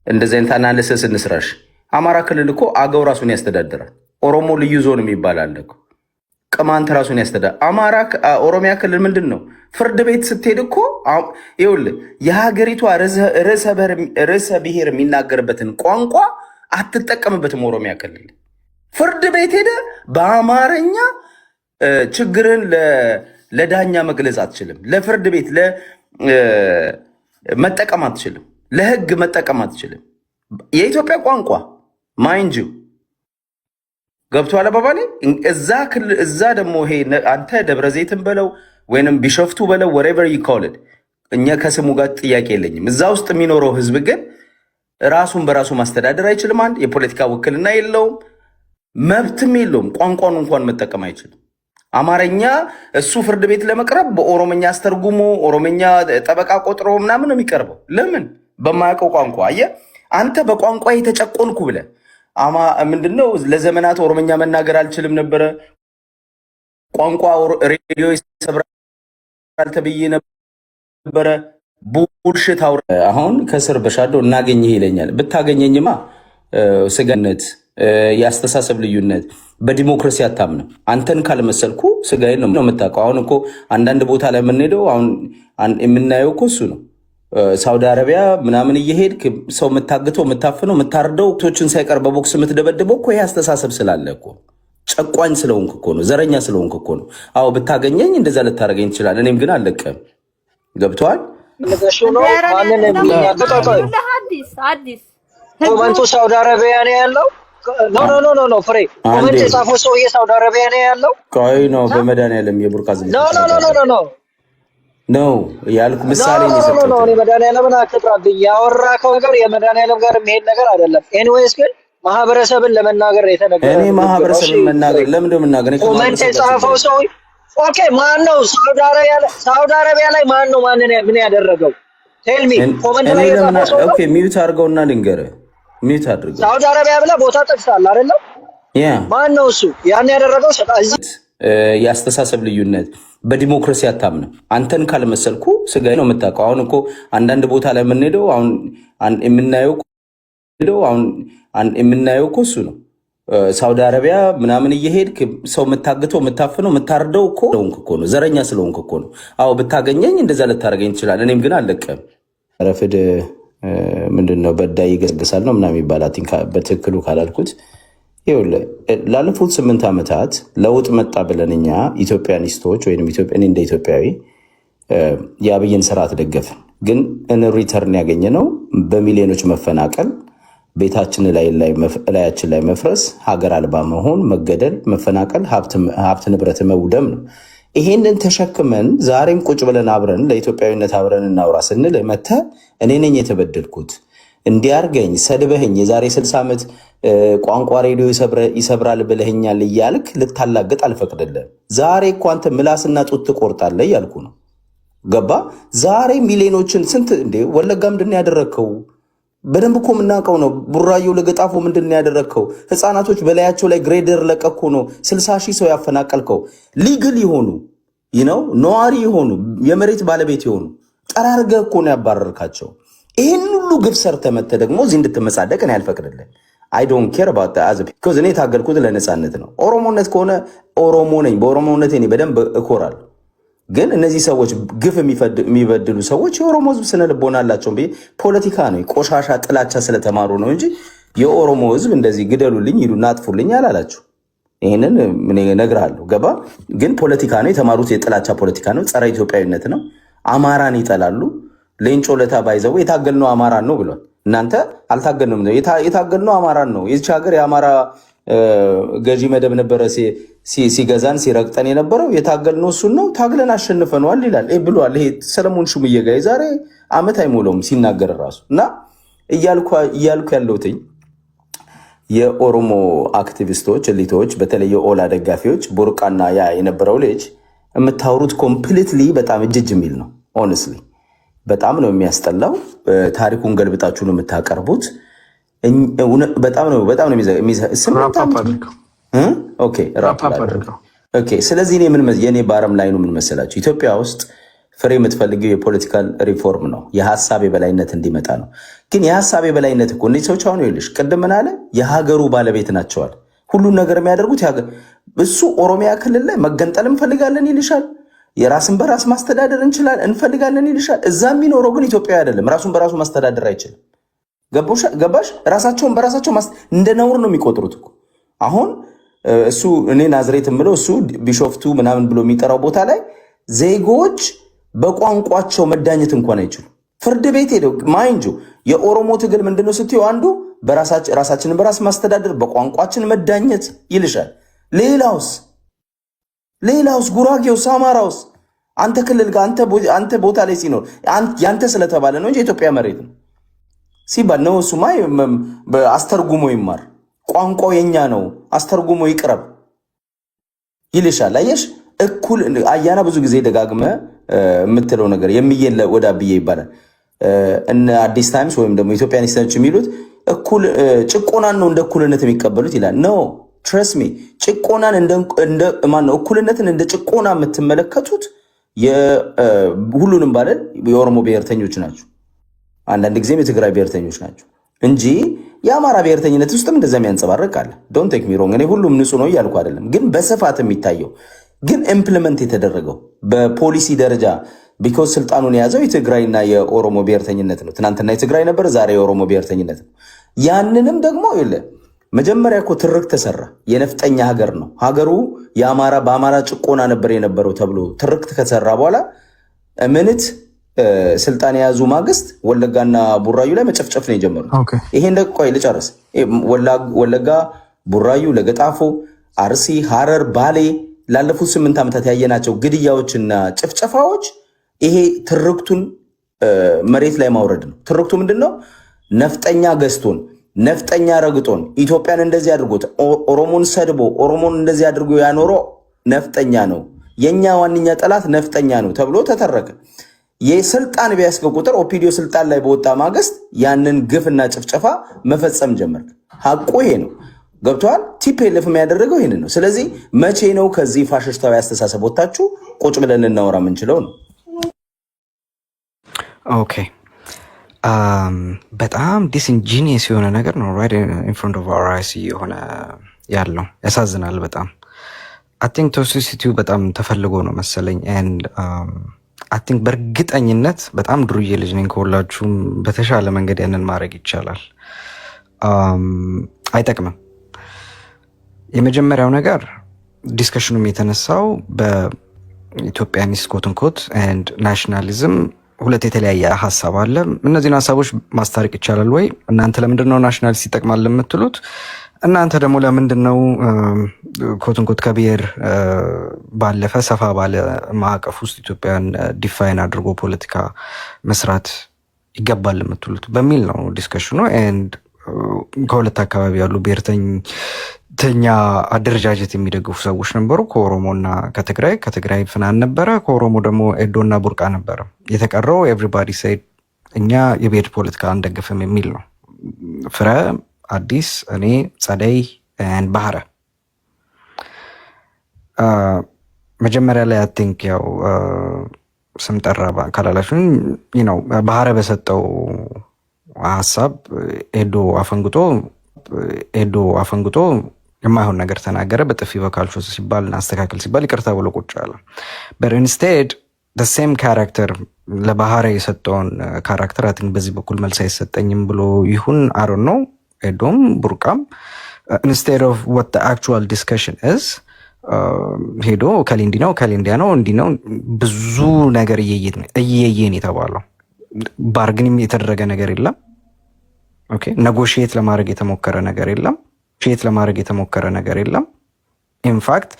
እንደዚህ አይነት አናሊሲስ እንስራሽ። አማራ ክልል እኮ አገው ራሱን ያስተዳድራል። ኦሮሞ ልዩ ዞን የሚባል አለ እኮ። ቅማንት ራሱን ያስተዳድራል። ኦሮሚያ ክልል ምንድን ነው? ፍርድ ቤት ስትሄድ እኮ ይኸውልህ የሀገሪቷ ርዕሰ ብሔር የሚናገርበትን ቋንቋ አትጠቀምበትም። ኦሮሚያ ክልል ፍርድ ቤት ሄደ በአማርኛ ችግርን ለዳኛ መግለጽ አትችልም። ለፍርድ ቤት መጠቀም አትችልም። ለህግ መጠቀም አትችልም። የኢትዮጵያ ቋንቋ ማይንጅ ገብቶሃል አባባሌ። እዛ ደግሞ ይሄ አንተ ደብረ ዘይትን በለው ወይንም ቢሾፍቱ በለው ወሬቨር ይኮልድ እኛ ከስሙ ጋር ጥያቄ የለኝም። እዛ ውስጥ የሚኖረው ህዝብ ግን ራሱን በራሱ ማስተዳደር አይችልም። አንድ የፖለቲካ ውክልና የለውም፣ መብትም የለውም። ቋንቋን እንኳን መጠቀም አይችልም። አማርኛ እሱ ፍርድ ቤት ለመቅረብ በኦሮምኛ አስተርጉሞ ኦሮምኛ ጠበቃ ቆጥሮ ምናምን ነው የሚቀርበው። ለምን? በማያውቀው ቋንቋ። አየህ አንተ በቋንቋ የተጨቆንኩ ብለህ ምንድነው ለዘመናት ኦሮምኛ መናገር አልችልም ነበረ፣ ቋንቋ ሬዲዮ ይሰብራል ተብዬ ነበረ። ቡልሽት አውራ። አሁን ከስር በሻዶ እናገኝህ ይለኛል። ብታገኘኝማ ስጋነት፣ የአስተሳሰብ ልዩነት፣ በዲሞክራሲ አታምንም። አንተን ካልመሰልኩ ስጋዬን ነው የምታውቀው። አሁን እኮ አንዳንድ ቦታ ላይ የምንሄደው አሁን የምናየው እኮ እሱ ነው። ሳውዲ አረቢያ ምናምን እየሄድክ ሰው የምታግተው የምታፍነው የምታርደው ቶችን ሳይቀር በቦክስ የምትደበድበው እኮ ይሄ አስተሳሰብ ስላለ እኮ ጨቋኝ ስለሆንክ እኮ ነው። ዘረኛ ስለሆንክ እኮ ነው። አዎ ብታገኘኝ እንደዛ ልታደርገኝ ይችላል። እኔም ግን አልለቅም። ገብቶሃል? ኮመንቱ ሳውዲ አረቢያ ነው ያለው። ኖ ፍሬ ኮመንት የጻፈው ሰውዬ ሳውዲ አረቢያ ነው ያለው። ቆይ ነው በመድኃኒዓለም የቡርቃ ዝም ነው ያልኩ ምሳሌ ነው የሰጠሁት። ኖ መድኃኒዓለምን አትጥራብኝ። ያወራከው ነገር የመድኃኒዓለም ጋር የሚሄድ ነገር አይደለም። ኤኒዌይስ ግን ማህበረሰብን ለመናገር የተነገረ እኔ ማህበረሰብን መናገር ለምን እንደምናገር ኮመንት የጻፈው ሰው ኦኬ ማን ነው? ሳውዲ አረቢያ ላይ ማን ነው ምን ያደረገው? ቴል ሚ ኮመንት ላይ የጻፈው ሰው ኦኬ ሚዩት አድርገውና ልንገርህ። ሚዩት አድርገው ሳውዲ አረቢያ ብለህ ቦታ ጠቅሳለህ አይደለም? ማን ነው እሱ ያን ያደረገው? የአስተሳሰብ ልዩነት በዲሞክራሲ አታምንም። አንተን ካልመሰልኩ ስጋዬ ነው የምታውቀው። አሁን እኮ አንዳንድ ቦታ ላይ የምንሄደው አሁን የምናየው እኮ እሱ ነው። ሳውዲ አረቢያ ምናምን እየሄድክ ሰው የምታግተው የምታፍነው የምታርደው እኮ ነው። ዘረኛ ስለሆንክ እኮ ነው። አዎ ብታገኘኝ እንደዛ ልታደርገኝ ይችላል። እኔም ግን አልለቅም። ረፍድ ምንድነው በዳይ ይገሰግሳል ነው ምናምን ይባላል። በትክክሉ ካላልኩት ላለፉት 8 ዓመታት ለውጥ መጣ ብለን እኛ ኢትዮጵያኒስቶች ወይም እኔ እንደ ኢትዮጵያዊ የአብይን ስርዓት ደገፍን። ግን ሪተርን ያገኘ ነው በሚሊዮኖች መፈናቀል፣ ቤታችን ላያችን ላይ መፍረስ፣ ሀገር አልባ መሆን፣ መገደል፣ መፈናቀል፣ ሀብት ንብረት መውደም ነው። ይሄንን ተሸክመን ዛሬም ቁጭ ብለን አብረን ለኢትዮጵያዊነት አብረን እናውራ ስንል መተህ እኔ ነኝ የተበደልኩት እንዲያርገኝ ሰድበህኝ የዛሬ 60 ዓመት ቋንቋ ሬዲዮ ይሰብራል ብለህኛል እያልክ ልታላግጥ አልፈቅድልህም። ዛሬ እኮ አንተ ምላስና ጡት ትቆርጣለህ እያልኩ ነው። ገባ? ዛሬ ሚሊዮኖችን ስንት እንዴ ወለጋ ምንድን ያደረግከው? በደንብ እኮ የምናውቀው ነው። ቡራዮ ለገጣፎ ምንድን ያደረግከው? ህፃናቶች በላያቸው ላይ ግሬደር ለቀኩ ነው 60 ሺህ ሰው ያፈናቀልከው። ሊግል የሆኑ ነዋሪ የሆኑ የመሬት ባለቤት የሆኑ ጠራርገህ እኮ ነው ያባረርካቸው። ይህን ሁሉ ግፍ ሰርተህ መተህ ደግሞ እዚህ እንድትመጻደቅ እኔ አልፈቅድልህ። አይ ዶንት ኬር አባውት ቢኮዝ እኔ የታገልኩት ለነፃነት ነው። ኦሮሞነት ከሆነ ኦሮሞ ነኝ። በኦሮሞነት እኔ በደንብ እኮራለሁ። ግን እነዚህ ሰዎች ግፍ የሚበድሉ ሰዎች የኦሮሞ ህዝብ ስነ ልቦና አላቸው። ፖለቲካ ነው፣ ቆሻሻ ጥላቻ ስለተማሩ ነው እንጂ የኦሮሞ ህዝብ እንደዚህ ግደሉልኝ ይሉና አጥፉልኝ አላላችሁ። ይህንን እነግርሃለሁ። ገባ? ግን ፖለቲካ ነው የተማሩት፣ የጥላቻ ፖለቲካ ነው፣ ጸረ ኢትዮጵያዊነት ነው። አማራን ይጠላሉ። ሌንጮ ለታ ባይዘው የታገልነው አማራን ነው ብሏል። እናንተ አልታገልንም ነው የታገልነው አማራን ነው። የዚች ሀገር የአማራ ገዢ መደብ ነበረ ሲገዛን ሲረግጠን የነበረው የታገልነው እሱን ነው። ታግለን አሸንፈነዋል ይላል ብሏል። ይሄ ሰለሞን ሹምዬ ጋር የዛሬ ዓመት አይሞላውም ሲናገር ራሱ እና እያልኩ ያለሁትኝ የኦሮሞ አክቲቪስቶች እሊቶች፣ በተለይ የኦላ ደጋፊዎች ቡርቃና ያ የነበረው ልጅ የምታወሩት ኮምፕሊትሊ በጣም እጅጅ የሚል ነው። ኦነስትሊ በጣም ነው የሚያስጠላው። ታሪኩን ገልብጣችሁ ነው የምታቀርቡት። በጣም ነው ስለዚህ የኔ ባረም ላይ ነው ምን መሰላችሁ? ኢትዮጵያ ውስጥ ፍሬ የምትፈልገው የፖለቲካል ሪፎርም ነው፣ የሀሳብ የበላይነት እንዲመጣ ነው። ግን የሀሳብ የበላይነት እኮ እነዚህ ሰዎች አሁን ይልሽ ቅድም ምን አለ? የሀገሩ ባለቤት ናቸዋል። ሁሉን ነገር የሚያደርጉት እሱ ኦሮሚያ ክልል ላይ መገንጠል እንፈልጋለን ይልሻል። የራስን በራስ ማስተዳደር እንፈልጋለን ይልሻል። እዛ የሚኖረው ግን ኢትዮጵያ አይደለም። ራሱን በራሱ ማስተዳደር አይችልም። ገባሽ? ራሳቸውን በራሳቸው እንደ ነውር ነው የሚቆጥሩት እኮ። አሁን እሱ እኔ ናዝሬት የምለው እሱ ቢሾፍቱ ምናምን ብሎ የሚጠራው ቦታ ላይ ዜጎች በቋንቋቸው መዳኘት እንኳን አይችሉም። ፍርድ ቤት ሄደው ማይንጁ የኦሮሞ ትግል ምንድነው ስትዩ አንዱ ራሳችንን በራስ ማስተዳደር በቋንቋችን መዳኘት ይልሻል። ሌላውስ ጉራጌውስ አማራውስ አንተ ክልል ጋር አንተ ቦታ ላይ ሲኖር ያንተ ስለተባለ ነው እንጂ የኢትዮጵያ መሬት ነው ሲባል ነው። እሱማ አስተርጉሞ ይማር፣ ቋንቋው የኛ ነው አስተርጉሞ ይቅረብ ይልሻል። አየሽ እኩል አያና ብዙ ጊዜ ደጋግመ የምትለው ነገር የሚየለ ወዳ ብዬ ይባላል። እነ አዲስ ታይምስ ወይም ደግሞ ኢትዮጵያኒስቶች የሚሉት እኩል ጭቆናን ነው እንደ እኩልነት የሚቀበሉት ይላል። ኖ ትረስት ሚ ጭቆናን ማነው እኩልነትን እንደ ጭቆና የምትመለከቱት ሁሉንም ባለን የኦሮሞ ብሔርተኞች ናቸው፣ አንዳንድ ጊዜም የትግራይ ብሔርተኞች ናቸው እንጂ የአማራ ብሔርተኝነት ውስጥም እንደዛ የሚያንጸባርቅ አለ። ዶንት ቴክ ሚ ሮንግ፣ እኔ ሁሉም ንጹህ ነው እያልኩ አይደለም። ግን በስፋት የሚታየው ግን ኢምፕሊመንት የተደረገው በፖሊሲ ደረጃ ቢኮዝ ስልጣኑን የያዘው የትግራይና የኦሮሞ ብሔርተኝነት ነው። ትናንትና የትግራይ ነበር፣ ዛሬ የኦሮሞ ብሔርተኝነት ነው። ያንንም ደግሞ መጀመሪያ እኮ ትርክ ተሰራ። የነፍጠኛ ሀገር ነው ሀገሩ፣ በአማራ ጭቆና ነበር የነበረው ተብሎ ትርክ ከተሰራ በኋላ ምንት ስልጣን የያዙ ማግስት ወለጋና ቡራዩ ላይ መጨፍጨፍ ነው የጀመሩት። ይሄን ቆይ ልጨርስ። ወለጋ፣ ቡራዩ፣ ለገጣፎ፣ አርሲ፣ ሐረር፣ ባሌ ላለፉት 8 ዓመታት ያየናቸው ግድያዎችና ጭፍጨፋዎች ይሄ ትርክቱን መሬት ላይ ማውረድ ነው። ትርክቱ ምንድነው? ነፍጠኛ ገዝቶን፣ ነፍጠኛ ረግጦን፣ ኢትዮጵያን እንደዚህ አድርጎት፣ ኦሮሞን ሰድቦ ኦሮሞን እንደዚህ አድርጎ ያኖረው ነፍጠኛ ነው፣ የኛ ዋነኛ ጠላት ነፍጠኛ ነው ተብሎ ተተረከ። የስልጣን ቢያስገ ቁጥር ኦፒዲዮ ስልጣን ላይ በወጣ ማግስት ያንን ግፍና ጭፍጨፋ መፈጸም ጀመር። ሐቁ ይሄ ነው። ገብቷል። ቲፒኤልኤፍ የሚያደረገው ይሄንን ነው። ስለዚህ መቼ ነው ከዚህ ፋሽስታዊ አስተሳሰብ ወጣችሁ ቁጭ ብለን እናወራ የምንችለው ነው? ኦኬ በጣም ዲስኢንጂኒየስ የሆነ ነገር ነው። ራይት ኢን ፍሮንት ኦፍ አወር አይስ የሆነ ያለው ያሳዝናል በጣም። አይ ቲንክ ቶክሲሲቲው በጣም ተፈልጎ ነው መሰለኝ። ኤንድ አይ ቲንክ በእርግጠኝነት በጣም ዱርዬ ልጅ ነኝ። ከሁላችሁም በተሻለ መንገድ ያንን ማድረግ ይቻላል። አይጠቅምም። የመጀመሪያው ነገር ዲስከሽኑም የተነሳው በኢትዮጵያኒስት ኮትንኮት ኤንድ ናሽናሊዝም ሁለት የተለያየ ሀሳብ አለ። እነዚህን ሀሳቦች ማስታረቅ ይቻላል ወይ? እናንተ ለምንድነው ናሽናሊስት ይጠቅማል የምትሉት? እናንተ ደግሞ ለምንድነው ኮትንኮት ከብሔር ባለፈ ሰፋ ባለ ማዕቀፍ ውስጥ ኢትዮጵያን ዲፋይን አድርጎ ፖለቲካ መስራት ይገባል የምትሉት በሚል ነው ዲስከሽኑ። ኤንድ ከሁለት አካባቢ ያሉ ብሔርተኛ አደረጃጀት የሚደግፉ ሰዎች ነበሩ። ከኦሮሞና ከትግራይ ፍናን ነበረ፣ ከኦሮሞ ደግሞ ኤዶና ቡርቃ ነበረ። የተቀረው ኤቭሪባዲ ሴድ እኛ የብሔር ፖለቲካ አንደግፍም የሚል ነው። ፍረ፣ አዲስ፣ እኔ፣ ጸደይ፣ ባህረ መጀመሪያ ላይ አይ ቲንክ ያው ስም ጠራ ካላላችሁን ነው ባህረ በሰጠው ሀሳብ ኤዶ አፈንግጦ የማይሆን ነገር ተናገረ። በጥፊ በካልቾ ሲባል አስተካከል ሲባል ይቅርታ ብሎ ቁጭ አለ። በት ኢንስቴድ the same character ለባህረ የሰጠውን ካራክተር አይ ቲንክ በዚህ በኩል መልስ አይሰጠኝም ብሎ ይሁን I don't know ኤዶም ቡርቃም instead of what the actual discussion is ሄዶ ከሊንዲ ነው ከሊንዲያ ነው እንዲ ነው ብዙ ነገር እየየን የተባለው ባርግንም የተደረገ ነገር የለም። ኦኬ ኔጎሺዬት ለማድረግ የተሞከረ ነገር የለም። ኢንፋክት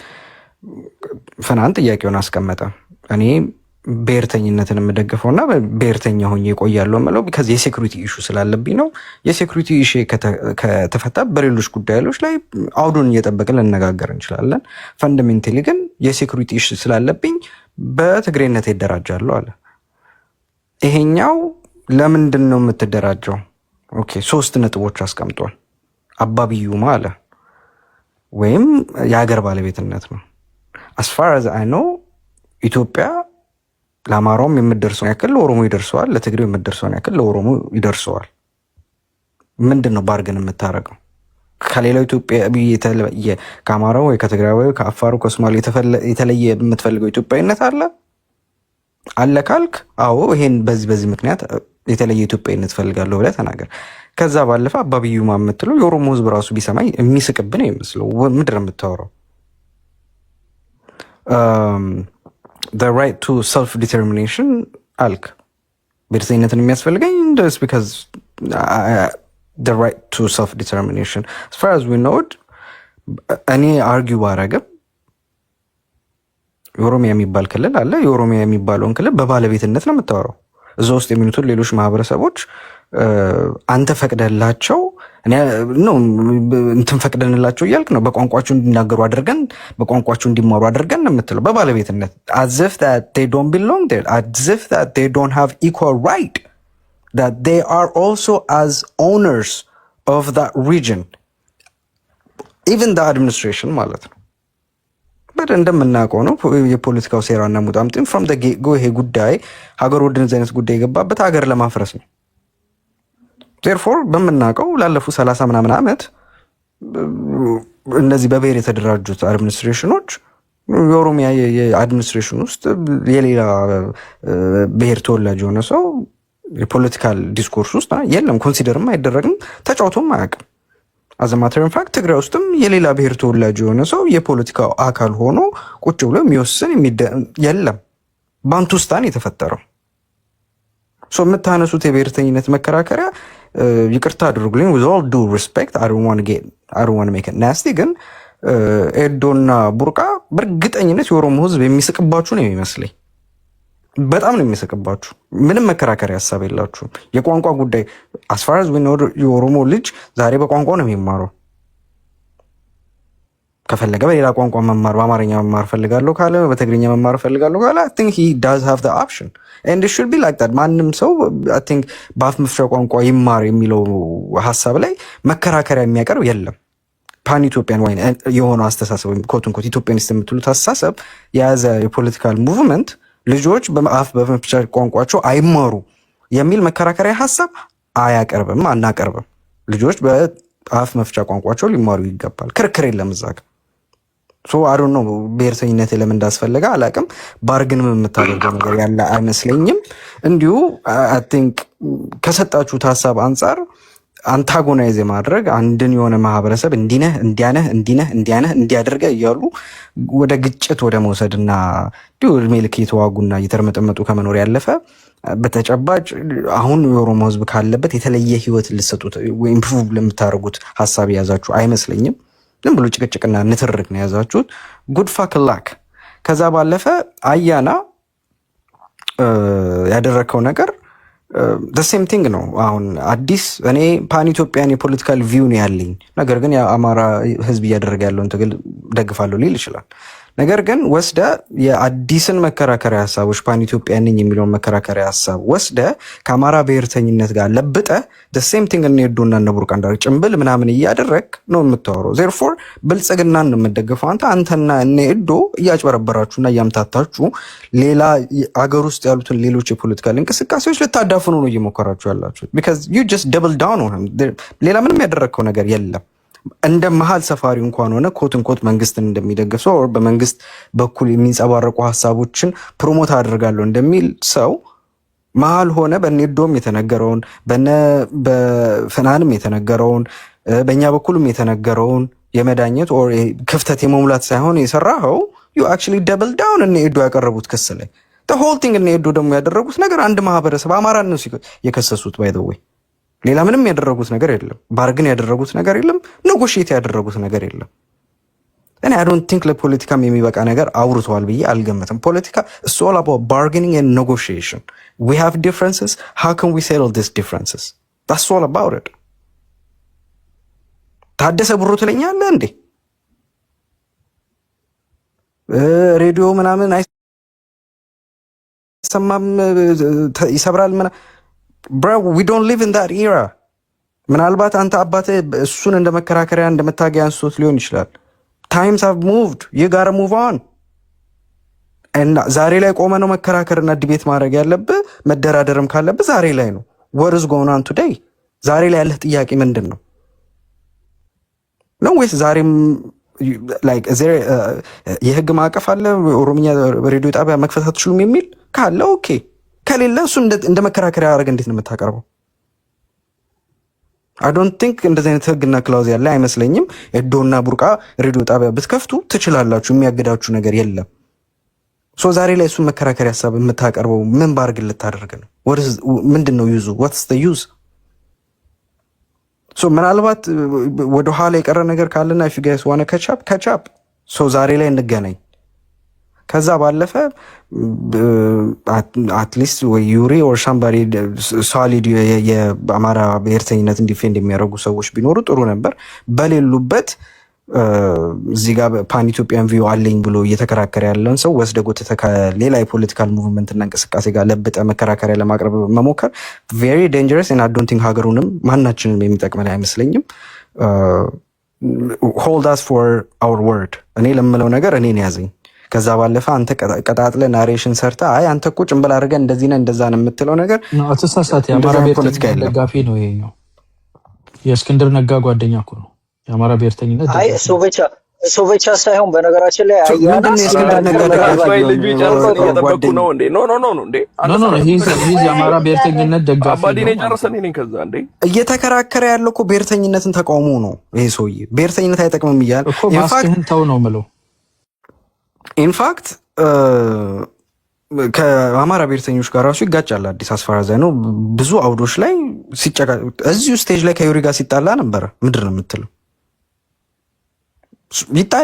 ፍናን ጥያቄውን አስቀመጠ። እኔ ብሔርተኝነትን የምደግፈውና ብሔርተኛ ሆኜ እቆያለሁ የምለው ቢካዝ የሴኩሪቲ ኢሹ ስላለብኝ ነው። የሴኩሪቲ ኢሹ ከተፈታ በሌሎች ጉዳዮች ላይ አውዱን እየጠበቅን ልነጋገር እንችላለን። ፈንዳሜንታሊ ግን የሴኩሪቲ ኢሹ ስላለብኝ በትግሬነት ይደራጃለሁ አለ። ይሄኛው ለምንድን ነው የምትደራጀው? ኦኬ 3 ነጥቦች አስቀምጧል። አባቢዩማ አለ ወይም የሀገር ባለቤትነት ነው። as far as I know ኢትዮጵያ ለአማራውም የምትደርሰውን ያክል ለኦሮሞ ይደርሰዋል፣ ለትግሬው የምትደርሰውን ያክል ለኦሮሞ ይደርሰዋል። ምንድን ነው ባርገን የምታረገው? ከሌላው ኢትዮጵያ የተለየ ከአማራው ወይ ከትግራይ ወይ ከአፋሩ ከሶማሌ የተለየ የምትፈልገው ኢትዮጵያዊነት አለ ካልክ አዎ ይሄን በዚህ ምክንያት የተለየ ኢትዮጵያዊነት ፈልጋለሁ ብለህ ተናገር። ከዛ ባለፈ አባቢዩማ የምትለው የኦሮሞ ሕዝብ ራሱ ቢሰማኝ የሚስቅብን ይመስለው ምንድን ነው የምታወራው? the right to self determination አልክ። ብሔርተኝነትን የሚያስፈልገኝ just because the right to self determination as far as we know እኔ አርጊው ባረግም የኦሮሚያ የሚባል ክልል አለ። የኦሮሚያ የሚባለውን ክልል በባለቤትነት ነው የምታወራው። እዛ ውስጥ የሚኖሩት ሌሎች ማህበረሰቦች አንተ ፈቅደላቸው እንትን ፈቅደንላቸው እያልክ ነው። በቋንቋቸው እንዲናገሩ አድርገን በቋንቋቸው እንዲማሩ አድርገን ነው የምትለው በባለቤትነት as if that they don't belong there, as if that they don't have equal right, that they are also as owners of that region, even the administration ማለት ነው። በደ እንደምናውቀው ነው የፖለቲካው ሴራና ሙጣምጥም from the get go ይሄ ጉዳይ ሀገር ወደነዚህ አይነት ጉዳይ የገባበት ሀገር ለማፍረስ ነው። ቴርፎር በምናውቀው ላለፉት 30 ምናምን ዓመት እነዚህ በብሔር የተደራጁት አድሚኒስትሬሽኖች የኦሮሚያ የአድሚኒስትሬሽን ውስጥ የሌላ ብሔር ተወላጅ የሆነ ሰው የፖለቲካል ዲስኮርስ ውስጥ የለም፣ ኮንሲደርም አይደረግም፣ ተጫውቶም አያውቅም። አዝ ማተር ኦፍ ፋክት ትግራይ ውስጥም የሌላ ብሔር ተወላጅ የሆነ ሰው የፖለቲካ አካል ሆኖ ቁጭ ብሎ የሚወስን የለም። ባንቱስታን የተፈጠረው ሶ የምታነሱት የብሔርተኝነት መከራከሪያ ይቅርታ አድርጉልኝ፣ with all due respect I don't want to make it nasty፣ ግን ኤዶና ቡርቃ በእርግጠኝነት የኦሮሞ ህዝብ የሚስቅባችሁ ነው የሚመስለኝ። በጣም ነው የሚስቅባችሁ። ምንም መከራከሪያ ሀሳብ የላችሁም። የቋንቋ ጉዳይ as far as we know የኦሮሞ ልጅ ዛሬ በቋንቋ ነው የሚማረው። ከፈለገ በሌላ ቋንቋ መማር፣ በአማርኛ መማር ፈልጋለሁ ካለ፣ በትግርኛ መማር ፈልጋለሁ ካለ I think he does have the option and it should be like that። ማንም ሰው I think በአፍ መፍቻ ቋንቋ ይማር የሚለው ሀሳብ ላይ መከራከሪያ የሚያቀርብ የለም። ፓን ኢትዮጵያን ወይ የሆነ አስተሳሰብ ወይም ኮትን ኮት ኢትዮጵያኒስት የምትሉት አስተሳሰብ የያዘ የፖለቲካል ሙቭመንት ልጆች በአፍ በመፍቻ ቋንቋቸው አይማሩ የሚል መከራከሪያ ሀሳብ አያቀርብም፣ አናቀርብም። ልጆች በአፍ መፍቻ ቋንቋቸው ሊማሩ ይገባል። ክርክር የለም እዛ ጋር። ሶ አይ ዶንት ኖ ብሔርተኝነት ለምን እንዳስፈለገ አላውቅም። ባርግንም የምታደርገው ነገር ያለ አይመስለኝም። እንዲሁ አይ ቲንክ ከሰጣችሁት ሀሳብ አንጻር አንታጎናይዝ የማድረግ አንድን የሆነ ማህበረሰብ እንዲነህ እንዲያነህ እንዲነህ እንዲያነህ እንዲያደርገ እያሉ ወደ ግጭት ወደ መውሰድና እንዲሁ እድሜ ልክ የተዋጉና እየተርመጠመጡ ከመኖር ያለፈ በተጨባጭ አሁን የኦሮሞ ህዝብ ካለበት የተለየ ህይወት ልትሰጡት ወይም ኢምፕሩቭ ለምታደርጉት ሀሳብ የያዛችሁ አይመስለኝም። ዝም ብሎ ጭቅጭቅና ንትርክ ነው የያዛችሁት። ጉድ ፋክ ላክ። ከዛ ባለፈ አያና ያደረከው ነገር ሴም ቲንግ ነው። አሁን አዲስ እኔ ፓን ኢትዮጵያን የፖለቲካል ቪው ነው ያለኝ፣ ነገር ግን የአማራ ህዝብ እያደረገ ያለውን ትግል ደግፋለሁ ሊል ይችላል። ነገር ግን ወስደ የአዲስን መከራከሪያ ሀሳቦች ፓን ኢትዮጵያን ነኝ የሚለውን መከራከሪያ ሀሳብ ወስደ ከአማራ ብሔርተኝነት ጋር ለብጠ ሴም ቲንግ እነ ሄዶና እነ ቡርቃ እንዳር ጭምብል ምናምን እያደረግ ነው የምታወራው። ዜርፎር ብልጽግናን ነው የምትደግፈው አንተና እነ ሄዶ እያጭበረበራችሁና እያምታታችሁ ሌላ አገር ውስጥ ያሉትን ሌሎች የፖለቲካል እንቅስቃሴዎች ልታዳፍኑ ነው እየሞከራችሁ ያላችሁት። ቢካዝ ዩ ጀስት ደብል ዳውን ኦን ሂም። ሌላ ምንም ያደረግከው ነገር የለም። እንደ መሀል ሰፋሪ እንኳን ሆነ ኮትን ኮት መንግስትን እንደሚደግፍ ሰው በመንግስት በኩል የሚንጸባረቁ ሀሳቦችን ፕሮሞት አድርጋለሁ እንደሚል ሰው መሀል ሆነ በኔዶም የተነገረውን በፍናንም የተነገረውን በእኛ በኩልም የተነገረውን የመዳኘት ኦር ክፍተት የመሙላት ሳይሆን የሰራኸው ዩ አክቹዋሊ ደብል ዳውን እነ ሄዶ ያቀረቡት ክስ ላይ the whole thing እነ ሄዶ ደግሞ ያደረጉት ነገር አንድ ማህበረሰብ አማራን ነው የከሰሱት። ባይ ዘ ወይ ሌላ ምንም ያደረጉት ነገር የለም። ባርግን ያደረጉት ነገር የለም። ኔጎሺዬት ያደረጉት ነገር የለም። እኔ አይ ዶንት ቲንክ ለፖለቲካም የሚበቃ ነገር አውርተዋል ብዬ አልገመትም። ፖለቲካ is all about bargaining and negotiation. We have differences. How can we settle these differences? That's all about it. ታደሰ ብሩ ትለኛለህ እንዴ? ሬዲዮ ምናምን አይሰማም ይሰብራል ምናምን Bro, we don't live in that era. ምናልባት አንተ አባትህ እሱን እንደ መከራከሪያ እንደ መታገያ አንስቶት ሊሆን ይችላል። Times have moved. You gotta move on. እና ዛሬ ላይ ቆመ ነው መከራከርና ዲቤት ማድረግ ያለብህ፣ መደራደርም ካለብህ ዛሬ ላይ ነው። What is going on today? ዛሬ ላይ ያለህ ጥያቄ ምንድን ነው? ነው ወይስ ዛሬም like የህግ ማዕቀፍ አለ ኦሮምኛ ሬዲዮ ጣቢያ መክፈት አትችሉም የሚል ካለ ኦኬ፣ ከሌለ እሱ እንደ መከራከሪያ ያደረገ እንዴት ነው የምታቀርበው? አይ ዶንት ቲንክ እንደዚህ አይነት ህግና ክላውዝ ያለ አይመስለኝም። ኤዶና ቡርቃ ሬዲዮ ጣቢያ ብትከፍቱ ትችላላችሁ፣ የሚያግዳችሁ ነገር የለም። ሶ ዛሬ ላይ እሱን መከራከሪያ ሀሳብ የምታቀርበው ምን ባርግ ልታደርግ ነው? ምንድን ነው ዩዙ? ዋትስ ዘ ዩዝ? ሶ ምናልባት ወደ ኋላ የቀረ ነገር ካለና if you guys want to catch up ሶ ዛሬ ላይ እንገናኝ። ከዛ ባለፈ አትሊስት ወይ ዩሪ ኦር ሳምባዲ ሶሊድ የአማራ ብሔርተኝነትን ዲፌንድ የሚያደርጉ ሰዎች ቢኖሩ ጥሩ ነበር። በሌሉበት እዚህ ጋር ፓን ኢትዮጵያን ቪው አለኝ ብሎ እየተከራከረ ያለውን ሰው ወስደ ጎትተ ከሌላ የፖለቲካል ሙቭመንትና እንቅስቃሴ ጋር ለብጠ መከራከሪያ ለማቅረብ መሞከር ቬሪ ዴንጀረስ እና አይ ዶንት ቲንክ ሀገሩንም ማናችንም የሚጠቅመን አይመስለኝም። ሆልድ አስ ፎር አወር ወርድ። እኔ ለምለው ነገር እኔን ያዘኝ። ከዛ ባለፈ አንተ ቀጣጥለ ናሬሽን ሰርተ አይ አንተ እኮ ጭንብል አድርገህ እንደዚህ ነህ እንደዛ ነው የምትለው ነገር አትሳሳት። የአማራ ብሔርተኝነት ደጋፊ ነው ይሄኛው። የእስክንድር ነጋ ጓደኛ እኮ ነው። የአማራ ብሔርተኝነት አይ እሱ ብቻ ሳይሆን በነገራችን ላይ አያና የእስክንድር ነጋ ደጋፊ ልጁ ጨርሰን እየጠበኩ ነው እንዴ? ኖ እንዴ ሂዝ የአማራ ብሔርተኝነት ደጋፊ አባዲኔ ጨርሰን እኔን ከዛ እንዴ እየተከራከረ ያለው እኮ ብሔርተኝነትን ተቃውሞ ነው። ይሄ ሰውዬ ብሔርተኝነት አይጠቅምም እያለ እኮ ማስክህን ተው ነው የምለው። ኢንፋክት ከአማራ ብሔርተኞች ጋር ራሱ ይጋጫል። አዲስ አስፈራዛ ነው ብዙ አውዶች ላይ ሲጨቃ እዚሁ ስቴጅ ላይ ከዩሪ ጋር ሲጣላ ነበረ። ምንድን ነው የምትለው?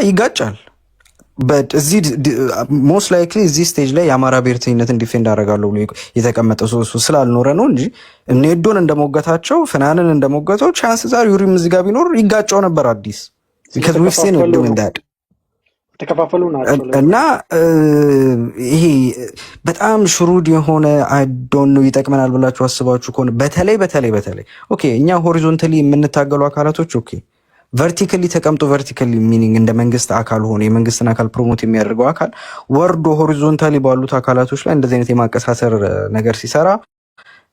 ይጋጫል። እዚህ ሞስት ላይክሊ እዚህ ስቴጅ ላይ የአማራ ብሔርተኝነትን ዲፌንድ አደርጋለሁ ብሎ የተቀመጠ ሰው ስላልኖረ ነው እንጂ ኔዶን እንደሞገታቸው ፍናንን እንደሞገተው ቻንስ ዛሬ ዩሪም እዚህ ጋር ቢኖር ይጋጫው ነበር። አዲስ ተከፋፈሉ ናቸው እና ይሄ በጣም ሽሩድ የሆነ አይዶን ነው ይጠቅመናል ብላችሁ አስባችሁ ከሆነ በተለይ ኦኬ እኛ ሆሪዞንታሊ የምንታገሉ አካላቶች ኦኬ ቨርቲካሊ ተቀምጦ ቨርቲካሊ ሚኒንግ እንደ መንግስት አካል ሆነ የመንግስትን አካል ፕሮሞት የሚያደርገው አካል ወርዶ ሆሪዞንታሊ ባሉት አካላቶች ላይ እንደዚህ አይነት የማቀሳሰር ነገር ሲሰራ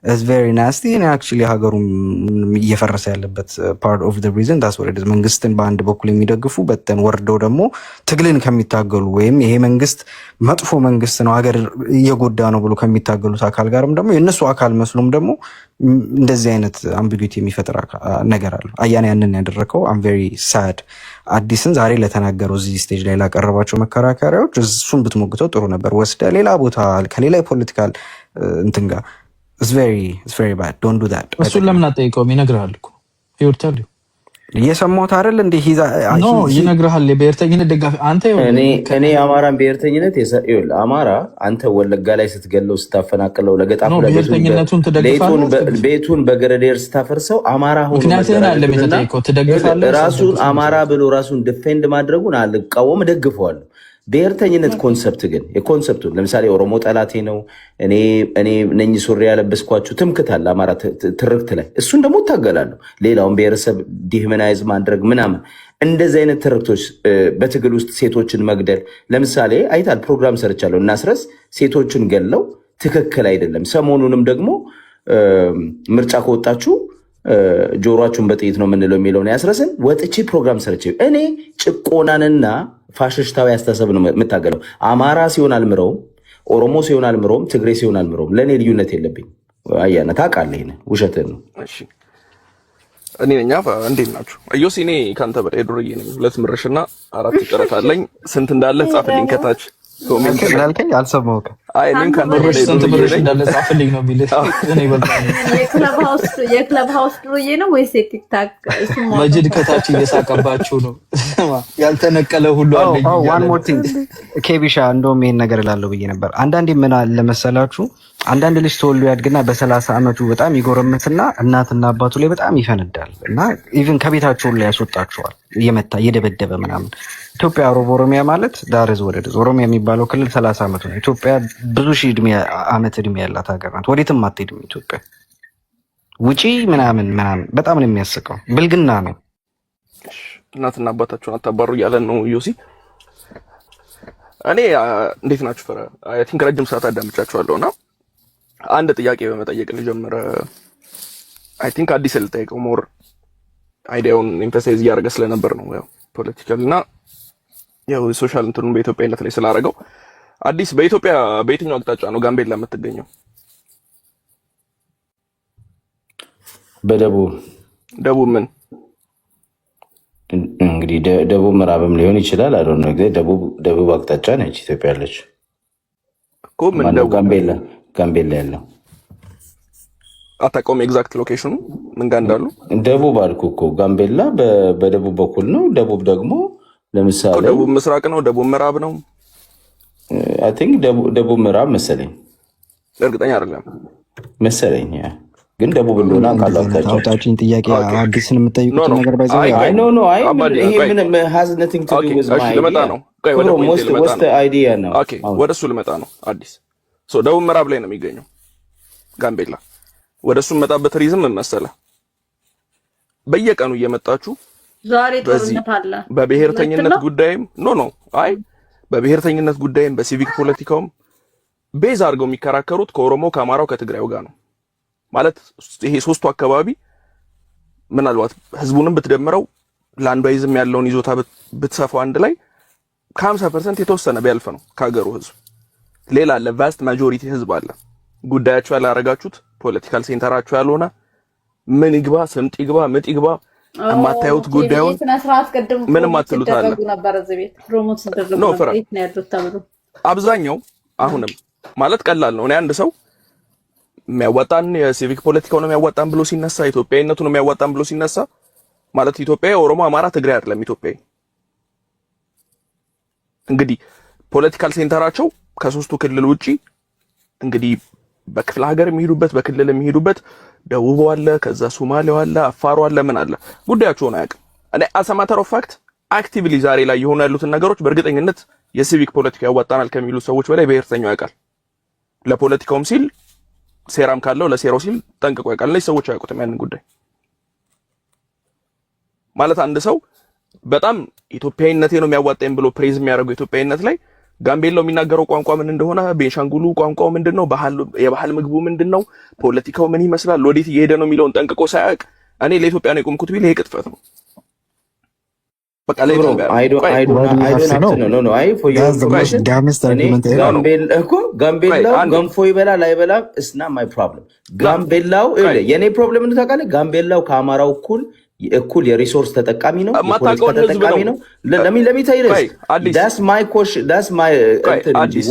is very nasty and actually ሀገሩም እየፈረሰ ያለበት part of the reason that's what it is። መንግስትን በአንድ በኩል የሚደግፉ በተን ወርደው ደግሞ ትግልን ከሚታገሉ ወይም ይሄ መንግስት መጥፎ መንግስት ነው ሀገር እየጎዳ ነው ብሎ ከሚታገሉት አካል ጋርም ደግሞ የነሱ አካል መስሎም ደግሞ እንደዚህ አይነት አምቢጉቲ የሚፈጥር ነገር አለ። አያና ያንን ያደረከው I'm very sad። አዲስን ዛሬ ለተናገረው እዚህ ስቴጅ ላይ ላቀረባቸው መከራከሪያዎች እሱን ብትሞግተው ጥሩ ነበር። ወስደ ሌላ ቦታ ከሌላ የፖለቲካል እንትን ጋር It's very bad. Don't do that. እሱን ለምን አጠይቀውም? ይነግርሃል እኮ ይወርታል። እየሰማሁት አይደል እንዴ? ኖ ይነግርሃል። የብሔርተኝነት ደጋፊ አንተ እኔ የአማራን ብሔርተኝነት አማራ አንተ ወለጋ ላይ ስትገለው ስታፈናቅለው ለገጣፉ ቤቱን በገረዴር ስታፈርሰው አማራ ሆኖ ራሱን አማራ ብሎ ራሱን ዲፌንድ ማድረጉን አልቃወም፣ ደግፈዋለሁ። ብሔርተኝነት ኮንሰፕት ግን የኮንሰፕቱ ለምሳሌ ኦሮሞ ጠላቴ ነው እኔ ነኝ ሱሪ ያለበስኳችሁ ትምክት አለ አማራ ትርክት ላይ እሱን ደግሞ እታገላለሁ። ሌላውን ብሔረሰብ ዲህመናይዝ ማድረግ ምናምን እንደዚህ አይነት ትርክቶች በትግል ውስጥ ሴቶችን መግደል ለምሳሌ አይታል ፕሮግራም ሰርቻለሁ። እናስረስ ሴቶችን ገለው ትክክል አይደለም። ሰሞኑንም ደግሞ ምርጫ ከወጣችሁ ጆሮአችሁን በጥይት ነው የምንለው የሚለውን ያስረስን ወጥቼ ፕሮግራም ሰርቼ እኔ ጭቆናንና ፋሽስታዊ አስተሳሰብ ነው የምታገለው። አማራ ሲሆን አልምረውም፣ ኦሮሞ ሲሆን አልምረውም፣ ትግሬ ሲሆን አልምረውም። ለእኔ ልዩነት የለብኝ። አያና ታውቃለህ፣ ይሄን ውሸትን ነው። እሺ እኔ ነኝ። እንዴት ናችሁ? እዮስ እኔ ካንተ በላይ ዱርዬ ነኝ። 2 ምርሽና 4 ጥረት አለኝ። ስንት እንዳለ ጻፍልኝ ከታች ኮሜንት ላልከኝ አልሰማሁም። አይ እኔም ካንተ በላይ ስንት ምርሽ እንዳለ ጻፍልኝ ነው ቢልህ እኔ ይበልጣል። የክለብ ሃውስ ዱርዬ ነው ወይስ የቲክታክ? መጅድ ከታች እየሳቀባችሁ ነው። ያልተነቀለ ሁሉ አለኝ። one more thing ኬቢሻ እንደውም ይሄን ነገር እላለሁ ብዬ ነበር። አንዳንዴ ምን አለ መሰላችሁ አንዳንድ ልጅ ተወልዶ ያድግና በ30 ዓመቱ በጣም ይጎረምትና እናትና አባቱ ላይ በጣም ይፈነዳል እና ኢቭን ከቤታቸው ላይ ያስወጣቸዋል እየመታ እየደበደበ ምናምን። ኢትዮጵያ ኦሮሚያ ማለት ዳርዝ ወደድ ኦሮሚያ የሚባለው ክልል 30 ዓመቱ ነው። ኢትዮጵያ ብዙ ሺህ ዓመት እድሜ ያላት ሀገር ናት። ወዴትም አትሄድም ኢትዮጵያ። ውጪ ምናምን በጣም ነው የሚያስቀው። ብልግና ነው። እናትና አባታቸውን አታባሩ እያለን ነው ዮሲ። እኔ እንዴት ናችሁ? ፈራ አይ ቲንክ ረጅም ሰዓት አዳምጫችኋለሁና አንድ ጥያቄ በመጠየቅ ልጀምር። አይ ቲንክ አዲስ ልጠይቀው ሞር አይዲያውን ኤምፋሳይዝ እያደረገ ስለነበር ነው ያው ፖለቲካል እና ያው ሶሻል እንትኑን በኢትዮጵያነት ላይ ስላደረገው አዲስ በኢትዮጵያ በየትኛው አቅጣጫ ነው ጋምቤላ የምትገኘው? በደቡብ ምን እንግዲህ ደቡብ ምዕራብም ሊሆን ይችላል። አይ ዶንት ኖ ደቡብ አቅጣጫ ነች ኢትዮጵያ ያለች እኮ ምን ነው ጋምቤላ ያለው አታውቀውም? ኤግዛክት ሎኬሽኑ ምን ጋር እንዳሉ ደቡብ አልኩ እኮ ጋምቤላ በደቡብ በኩል ነው። ደቡብ ደግሞ ለምሳሌ ደቡብ ምስራቅ ነው፣ ደቡብ ምዕራብ ነው። አይ ቲንክ ደቡብ ምዕራብ መሰለኝ፣ እርግጠኛ አይደለም መሰለኝ። ግን ደቡብ እንደሆነ አቃላታቸው አውጣጭኝ ጥያቄ አዲስን የምጠይቁት ነገር ባይዘው አይ ኖ ይሄ ምን has nothing to do with my ልመጣ ነው። ቆይ ወደ what's the idea ነው? ኦኬ ወደሱ ልመጣ ነው። አዲስ ደቡብ ምዕራብ ላይ ነው የሚገኘው ጋምቤላ። ወደሱ መጣበት ሪዝም ምን መሰለህ? በየቀኑ እየመጣችሁ ዛሬ ጦርነት አለ በብሔርተኝነት ጉዳይም በብሔርተኝነት ጉዳይም በሲቪክ ፖለቲካውም ቤዝ አድርገው የሚከራከሩት ከኦሮሞ ከአማራው ከትግራዩ ጋር ነው ማለት ይሄ ሶስቱ አካባቢ ምናልባት ህዝቡንም ብትደምረው ላንድዋይዝም ያለውን ይዞታ ብትሰፋው አንድ ላይ ከ50% የተወሰነ ቢያልፍ ነው ከሀገሩ ህዝብ። ሌላ አለ ቫስት ማጆሪቲ ህዝብ አለ ጉዳያቸው ያላረጋችሁት ፖለቲካል ሴንተራችሁ ያልሆነ ምን ይግባ ስምጥ ይግባ ምጥ ይግባ የማታዩት ጉዳዩን ምንም አትሉት አለ ኖ ፍራ አብዛኛው አሁንም ማለት ቀላል ነው። እኔ አንድ ሰው የሚያዋጣን የሲቪክ ፖለቲካው ነው የሚያዋጣን ብሎ ሲነሳ ኢትዮጵያዊነቱ ነው የሚያዋጣን ብሎ ሲነሳ ማለት ኢትዮጵያዊ ኦሮሞ፣ አማራ፣ ትግራይ አይደለም ኢትዮጵያዊ። እንግዲህ ፖለቲካል ሴንተራቸው ከሶስቱ ክልል ውጪ እንግዲህ በክፍለ ሀገር የሚሄዱበት በክልል የሚሄዱበት ደቡብ አለ፣ ከዛ ሶማሌው አለ፣ አፋሩ አለ፣ ምን አለ ጉዳያቸው ነው ያውቅ። እኔ አሰማተር ኦፍ ፋክት አክቲቭሊ ዛሬ ላይ የሆኑ ያሉትን ነገሮች በእርግጠኝነት የሲቪክ ፖለቲካ ያዋጣናል ከሚሉ ሰዎች በላይ ብሔርተኛው ያውቃል። ለፖለቲካውም ሲል ሴራም ካለው ለሴራው ሲል ጠንቅቆ ያውቃል። እነዚህ ሰዎች አያውቁትም ያንን ጉዳይ። ማለት አንድ ሰው በጣም ኢትዮጵያዊነቴ ነው የሚያዋጣኝ ብሎ ፕሬዝ የሚያደርገው ኢትዮጵያዊነት ላይ ጋምቤላው የሚናገረው ቋንቋ ምን እንደሆነ፣ ቤንሻንጉሉ ቋንቋው ምንድነው፣ የባህል ምግቡ ምንድነው፣ ፖለቲካው ምን ይመስላል፣ ወዴት እየሄደ ነው የሚለውን ጠንቅቆ ሳያውቅ እኔ ለኢትዮጵያ ነው የቆምኩት ቢል ይሄ ቅጥፈት ነው። በቃ ለኢትዮጵያ ጋምቤላው ገንፎ ይበላል አይበላም እስና ማይ ፕሮብለም። ጋምቤላው የኔ ፕሮብለም ነው ታውቃለህ። ጋምቤላው ከአማራው እኩል የሪሶርስ ተጠቃሚ ነው፣ የፖለቲካ ተጠቃሚ ነው።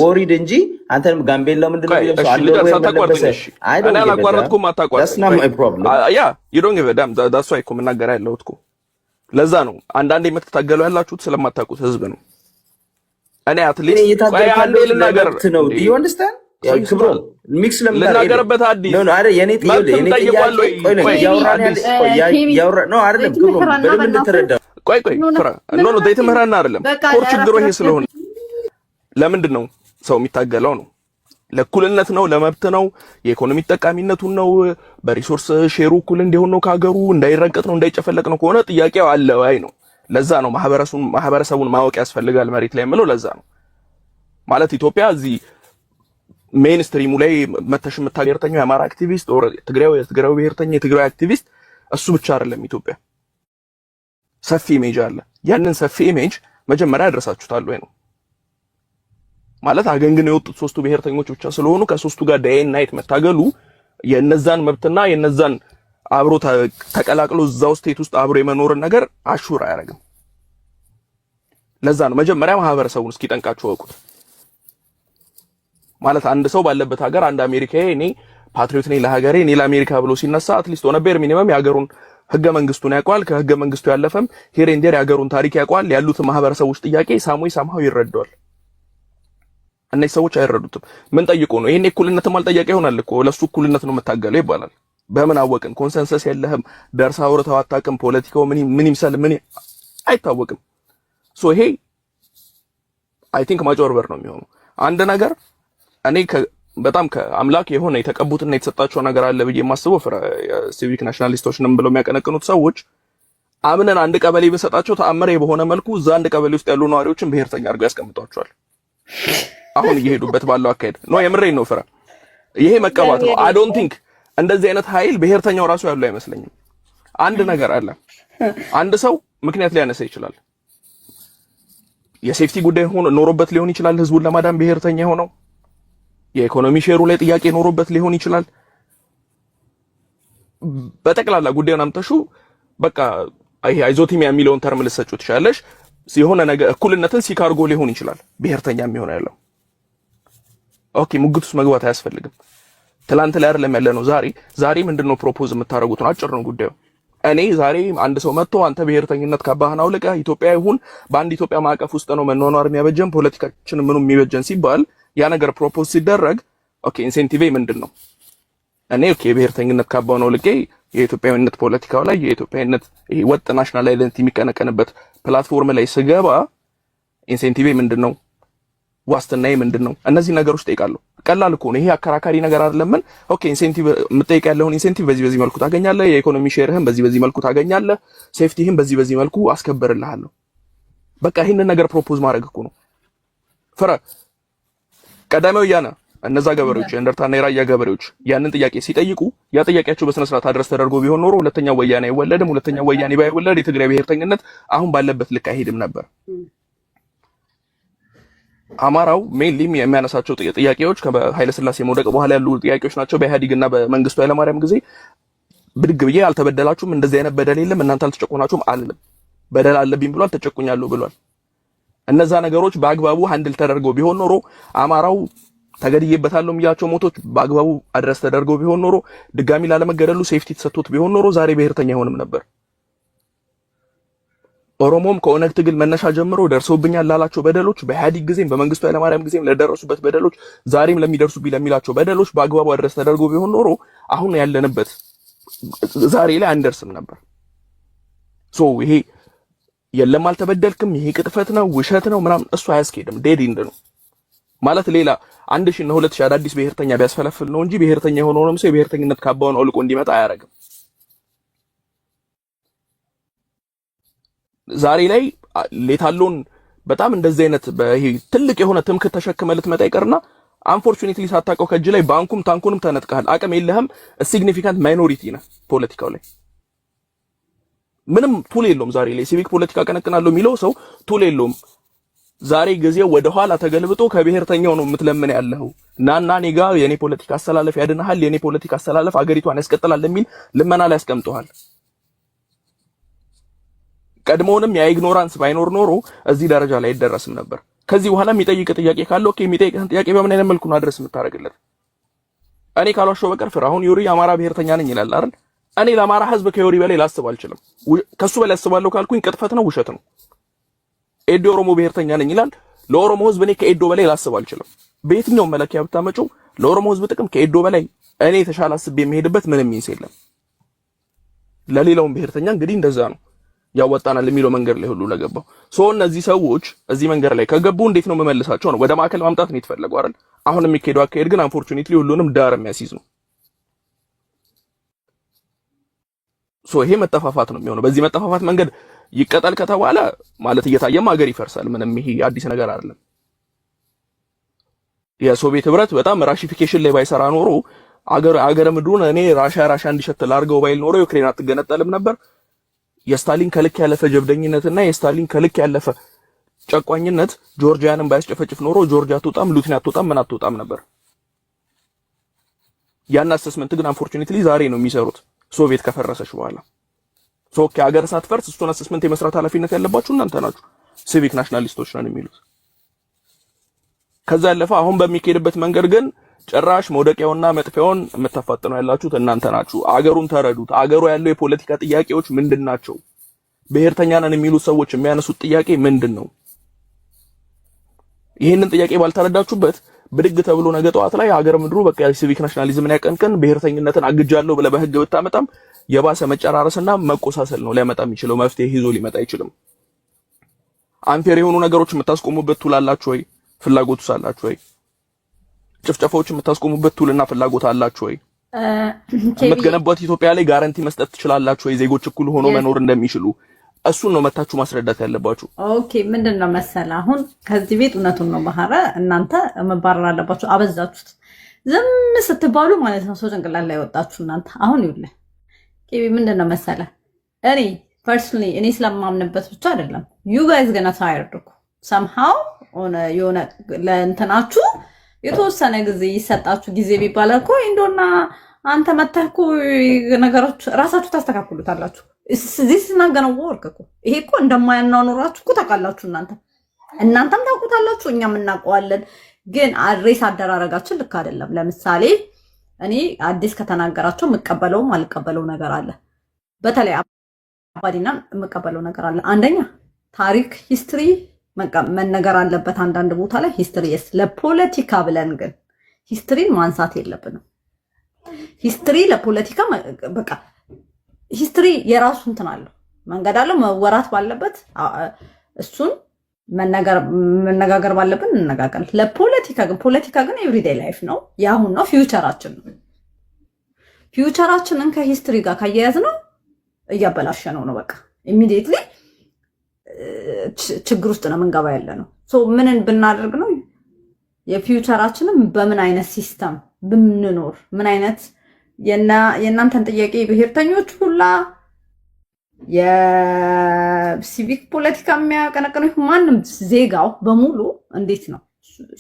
ወሪድ እንጂ አንተም ጋምቤላው ምንድነው የሚለብሰው ያለሁት እኮ ለዛ ነው አንዳንዴ የምትታገሉ ያላችሁት ስለማታውቁት ህዝብ ነው። እኔ አትሊስት አንዴ ልናገር ነው ዱ ዩ አንደርስታንድ ክብሮ ሚክስ ለምናገርበት አዲስ ነው አይደል? የኔ ትምህርና አይደለም ኮር ችግሩ ይሄ ስለሆነ ለምንድን ነው ሰው የሚታገለው ነው? ለእኩልነት ነው፣ ለመብት ነው፣ የኢኮኖሚ ጠቃሚነቱን ነው፣ በሪሶርስ ሼሩ እኩል እንዲሆን ነው፣ ከሀገሩ እንዳይረቀጥ ነው፣ እንዳይጨፈለቅ ነው ከሆነ ጥያቄው አለ ወይ ነው። ለዛ ነው ማህበረሰቡን ማወቅ ያስፈልጋል መሬት ላይ የምለው ለዛ ነው። ማለት ኢትዮጵያ እዚህ ሜንስትሪሙ ላይ መተሽ የምታገርተኛው የአማራ አክቲቪስት ኦር የትግራዊ ብሔርተኛ የትግራዊ አክቲቪስት እሱ ብቻ አይደለም። ኢትዮጵያ ሰፊ ኢሜጅ አለ። ያንን ሰፊ ኢሜጅ መጀመሪያ ያደረሳችሁታል ወይ ነው ማለት አገንግን የወጡት ሶስቱ ብሔርተኞች ብቻ ስለሆኑ ከሶስቱ ጋር ዴይ ናይት መታገሉ የነዛን መብትና የነዛን አብሮ ተቀላቅሎ እዛው ስቴት ውስጥ አብሮ የመኖርን ነገር አሹር አያደርግም። ለዛ ነው መጀመሪያ ማህበረሰቡን እስኪ ጠንቃችሁ ወቁት። ማለት አንድ ሰው ባለበት ሀገር አንድ አሜሪካዊ እኔ ፓትሪዮት ነኝ ለሀገሬ እኔ ለአሜሪካ ብሎ ሲነሳ አትሊስት ኦን ቤር ሚኒመም የሀገሩን ህገ መንግስቱን ያውቃል። ከህገ መንግስቱ ያለፈም ሄር ኤንድ ዴር የሀገሩን ታሪክ ያውቃል። ያሉት ማህበረሰቦች ጥያቄ ሳምሃው ይረዳዋል። እነዚህ ሰዎች አይረዱትም። ምን ጠይቆ ነው ይሄን እኩልነትም አልጠየቀ ይሆናል እኮ ለሱ እኩልነት ነው የምታገለው ይባላል። በምን አወቅን? ኮንሰንሰስ የለህም፣ ደርሳ አውርተው አታውቅም፣ ፖለቲካው ምን ይምሰል ምን አይታወቅም። ሶ ይሄ አይ ቲንክ ማጭበርበር ነው የሚሆነው። አንድ ነገር እኔ በጣም ከአምላክ የሆነ የተቀቡትና የተሰጣቸው ነገር አለ ብዬ የማስበው ሲቪክ ናሽናሊስቶች ነን ብለው የሚያቀነቅኑት ሰዎች አምነን አንድ ቀበሌ በሰጣቸው ተአምሬ በሆነ መልኩ እዛ አንድ ቀበሌ ውስጥ ያሉ ነዋሪዎችን ብሔርተኛ አድርገው ያስቀምጧቸዋል። አሁን እየሄዱበት ባለው አካሄድ ነው። የምሬን ነው። ይሄ መቀባት ነው። አይ ዶንት ቲንክ እንደዚህ አይነት ኃይል ብሔርተኛው ራሱ ያለው አይመስለኝም። አንድ ነገር አለ። አንድ ሰው ምክንያት ሊያነሳ ይችላል። የሴፍቲ ጉዳይ ኖሮበት ሊሆን ይችላል ህዝቡን ለማዳን ብሔርተኛ የሆነው። የኢኮኖሚ ሼሩ ላይ ጥያቄ ኖሮበት ሊሆን ይችላል። በጠቅላላ ጉዳዩን አምጥተሹ በቃ ይሄ አይዞቲሚያ የሚለውን ተርም ልትሰጪው ትችላለሽ። የሆነ ነገር እኩልነትን ሲካርጎ ሊሆን ይችላል ብሔርተኛ የሚሆን ያለው። ኦኬ ሙግት ውስጥ መግባት አያስፈልግም። ትላንት ላይ አይደለም ያለ ነው ዛሬ ምንድነው ፕሮፖዝ የምታረጉት ነው? አጭር ነው ጉዳዩ። እኔ ዛሬ አንድ ሰው መጥቶ አንተ ብሔርተኝነት ካባህና አውልቀ ኢትዮጵያ ይሁን በአንድ ኢትዮጵያ ማዕቀፍ ውስጥ ነው መኗኗር የሚያበጀን ፖለቲካችን ምኑም የሚበጀን ሲባል ያ ነገር ፕሮፖዝ ሲደረግ ኦኬ ኢንሴንቲቭ ምንድነው? እኔ ኦኬ ብሔርተኝነት ካባህና አውልቄ የኢትዮጵያዊነት ፖለቲካው ላይ የኢትዮጵያዊነት ይሄ ወጥ ናሽናል አይደንቲቲ የሚቀነቀንበት ፕላትፎርም ላይ ስገባ ኢንሴንቲቭ ምንድነው? ዋስትናዬ ምንድነው? እነዚህ ነገሮች ጠይቃለሁ። ቀላል እኮ ነው። ይሄ አከራካሪ ነገር አይደለም። ኦኬ ኢንሴንቲቭ የምጠይቅ ያለውን ኢንሴንቲቭ በዚህ መልኩ ታገኛለህ፣ የኢኮኖሚ ሼርህን በዚህ መልኩ ታገኛለህ፣ ሴፍቲህን በዚህ መልኩ አስከበርልሃለሁ። በቃ ይሄንን ነገር ፕሮፖዝ ማድረግ እኮ ነው። ቀዳማው ያና እነዛ ገበሬዎች የእንደርታና የራያ ገበሬዎች ያንን ጥያቄ ሲጠይቁ ያ ጥያቄያቸው በስነ ስርዓት አድረስ ተደርጎ ቢሆን ኖሮ ሁለተኛው ወያኔ አይወለድም። ሁለተኛው ወያኔ ባይወለድ የትግራይ ብሔርተኝነት አሁን ባለበት ልክ አይሄድም ነበር። አማራው ሜንሊ የሚያነሳቸው ጥያቄዎች ከኃይለ ሥላሴ መውደቅ በኋላ ያሉ ጥያቄዎች ናቸው። በኢህአዴግና በመንግስቱ ኃይለማርያም ጊዜ ብድግ ብዬ አልተበደላችሁም፣ እንደዚህ አይነት በደል የለም፣ እናንተ አልተጨቆናችሁም አልልም። በደል አለብኝ ብሏል፣ ተጨቁኛለሁ ብሏል። እነዛ ነገሮች በአግባቡ ሃንድል ተደርገው ቢሆን ኖሮ አማራው ተገድዬበታለሁ የሚላቸው ሞቶች በአግባቡ አድረስ ተደርገው ቢሆን ኖሮ ድጋሚ ላለመገደሉ ሴፍቲ ተሰጥቶት ቢሆን ኖሮ ዛሬ ብሔርተኛ አይሆንም ነበር። ኦሮሞም ከኦነግ ትግል መነሻ ጀምሮ ደርሶብኛል ላላቸው በደሎች በኢህአዴግ ጊዜም በመንግስቱ ኃይለማርያም ጊዜም ለደረሱበት በደሎች ዛሬም ለሚደርሱብኝ ለሚላቸው በደሎች በአግባቡ አድረስ ተደርገው ቢሆን ኖሮ አሁን ያለንበት ዛሬ ላይ አንደርስም ነበር። ሶ ይሄ የለም አልተበደልክም፣ ይሄ ቅጥፈት ነው፣ ውሸት ነው ምናምን እሱ አያስኬድም። ዴድ ኢንድ ነው ማለት ሌላ 1000 እና 2000 አዳዲስ ብሔርተኛ ቢያስፈለፍል ነው እንጂ ብሔርተኛ የሆነውንም ሰው የብሔርተኝነት ካባውን አውልቆ እንዲመጣ አያረግም። ዛሬ ላይ ሌታሎን በጣም እንደዚህ አይነት በይሄ ትልቅ የሆነ ትምክህት ተሸክመህ ልትመጣ ይቀርና አንፎርቹኔትሊ ሳታውቀው ከእጅ ላይ ባንኩም ታንኩንም ተነጥቀሃል። አቅም የለህም። ሲግኒፊካንት ማይኖሪቲ ነህ ፖለቲካው ላይ ምንም ቱል የለውም። ዛሬ ላይ ሲቪክ ፖለቲካ ቀነቅናለሁ የሚለው ሰው ቱል የለውም። ዛሬ ጊዜው ወደ ኋላ ተገልብጦ ከብሔርተኛው ነው የምትለምን ያለው። ናና እኔ ጋር የኔ ፖለቲካ አስተላለፍ ያድናሃል፣ የኔ ፖለቲካ አስተላለፍ አገሪቷን ያስቀጥላል የሚል ልመና ላይ ያስቀምጠዋል። ቀድሞውንም የኢግኖራንስ ባይኖር ኖሮ እዚህ ደረጃ ላይ አይደረስም ነበር። ከዚህ በኋላ የሚጠይቅ ጥያቄ ካለ ኦኬ፣ የሚጠይቅህን ጥያቄ በምን አይነት መልኩ ነው አድረስ የምታደርግለት? እኔ ካልዋሸሁ በቀር ፍራውን ዩሪ አማራ ብሔርተኛ ነኝ ይላል አይደል? እኔ ለአማራ ህዝብ ከዩሪ በላይ ላስብ አልችልም። ከሱ በላይ አስባለሁ ካልኩኝ ቅጥፈት ነው፣ ውሸት ነው። ኤዶ ኦሮሞ ብሔርተኛ ነኝ ይላል። ለኦሮሞ ህዝብ እኔ ከኤዶ በላይ ላስብ አልችልም። በየትኛው መለኪያ ብታመጪው ለኦሮሞ ህዝብ ጥቅም ከኤዶ በላይ እኔ የተሻለ አስብ የሚሄድበት ምንም ሚንስ የለም። ለሌላውም ብሔርተኛ እንግዲህ እንደዛ ነው ያወጣናል የሚለው መንገድ ላይ ሁሉ ለገባው ሶ እነዚህ ሰዎች እዚህ መንገድ ላይ ከገቡ እንዴት ነው መመለሳቸው ነው? ወደ ማዕከል ማምጣት ነው የተፈለገው አይደል? አሁን የሚካሄደው አካሄድ ግን አንፎርቹኔትሊ ሁሉንም ዳር የሚያስይዝ ነው። ሶ ይሄ መጠፋፋት ነው የሚሆነው። በዚህ መጠፋፋት መንገድ ይቀጠል ከተባለ ማለት እየታየም ሀገር ይፈርሳል። ምንም ይሄ አዲስ ነገር አይደለም። የሶቪየት ህብረት በጣም ራሺፊኬሽን ላይ ባይሰራ ኖሮ አገረ ምድሩን እኔ ራሻ እንዲሸት ላርገው ባይል ኖሮ ዩክሬን አትገነጠልም ነበር። የስታሊን ከልክ ያለፈ ጀብደኝነትና የስታሊን ከልክ ያለፈ ጨቋኝነት ጆርጂያንን ባያስጨፈጭፍ ኖሮ ጆርጂያ አትወጣም፣ ሉቲን አትወጣም፣ ምን አትወጣም ነበር። ያን አሰስመንት ግን አንፎርቹኔትሊ ዛሬ ነው የሚሰሩት ሶቪየት ከፈረሰች በኋላ። ሶ ከሀገር ሳትፈርስ እሱን አሰስመንት የመስራት ኃላፊነት ያለባችሁ እናንተ ናችሁ፣ ሲቪክ ናሽናሊስቶች ነን የሚሉት። ከዛ ያለፈ አሁን በሚካሄድበት መንገድ ግን ጭራሽ መውደቂያውና መጥፊያውን የምታፋጥነው ያላችሁት እናንተ ናችሁ። አገሩን ተረዱት። አገሩ ያለው የፖለቲካ ጥያቄዎች ምንድናቸው? ብሔርተኛ ነን የሚሉት ሰዎች የሚያነሱት ጥያቄ ምንድነው? ይሄንን ጥያቄ ባልተረዳችሁበት ብድግ ተብሎ ነገ ጠዋት ላይ ሀገር ምድሩ በቃ ሲቪክ ናሽናሊዝምን ያቀንቀን ብሔርተኝነትን አግጃለሁ ብለህ በህግ ብታመጣም የባሰ መጨራረስና መቆሳሰል ነው ሊያመጣ የሚችለው። መፍትሄ ይዞ ሊመጣ አይችልም። አንፌር የሆኑ ነገሮች የምታስቆሙበት ቱል አላችሁ ወይ? ፍላጎቱስ አላችሁ ወይ? ጭፍጨፋዎች የምታስቆሙበት ቱልና ፍላጎት አላችሁ ወይ? የምትገነቧት ኢትዮጵያ ላይ ጋራንቲ መስጠት ትችላላችሁ ወይ? ዜጎች እኩል ሆኖ መኖር እንደሚችሉ እሱን ነው መታችሁ ማስረዳት ያለባችሁ። ኦኬ፣ ምንድነው መሰለህ አሁን ከዚህ ቤት እውነቱን ነው ባህረ እናንተ መባረር አለባችሁ። አበዛችሁት። ዝም ስትባሉ ማለት ነው ሰው ጭንቅላት ላይ ወጣችሁ እናንተ። አሁን ይኸውልህ ኬቢ ምንድነው መሰለህ እኔ ፐርሰናሊ እኔ ስለማምንበት ብቻ አይደለም ዩ ጋይስ ገና ታይርድ እኮ somehow የሆነ ለእንትናችሁ የተወሰነ ጊዜ ይሰጣችሁ ጊዜ ቢባል እኮ እንደውና አንተ መተህ እኮ ነገሮች ራሳችሁ ታስተካክሉታላችሁ። እዚህ ስናገነው ወርክ እኮ ይሄ እኮ እንደማያናኖራችሁ እኮ ታውቃላችሁ። እናንተም ታውቁታላችሁ፣ እኛም እናውቀዋለን። ግን አድሬስ አደራረጋችን ልክ አይደለም። ለምሳሌ እኔ አዲስ ከተናገራቸው የምቀበለውም አልቀበለው ነገር አለ። በተለይ አባዲና የምቀበለው ነገር አለ። አንደኛ ታሪክ ሂስትሪ መነገር አለበት። አንዳንድ ቦታ ላይ ሂስትሪ ለፖለቲካ ብለን ግን ሂስትሪን ማንሳት የለብንም። ሂስትሪ ለፖለቲካ በቃ ሂስትሪ የራሱ እንትን አለው፣ መንገድ አለው። መወራት ባለበት እሱን መነጋገር ባለብን እንነጋገር። ለፖለቲካ ግን ፖለቲካ ግን ኤቭሪዴይ ላይፍ ነው፣ ያሁን ነው፣ ፊውቸራችን ነው። ፊውቸራችንን ከሂስትሪ ጋር ካያያዝ ነው እያበላሸ ነው በቃ ኢሚዲየትሊ ችግር ውስጥ ነው መንገባ ያለ ነው። ሶ ምንን ብናደርግ ነው የፊውቸራችንም በምን አይነት ሲስተም ብንኖር ምን አይነት የእናንተን ጥያቄ ብሔርተኞች ሁላ የሲቪክ ፖለቲካ የሚያቀነቅነው ማንም ዜጋው በሙሉ እንዴት ነው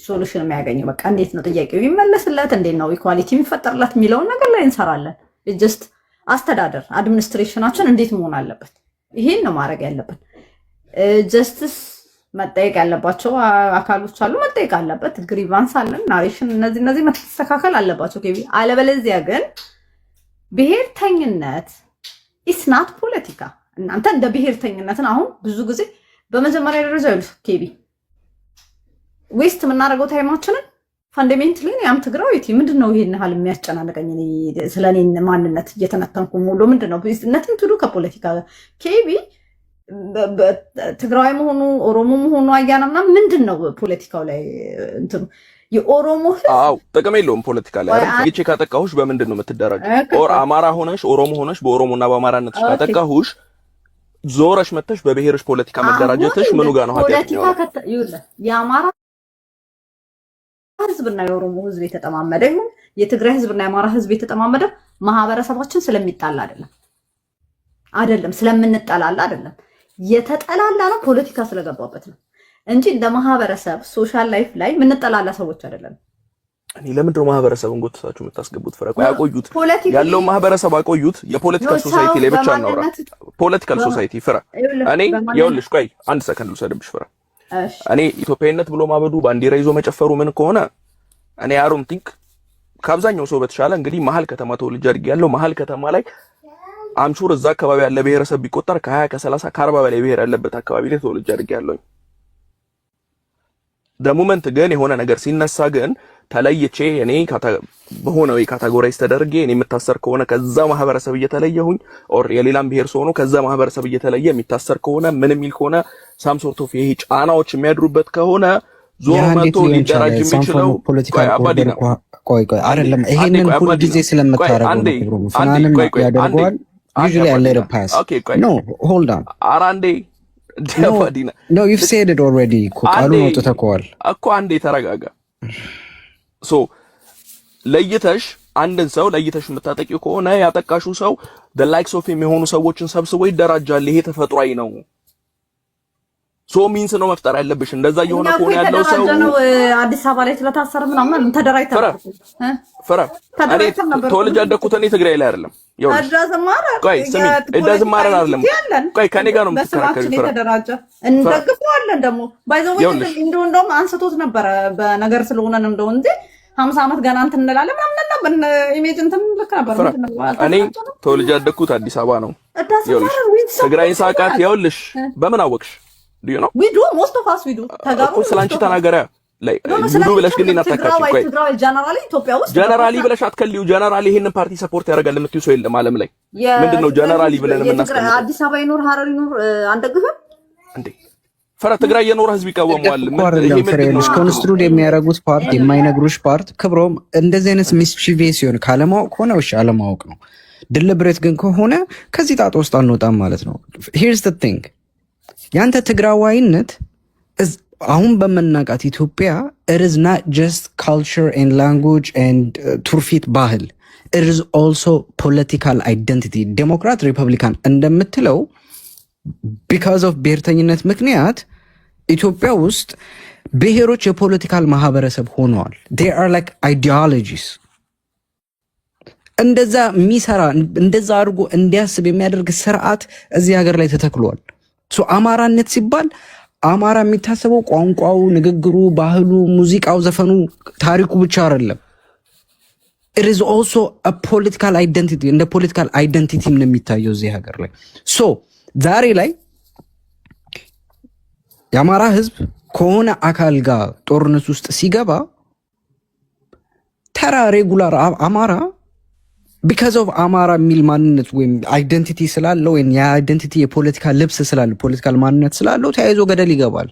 ሶሉሽን የሚያገኘው? በቃ እንዴት ነው ጥያቄው የሚመለስለት? እንዴት ነው ኢኳሊቲ የሚፈጠርለት የሚለውን ነገር ላይ እንሰራለን። ጀስት አስተዳደር አድሚኒስትሬሽናችን እንዴት መሆን አለበት? ይሄን ነው ማድረግ ያለብን። ጀስትስ መጠየቅ ያለባቸው አካሎች አሉ፣ መጠየቅ አለበት። ግሪቫንስ አለን፣ ናሬሽን፣ እነዚህ መስተካከል አለባቸው። አለበለዚያ ግን ብሔርተኝነት ኢስናት ፖለቲካ። እናንተ እንደ ብሔርተኝነትን አሁን ብዙ ጊዜ በመጀመሪያ ደረጃ ይሉት ኬቢ ዌስት የምናደርገው ታይማችንን ፋንዳሜንታሊ ያም ትግራዊቲ ምንድነው ይሄን ያህል የሚያስጨናንቀኝ ስለኔ ማንነት እየተነተንኩ ሙሉ ምንድነው ነቲንግ ቱ ዱ ከፖለቲካ ኬቢ ትግራዊ መሆኑ ኦሮሞ መሆኑ አያናምና ምንድነው ፖለቲካው ላይ እንትኑ የኦሮሞ ጥቅም የለውም ፖለቲካ ላይ አይደል? ይቺ ካጠቃሁሽ በምንድን ነው የምትደራጀው? ኦር አማራ ሆነሽ ኦሮሞ ሆነሽ በኦሮሞና በአማራነትሽ ካጠቃሁሽ ዞረሽ መተሽ በብሔርሽ ፖለቲካ መደራጀትሽ ምኑ ጋር ነው ኃጢአት ነው? የአማራ ህዝብና የኦሮሞ ህዝብ የተጠማመደ ይሁን የትግራይ ህዝብና የአማራ ህዝብ የተጠማመደ ማህበረሰባችን ስለሚጣላ አይደለም ስለምንጠላላ አይደለም፣ የተጠላላ ነው ፖለቲካ ስለገባበት ነው እንጂ እንደ ማህበረሰብ ሶሻል ላይፍ ላይ ምንጠላላ ሰዎች አይደለም። እኔ ለምንድን ነው ማህበረሰቡን ጎትታችሁ የምታስገቡት? ፍረቁ ያቆዩት ያለው ማህበረሰብ አቆዩት። የፖለቲካል ሶሳይቲ ላይ ብቻ እናውራ። ፖለቲካል ሶሳይቲ ፍራ። እኔ ይኸውልሽ ቆይ አንድ ሰከንድ ልውሰድብሽ ፍራ። እኔ ኢትዮጵያዊነት ብሎ ማበዱ ባንዲራ ይዞ መጨፈሩ ምን ከሆነ እኔ አሮን ቲንክ ከአብዛኛው ሰው በተሻለ እንግዲህ መሀል ከተማ ተወልጄ አድጌያለሁ። መሀል ከተማ ላይ አምሹር እዛ አካባቢ ያለ ብሔረሰብ ቢቆጠር ከ20 ከ30 ከ40 በላይ ብሔር ያለበት አካባቢ ላይ ተወልጄ አድጌያለሁ። ደሞመንት ግን የሆነ ነገር ሲነሳ ግን ተለይቼ እኔ በሆነ ወይ ካታጎራይዝ ተደርጌ እኔ የምታሰር ከሆነ ከዛ ማህበረሰብ እየተለየሁኝ ኦር የሌላም ብሔር ሰው ነው ከዛ ማህበረሰብ እየተለየ የሚታሰር ከሆነ ምን የሚል ከሆነ ሳም ሶርት ኦፍ ይሄ ጫናዎች የሚያድሩበት ከሆነ ዞሮ መጥቶ ሊደራጅ የሚችለው ፖለቲካል ቆይ አይደለም። ይሄንን ሁሉ ጊዜ ስለምታረጋው ነው ፍናንም ያደርገዋል usually I let it pass. Okay, no hold on አራንዴ no you've said it already ቃሉ ነው ተተከዋል እኮ አንዴ ተረጋጋ። ሶ ለይተሽ አንድን ሰው ለይተሽ የምታጠቂው ከሆነ ያጠቃሹ ሰው the likes of የሚሆኑ ሰዎችን ሰብስቦ ይደራጃል። ይሄ ተፈጥሯዊ ነው። ሶ ሚንስ ነው መፍጠር ያለብሽ። እንደዛ የሆነ ከሆነ ያለው ሰው አዲስ አበባ ላይ ስለታሰረ ምናምን ተደራጅተን ፍራ እኔ ተወልጄ ያደኩት እኔ ትግራይ ላይ አይደለም። ቆይ ስሚ እንደዝማረ አይደለም። ቆይ ከኔ ጋር ነው የምትከራከሪው። ፍራ ተደራጀ እንደግፈዋለን ደግሞ ባይዘው እንደውም አንስቶት ነበረ በነገር ስለሆነ ነው እንደው እንጂ 50 ዓመት ገና እንትን እንላለን ምናምን ነበር ኢሜጅ እንትን ልክ ነበር። እኔ ተወልጄ ያደኩት አዲስ አበባ ነው። ይኸውልሽ ትግራይን ሳቃት ይኸውልሽ በምን አወቅሽ? do you know we do most of us we do ተጋሩ ስላንቺ ተናገረ ላይ ሙሉ ብለሽ ግን እናታካች ቆይ ጀነራሊ ኢትዮጵያ ውስጥ ጀነራሊ ብለሽ አትከልዩ። ጀነራሊ ይሄንን ፓርቲ ሰፖርት ያደርጋል የምትዩ ሰው የለም ዓለም ላይ። ምንድነው ጀነራሊ ብለን የምናስቀምጠው? አዲስ አበባ ይኖር ሐረር ይኖር አንደግፍም እንዴ? ፈራ ትግራይ የኖር ህዝብ ይቃወማል። ይሄ ምንድነው ኮንስትሩድ የሚያደርጉት ፓርት የማይነግሩሽ ፓርት ክብሮም እንደዚህ አይነት ሚስቺቪየስ ሲሆን ካለማወቅ ሆነ እሺ አለማወቅ ነው። ድልብረት ግን ከሆነ ከዚህ ጣጣ ውስጥ አንወጣም ማለት ነው። here's the thing ያንተ ትግራዋይነት አሁን በመናቃት ኢትዮጵያ it is not just culture and language and ቱርፊት ባህል it is also political identity ዴሞክራት ሪፐብሊካን እንደምትለው because of ብሔርተኝነት ምክንያት ኢትዮጵያ ውስጥ ብሔሮች የፖለቲካል ማህበረሰብ ሆነዋል። they are like ideologies እንደዛ የሚሰራ እንደዛ አድርጎ እንዲያስብ የሚያደርግ ስርዓት እዚህ ሀገር ላይ ተተክሏል። አማራነት ሲባል አማራ የሚታሰበው ቋንቋው፣ ንግግሩ፣ ባህሉ፣ ሙዚቃው፣ ዘፈኑ፣ ታሪኩ ብቻ አይደለም። it is also a political identity እንደ ፖለቲካል አይደንቲቲም ነው የሚታየው እዚህ ሀገር ላይ። ዛሬ ላይ የአማራ ህዝብ ከሆነ አካል ጋር ጦርነት ውስጥ ሲገባ ተራ ሬጉላር አማራ because of አማራ የሚል ማንነት ወይም አይደንቲቲ ስላለው ወይም የአይደንቲቲ የፖለቲካ ልብስ ስላለው ፖለቲካል ማንነት ስላለው ተያይዞ ገደል ይገባል።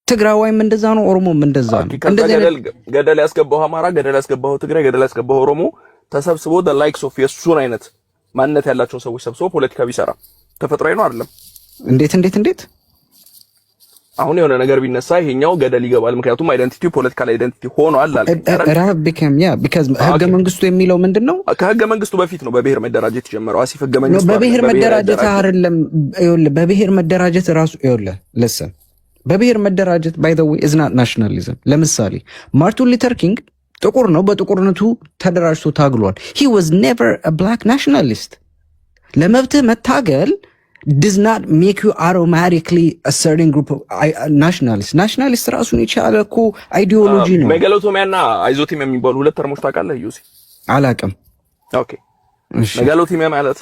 ትግራዋይም እንደዛ ነው፣ ኦሮሞም እንደዛ ነው። ገደል ያስገባው አማራ፣ ገደል ያስገባው ትግራይ፣ ገደል ያስገባው ኦሮሞ ተሰብስቦ the likes of የሱን አይነት ማንነት ያላቸውን ሰዎች ሰብስቦ ፖለቲካ ቢሰራ ተፈጥሯዊ ነው አይደለም? እንዴት አሁን የሆነ ነገር ቢነሳ ይሄኛው ገደል ይገባል። ምክንያቱም አይደንቲቲ ፖለቲካል አይደንቲቲ ሆኗል አለ ራብ ቢከም ያ ቢካዝ ህገ መንግስቱ የሚለው ምንድነው? ከህገ መንግስቱ በፊት ነው በብሔር መደራጀት የጀመረው። አሲፍ ህገ መንግስቱ በብሔር መደራጀት አይደለም። ይኸውልህ በብሔር መደራጀት ራሱ ይኸውልህ ለሰን በብሔር መደራጀት ባይ ዘ ዌይ ኢዝ ናት ናሽናሊዝም። ለምሳሌ ማርቲን ሉተር ኪንግ ጥቁር ነው፣ በጥቁርነቱ ተደራጅቶ ታግሏል። he was never a black nationalist። ለመብትህ መታገል does not make you automatically a certain group of nationalist ራሱን የቻለ እኮ አይዲዮሎጂ ነው። ሜጋሎቶሚያና አይዞቲሚያ የሚባሉ ሁለት ተርሞች ታውቃለህ ዩሲ? አላውቅም። ኦኬ ሜጋሎቶሚያ ማለት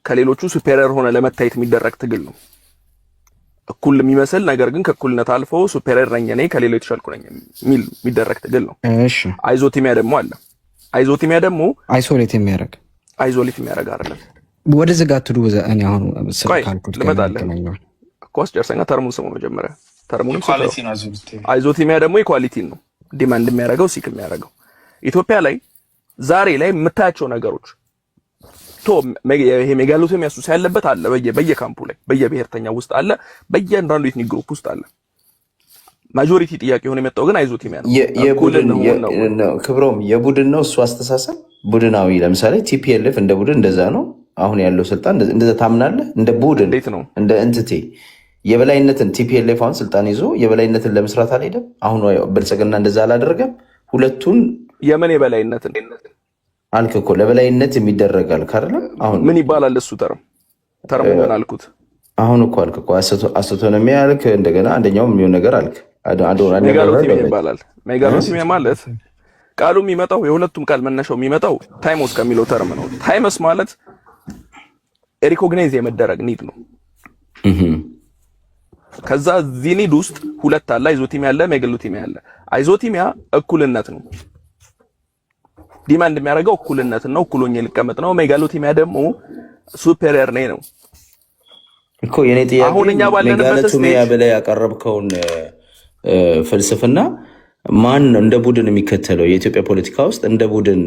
ከሌሎቹ ሱፔሪየር ሆነ ለመታየት የሚደረግ ትግል ነው። እኩል የሚመስል ነገር ግን ከእኩልነት አልፎ ሱፔሪየር ነኝ እኔ ከሌሎች የተሻልኩ ነኝ የሚል የሚደረግ ትግል ነው። እሺ አይዞቲሚያ ደግሞ አለ። አይዞቲሚያ ደግሞ አይሶሌት የሚያደርግ አይደለም። ወደ ዘጋት ዱ እኔ አሁን ስለካልኩት ኮስ ጀርሰኛ ተርሙን ስሙ መጀመሪያ ተርሙን አይዞቲሚያ ደግሞ ኢኳሊቲ ነው ዲማንድ የሚያደርገው ሲክ የሚያደርገው ኢትዮጵያ ላይ ዛሬ ላይ የምታያቸው ነገሮች ይሄ ሜጋሎቶሚያ ሱስ ያለበት አለ በየካምፑ ላይ በየብሔርተኛ ውስጥ አለ በየአንዳንዱ ኤትኒክ ግሩፕ ውስጥ አለ። ማጆሪቲ ጥያቄ ሆነ የመጣው ግን አይዞቲሚያ ነው። ክብሮም የቡድን ነው እሱ አስተሳሰብ ቡድናዊ። ለምሳሌ ቲፒኤልኤፍ እንደ ቡድን እንደዛ ነው። አሁን ያለው ስልጣን እንደዛ ታምናለህ? እንደ ቡድን እንደ እንትቴ የበላይነትን ቲፒኤልኤፍ አሁን ስልጣን ይዞ የበላይነትን ለመስራት አልሄደም። አሁን ብልጽግና እንደዛ አላደረገም። ሁለቱን የምን የበላይነትን አልክ እኮ ለበላይነት የሚደረግ አልክ አይደለም? አሁን ምን ይባላል እሱ ተርሙ ምን አልኩት? አሁን እኮ አልክ እኮ አስቶኖሚ አልክ። እንደገና አንደኛው የሚሆን ነገር አልክ። ሜጋሎቶሚያ ይባላል። ሜጋሎቶሚያ ማለት ቃሉ የሚመጣው የሁለቱም ቃል መነሻው የሚመጣው ታይሞስ ከሚለው ተርም ነው። ታይመስ ማለት ሪኮግናይዝ የመደረግ ኒድ ነው። ከዛ እዚህ ኒድ ውስጥ ሁለት አለ፣ አይዞቲሚያ አለ፣ ሜጋሎቶሚያ አለ። አይዞቲሚያ እኩልነት ነው፣ ዲማንድ የሚያደርገው እኩልነት ነው፣ እኩሎኝ ልቀመጥ ነው። ሜጋሎቶሚያ ደግሞ ሱፔሪየር ነው እኮ የኔ ጥያቄ። አሁን እኛ ባለንበት ሜጋሎቶሚያ ብለህ ያቀረብከውን ፍልስፍና ማን ነው እንደ ቡድን የሚከተለው? የኢትዮጵያ ፖለቲካ ውስጥ እንደ ቡድን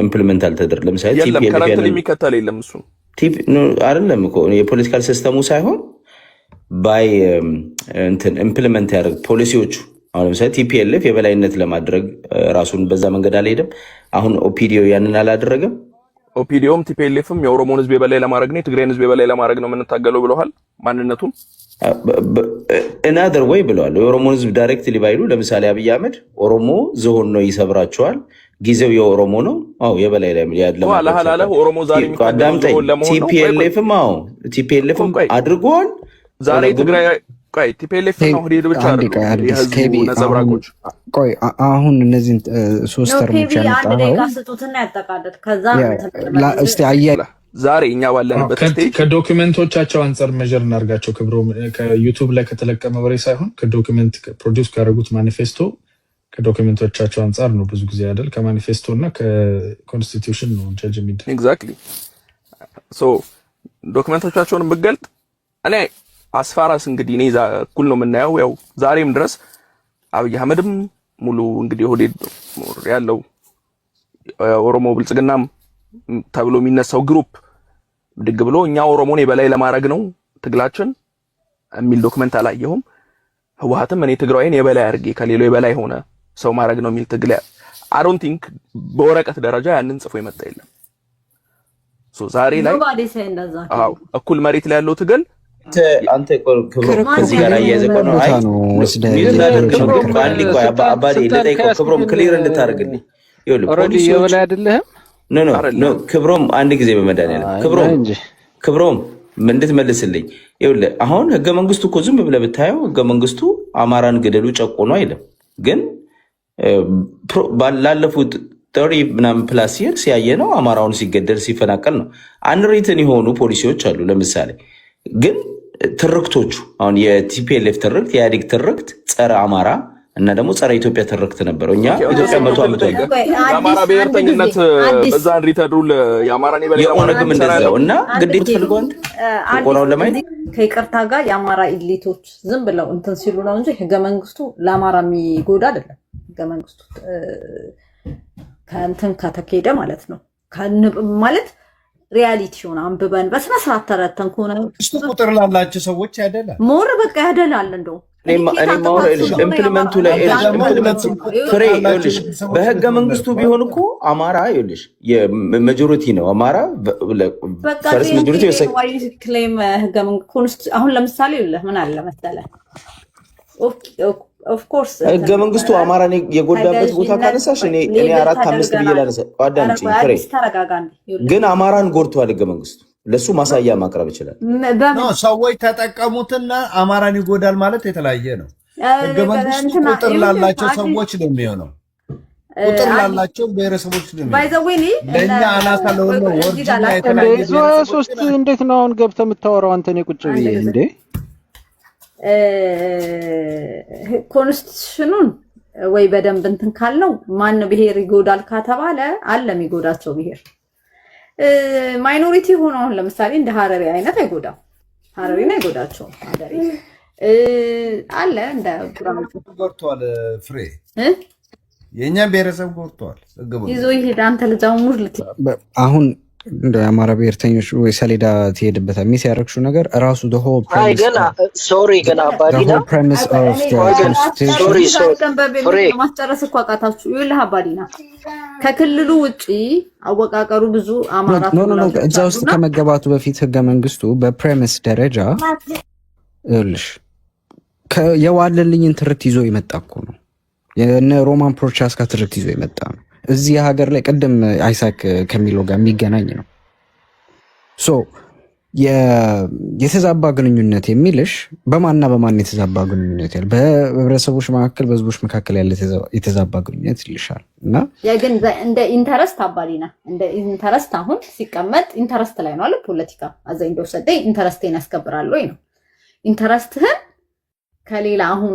ኢምፕሊመንት አልተደረገም። ለምሳሌ ቲፒኤልኤፍ የሚከተል የለም። እሱ አይደለም እኮ የፖለቲካል ሲስተሙ ሳይሆን ባይ እንትን ኢምፕሊመንት ያደርግ ፖሊሲዎቹ። አሁን ለምሳሌ ቲፒኤልኤፍ የበላይነት ለማድረግ ራሱን በዛ መንገድ አልሄደም። አሁን ኦፒዲዮ ያንን አላደረገም። ኦፒዲዮም ቲፒኤልኤፍም የኦሮሞን ህዝብ የበላይ ለማድረግ ነው፣ የትግራይን ህዝብ የበላይ ለማድረግ ነው የምንታገለው ብለዋል። ማንነቱም another way ብለዋል። የኦሮሞን ህዝብ ዳይሬክትሊ ባይሉ ለምሳሌ አብይ አህመድ ኦሮሞ ዝሆን ነው ይሰብራቸዋል፣ ጊዜው የኦሮሞ ነው። አዎ የበላይ ላይ ያለ ኦሮሞ ዛሬ ቲፒኤልኤፍም አድርጓል። ዛሬ ትግራይ ቲፒኤልኤፍ ነው ሄዶ ብቻ የህዝቡ ነጸብራቆች። ቆይ አሁን እነዚህን ሶስት ተርሞች ዛሬ እኛ ባለንበት ከዶክመንቶቻቸው አንጻር ሜጀር እናርጋቸው። ክብሮም ከዩቲዩብ ላይ ከተለቀመ ወሬ ሳይሆን ከዶክመንት ፕሮዲውስ ካደረጉት ማኒፌስቶ ከዶክመንቶቻቸው አንጻር ነው። ብዙ ጊዜ አይደል ከማኒፌስቶ እና ከኮንስቲቲዩሽን ነው ጀጅ የሚደረግ። ኤግዛክትሊ ሶ ዶክመንቶቻቸውን ብገልጥ እኔ አስፋራስ እንግዲህ እኔ እኩል ነው የምናየው። ያው ዛሬም ድረስ አብይ አህመድም ሙሉ እንግዲህ ሆዴድ ያለው ኦሮሞ ብልጽግናም ተብሎ የሚነሳው ግሩፕ ድግ ብሎ እኛ ኦሮሞን የበላይ ለማድረግ ነው ትግላችን የሚል ዶክመንት አላየሁም። ህወሓትም እኔ ትግራይን የበላይ አድርጌ ከሌላው የበላይ ሆነ ሰው ማድረግ ነው የሚል ትግል አይ ዶንት ቲንክ በወረቀት ደረጃ ያንን ጽፎ የመጣ የለም። ሶ ዛሬ ላይ እኩል መሬት ላይ ያለው ትግል አንተ ክብሮም ከዚህ ጋር አያይዘህ ነው አባዴ ለጠይቀው ክብሮም ክሊር እንድታደርግልኝ ኦልሬዲ የበላይ አይደለህም። ኖ ክብሮም አንድ ጊዜ በመድኃኒዓለም ክብሮም እንድትመልስልኝ ይኸውልህ፣ አሁን ህገ መንግስቱ እኮ ዝም ብለህ ብታየው ህገ መንግስቱ አማራን ገደሉ ጨቆኑ አይልም። ግን ላለፉት 30 ምናምን ፕላስ ይርስ ያየ ነው አማራውን ሲገደል ሲፈናቀል ነው። አንሪትን የሆኑ ፖሊሲዎች አሉ። ለምሳሌ ግን ትርክቶቹ አሁን የቲፒኤልኤፍ ትርክት የኢህአዴግ ትርክት ጸረ አማራ እና ደግሞ ጸረ ኢትዮጵያ ትርክት ነበረው። እኛ ኢትዮጵያ መቶ ዓመት የአማራ ብሔርተኝነት በዛን ሪተሩል የአማራን የበላይ የኦነግም እንደዛው እና ግዴታ ፈልጓል ቆራውን ለማየት ከይቅርታ ጋር የአማራ ኢሊቶች ዝም ብለው እንትን ሲሉ ነው እንጂ ህገ መንግስቱ ለአማራ የሚጎዳ አይደለም። ህገ መንግስቱ ከእንትን ከተካሄደ ማለት ነው ማለት ሪያሊቲውን አንብበን በስነ ስርዓት ተረተን ከሆነ እሱ ቁጥር ላላቸው ሰዎች ያደላል። ሞር በቃ ያደላል እንደው እኔ ማውራ ልጅ ኢምፕሊመንቱ ላይ ፍሬ ልጅ በህገ መንግስቱ ቢሆን እኮ አማራ ይልሽ የማጆሪቲ ነው። አማራ ፈርስ ማጆሪቲ ክሌም ህገ መንግስቱ አሁን ለምሳሌ ምን አለ መሰለህ ኦፍ ኮርስ ህገ መንግስቱ አማራን የጎዳበት ቦታ ካነሳሽ እኔ 4-5 ብዬ ላነሳ አዳምጪኝ ፍሬ ግን አማራን ጎድቷል ህገ መንግስቱ ለሱ ማሳያ ማቅረብ ይችላል። ሰዎች ተጠቀሙትና አማራን ይጎዳል ማለት የተለያየ ነው። ህገ መንግስቱ ቁጥር ላላቸው ሰዎች ነው የሚሆነው። ቁጥር ላላቸው ብሔረሰቦች ነው ለእኛ አናሳ ለሆነ ወርጅና የተለያየ ሶስት እንዴት ነው አሁን ገብተህ የምታወራው አንተ? እኔ ቁጭ ብዬ እንዴ ኮንስቲቱሽኑን ወይ በደንብ እንትን ካልነው ማን ብሔር ይጎዳል ከተባለ አለ የሚጎዳቸው ብሔር ማይኖሪቲ ሆኖ አሁን ለምሳሌ እንደ ሀረሪ አይነት አይጎዳም። ሀረሪን አይጎዳቸውም። ሀረሪ አለ እንደ ጎርቷል። ፍሬ የኛ ብሔረሰብ ጎርቷል። ይዞ ይሄድ አንተ ልጃው ሙድ አሁን እንደ አማራ ብሔርተኞች ወይ ሰሌዳ ትሄድበታል። ሚስ ያደረግሽው ነገር ራሱ the whole premise ገና ሶሪ ገና አባዲና ማስጨረስ እኮ አቃታችሁ ይልህ አባዲና ከክልሉ ውጪ አወቃቀሩ ብዙ አማራ እዛ ውስጥ ከመገባቱ በፊት ህገ መንግስቱ በፕሬሚስ ደረጃ እልሽ የዋለልኝን ትርክት ይዞ የመጣ እኮ ነው። የነ ሮማን ፕሮቻስካ ትርክት ይዞ የመጣ ነው። እዚህ ሀገር ላይ ቅድም አይሳክ ከሚለው ጋር የሚገናኝ ነው። ሶ የተዛባ ግንኙነት የሚልሽ በማንና በማን የተዛባ ግንኙነት ያለ በህብረተሰቦች መካከል በህዝቦች መካከል ያለ የተዛባ ግንኙነት ይልሻል። እና ግን እንደ ኢንተረስት አባሊና እንደ ኢንተረስት አሁን ሲቀመጥ ኢንተረስት ላይ ነው አለ ፖለቲካ አዘኝ እንደወሰደ ኢንተረስቴን ያስከብራል ወይ ነው ኢንተረስትህን ከሌላ አሁን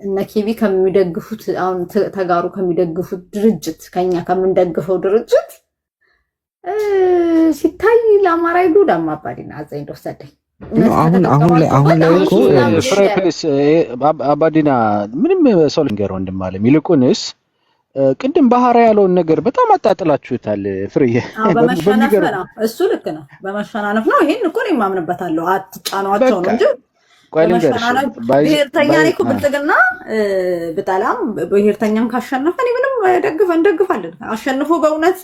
እነ ኬቢ ከሚደግፉት አሁን ተጋሩ ከሚደግፉት ድርጅት ከኛ ከምንደግፈው ድርጅት ሲታይ ለአማራ ይጎዳል ማባዲና አዘኝ እንደወሰደኝ አሁን ላይ እኮ ፍሬፕሊስ አባዲና ምንም ሰው ልንገር ወንድም አለ ይልቁንስ ቅድም ባህራ ያለውን ነገር በጣም አጣጥላችሁታል። ፍሬዬ በመሸናነፍ ነው እሱ ልክ ነው። በመሸናነፍ ነው። ይሄን እኮ ነው የማምንበታለሁ። አትጫኗቸው ነው እንጂ ብሔርተኛ እኮ ብልጽግና ብጠላም ብሔርተኛም ካሸነፈ እኔ ምንም እንደግፋለን። አሸንፎ በእውነት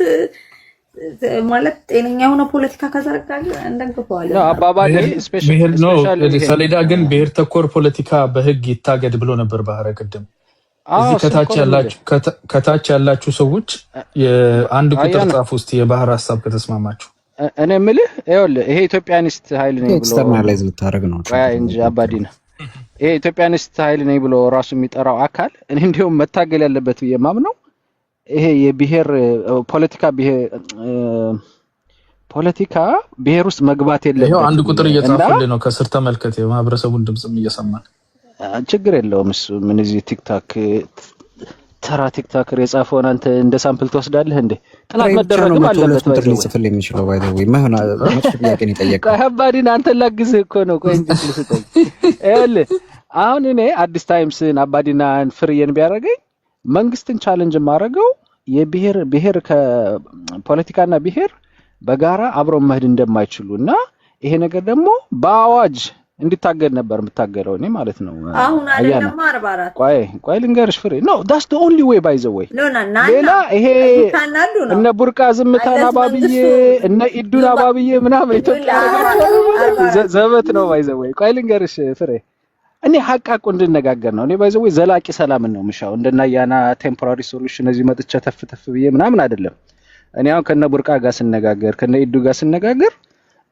ማለት ጤነኛ የሆነ ፖለቲካ ከዘረጋ እንደግፈዋለን። አባባሌ ስፔሻሊ ሰሌዳ ግን ብሔር ተኮር ፖለቲካ በህግ ይታገድ ብሎ ነበር ባህረ ቅድም። እዚህ ከታች ያላችሁ ሰዎች የአንድ ቁጥር ጻፍ ውስጥ የባህር ሐሳብ ከተስማማችሁ እኔ የምልህ ይኸውልህ ይሄ ኢትዮጵያኒስት ኃይል ነኝ ብሎ ኤክስተርናላይዝ ልታረግ ነው እንጂ አባዲና ይሄ ኢትዮጵያኒስት ኃይል ነኝ ብሎ ራሱ የሚጠራው አካል እኔ እንደውም መታገል ያለበት የማምነው ይሄ የብሔር ፖለቲካ ብሔር ውስጥ መግባት የለበትም። ይሄው አንድ ቁጥር እየጻፈልኝ ነው ከስር ተመልከት። የማህበረሰቡን ድምጽም እየሰማን ችግር የለውም። እሱ ምን እዚህ ቲክታክ ተራ ቲክታከር የጻፈውን አንተ እንደ ሳምፕል ትወስዳለህ እንዴ? ጥናት መደረግም አለበት። ጽፍል የሚችለው ባይ ዘ ወይ ማህና ጥያቄን ይጠየቃል። አባዲን አንተ ላግዝህ እኮ ነው። ቆይ እንጂ ልስጠኝ አይደል? አሁን እኔ አዲስ ታይምስን አባዲናን ፍሪየን ቢያደርገኝ መንግስትን ቻሌንጅ ማድረገው የብሔር ከፖለቲካና ብሔር በጋራ አብረው መሄድ እንደማይችሉና ይሄ ነገር ደግሞ በአዋጅ እንዲታገድ ነበር የምታገለው እኔ ማለት ነው። አሁን አይደለም 44 ቆይ ልንገርሽ ፍሬ no that's the only way by the way ሌላ ይሄ እነ ቡርቃ ዝምታና ባብዬ እነ ኢዱና ባብዬ ምናምን ኢትዮጵያ ዘበት ነው by the way ቆይ ልንገርሽ ፍሬ እኔ ሐቃቁ እንድነጋገር ነው። እኔ by the way ዘላቂ ሰላምን ነው ምሻው እንደናያና ቴምፖራሪ ሶሉሽን እዚህ መጥቼ ተፍተፍ ብዬ ምናምን አይደለም። እኔ አሁን ከነ ቡርቃ ጋር ስነጋገር ከነ ኢዱ ጋር ስነጋገር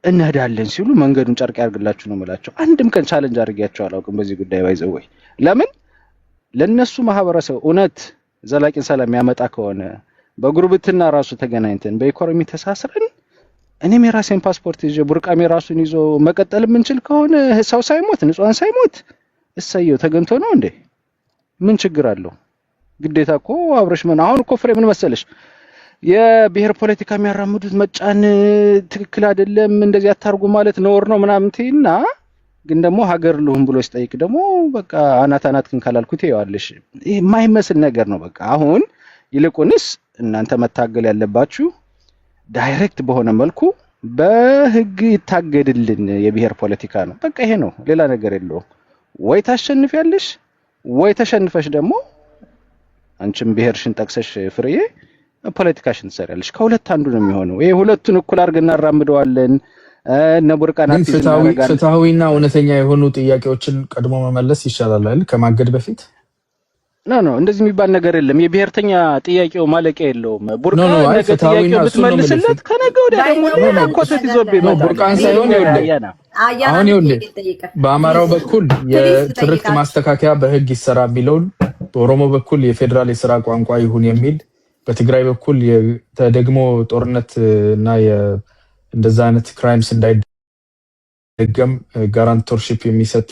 እንሄዳለን ሲሉ መንገዱን ጨርቅ ያርግላችሁ ነው የምላቸው። አንድም ቀን ቻሌንጅ አድርጌያቸው አላውቅም በዚህ ጉዳይ ባይዘው። ለምን ለነሱ ማህበረሰብ እውነት ዘላቂ ሰላም ያመጣ ከሆነ በጉርብትና ራሱ ተገናኝተን በኢኮኖሚ ተሳስረን እኔም የራሴን ፓስፖርት ይዤ ቡርቃም የራሱን ይዞ መቀጠል የምንችል ከሆነ ሰው ሳይሞት ንጹሃን ሳይሞት እሰየው ተገንቶ ነው እንዴ? ምን ችግር አለው? ግዴታ እኮ አብረሽ ምን አሁን እኮ ፍሬ ምን መሰለሽ የብሔር ፖለቲካ የሚያራምዱት መጫን ትክክል አይደለም እንደዚህ አታርጉ ማለት ነውር ነው ምናምን ትይና ግን ደግሞ ሀገር ልሁን ብሎ ሲጠይቅ ደግሞ በቃ አናት ካላልኩት ይዋልሽ ይሄ የማይመስል ነገር ነው። በቃ አሁን ይልቁንስ እናንተ መታገል ያለባችሁ ዳይሬክት በሆነ መልኩ በህግ ይታገድልን የብሔር ፖለቲካ ነው። በቃ ይሄ ነው፣ ሌላ ነገር የለውም። ወይ ታሸንፊያለሽ ወይ ተሸንፈሽ ደግሞ አንቺም ብሔርሽን ጠቅሰሽ ፍርዬ ፖለቲካሽን ትሰሪያለሽ። ከሁለት አንዱ ነው የሚሆነው። ይሄ ሁለቱን እኩል አድርገን እናራምደዋለን። ነቡርቃናት ፍትሃዊና እውነተኛ የሆኑ ጥያቄዎችን ቀድሞ መመለስ ይሻላል አይደል? ከማገድ በፊት ኖ እንደዚህ የሚባል ነገር የለም። የብሔርተኛ ጥያቄው ማለቂያ የለውም። ቡርቃ ነገ ጥያቄው ብትመልስለት ከነገ ወዲያ ደግሞ ሌላ ኮተት ይዞብህ ይመጣል። ቡርቃን ሳይሆን አሁን ይኸውልህ በአማራው በኩል የትርክት ማስተካከያ በህግ ይሰራ የሚለውን፣ በኦሮሞ በኩል የፌዴራል የስራ ቋንቋ ይሁን የሚል፣ በትግራይ በኩል ተደግሞ ጦርነት እና እንደዛ አይነት ክራይምስ እንዳይደገም ጋራንቶርሺፕ የሚሰጥ